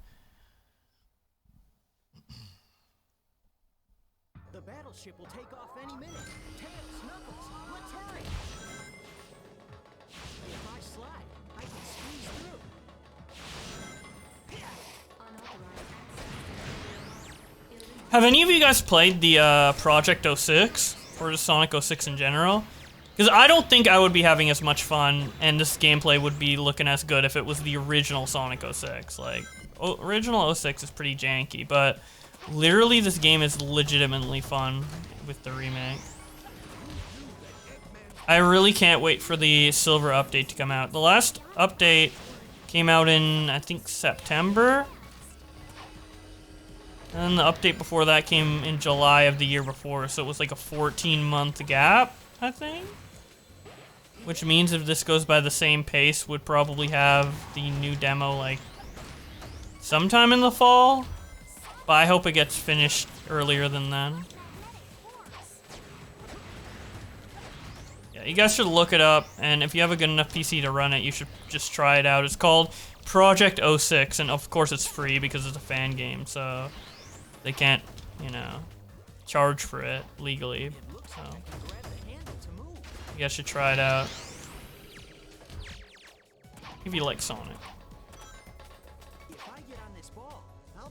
The battleship will take off any minute. Tails, Knuckles, let's hurry. If I slide, I can squeeze through.
Have any of you guys played the Project 06 or just Sonic 06 in general? Because I don't think I would be having as much fun and this gameplay would be looking as good if it was the original Sonic 06. Like, original 06 is pretty janky, but literally this game is legitimately fun with the remake. I really can't wait for the Silver update to come out. The last update came out in, I think, September. And the update before that came in July of the year before, so it was like a 14-month gap, I think. Which means if this goes by the same pace, would probably have the new demo like sometime in the fall. But I hope it gets finished earlier than then. Yeah, you guys should look it up, and if you have a good enough PC to run it, you should just try it out. It's called Project 06, and of course it's free because it's a fan game, so they can't, you know, charge for it legally. So you guys should try it out if you like Sonic.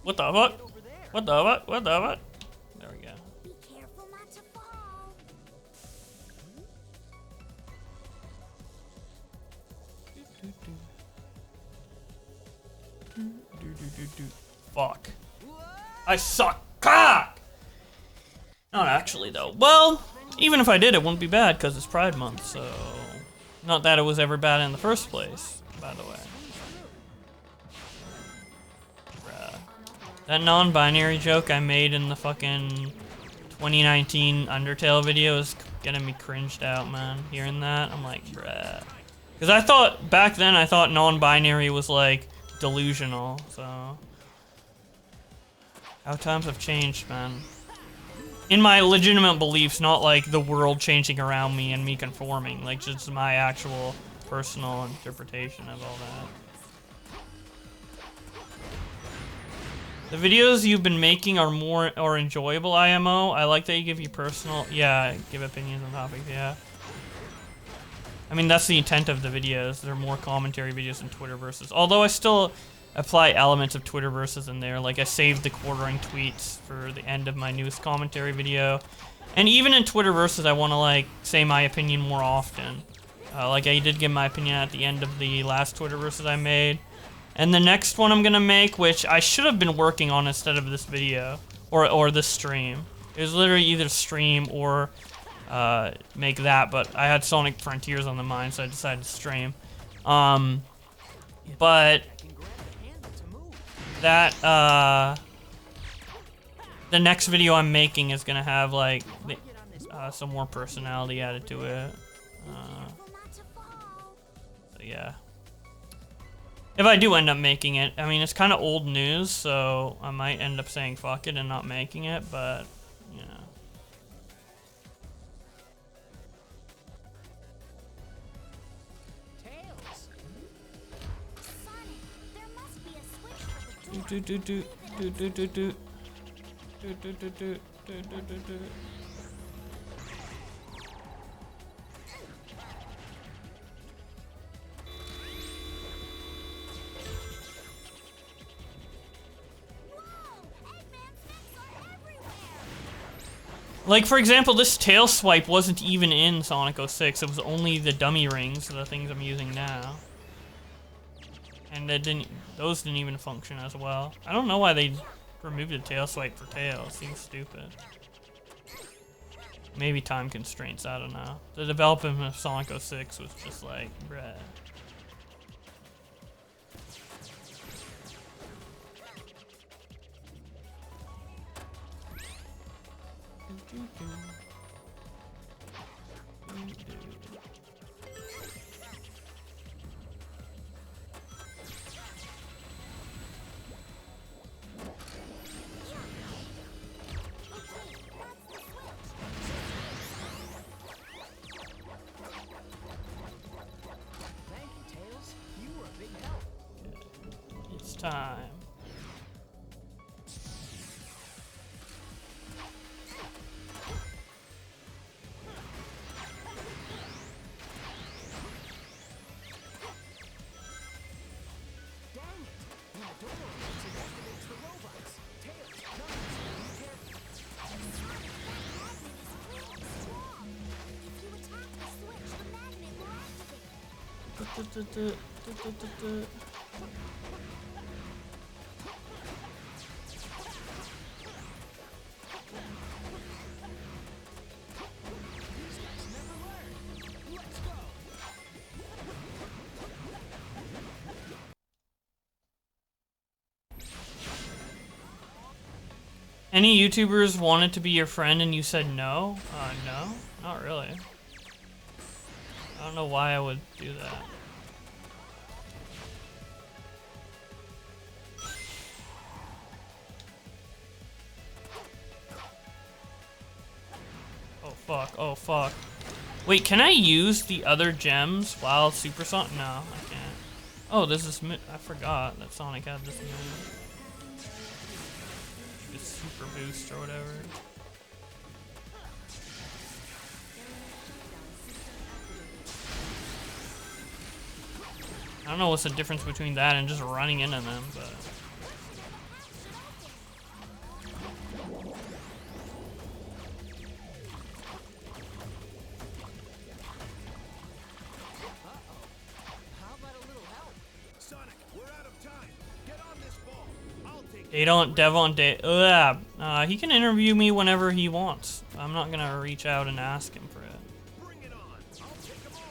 What the what? What the what? What the what? There we go.
Be careful not to fall.
Fuck. I suck cock! Not actually, though. Well, even if I did, it wouldn't be bad, because it's Pride Month, so... Not that it was ever bad in the first place, by the way. Bruh. That non-binary joke I made in the fucking 2019 Undertale video is getting me cringed out, man. Hearing that, I'm like, bruh. Because I thought, back then, I thought non-binary was, like, delusional, so... How times have changed, man. In my legitimate beliefs, not like the world changing around me and me conforming, like just my actual personal interpretation of all that. The videos you've been making are more or enjoyable, IMO. I like that you give give opinions on topics, yeah. I mean, that's the intent of the videos. They're more commentary videos than Twitterverses. Although I still apply elements of Twitterverses in there. Like I saved the quartering tweets for the end of my newest commentary video. And even in Twitterverses, I want to like say my opinion more often. Like I did give my opinion at the end of the last Twitterverses I made. And the next one I'm gonna make, which I should have been working on instead of this video or this stream. It was literally either stream or make that, but I had Sonic Frontiers on the mind, so I decided to stream. But that the next video I'm making is gonna have like some more personality added to it. So yeah. If I do end up making it, I mean it's kind of old news, so I might end up saying fuck it and not making it, but you know. Do do do do do do do do do do do do do do do. Like, for example, this tail swipe wasn't even in Sonic 06. It was only the dummy rings, the things I'm using now. And those didn't even function as well. I don't know why they removed the tail swipe for tail. It seems stupid. Maybe time constraints, I don't know. The development of Sonic 06 was just like, bruh.
Thank you, Tails. You were a big help.
It's time.
Dang it! When the door opens, it activates the robots. Tails, Knuckles, be careful.
If you attack the switch, the magnet will activate.
Let's go.
Any YouTubers wanted to be your friend and you said no? No, not really. I don't know why I would do that. Oh fuck, oh fuck. Wait, can I use the other gems while Super Sonic? No, I can't. Oh, this is I forgot that Sonic had this move. This super boost or whatever. I don't know what's the difference between that and just running into them, but...
How about a little help?
Sonic, we're out of time. Get on this ball. I'll take
Devon Day. He can interview me whenever he wants. I'm not gonna reach out and ask him for it.
Bring it on. I'll take them all down.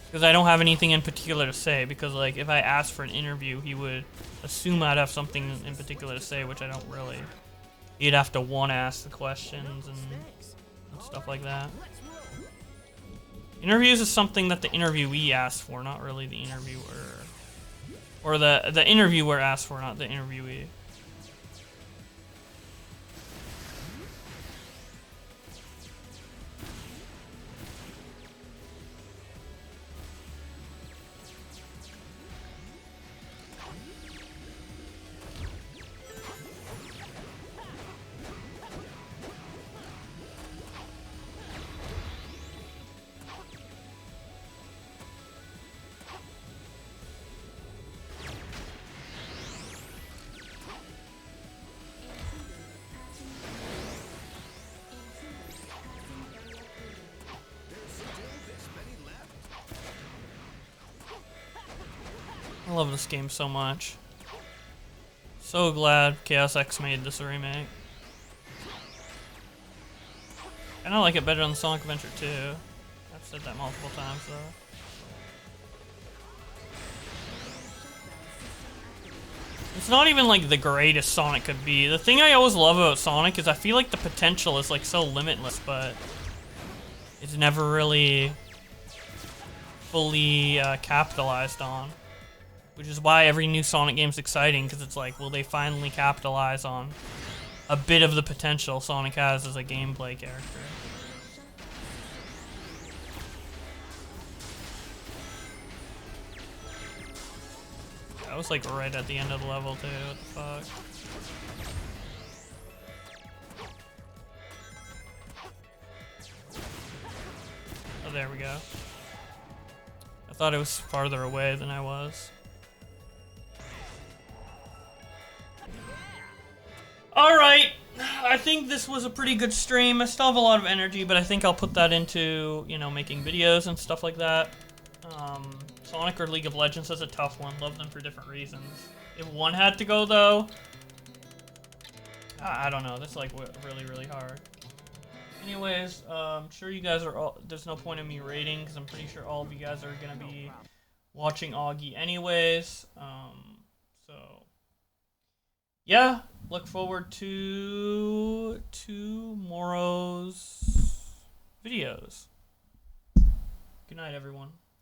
Because I don't have anything in particular to say. Because, like, if I asked for an interview, he would assume I'd have something in particular to say, which I don't really. He'd have to want to ask the questions and stuff like that. Interviews is something that the interviewee asks for, not really the interviewer. Or the interviewer asks for, not the interviewee. I love this game so much. So glad Chaos X made this remake. And I like it better than Sonic Adventure 2. I've said that multiple times though. It's not even like the greatest Sonic could be. The thing I always love about Sonic is I feel like the potential is like so limitless, but it's never really fully capitalized on. Which is why every new Sonic game's exciting, because it's like, will they finally capitalize on a bit of the potential Sonic has as a gameplay character? That was like right at the end of the level too, what the fuck? Oh, there we go. I thought it was farther away than I was. Alright, I think this was a pretty good stream. I still have a lot of energy, but I think I'll put that into, you know, making videos and stuff like that. Sonic or League of Legends is a tough one. Love them for different reasons. If one had to go, though, I don't know. This is, like, really, really hard. Anyways, I'm sure you guys are all... There's no point in me rating, because I'm pretty sure all of you guys are going to be watching Augie anyways. So, yeah. Look forward to tomorrow's videos. Good night, everyone.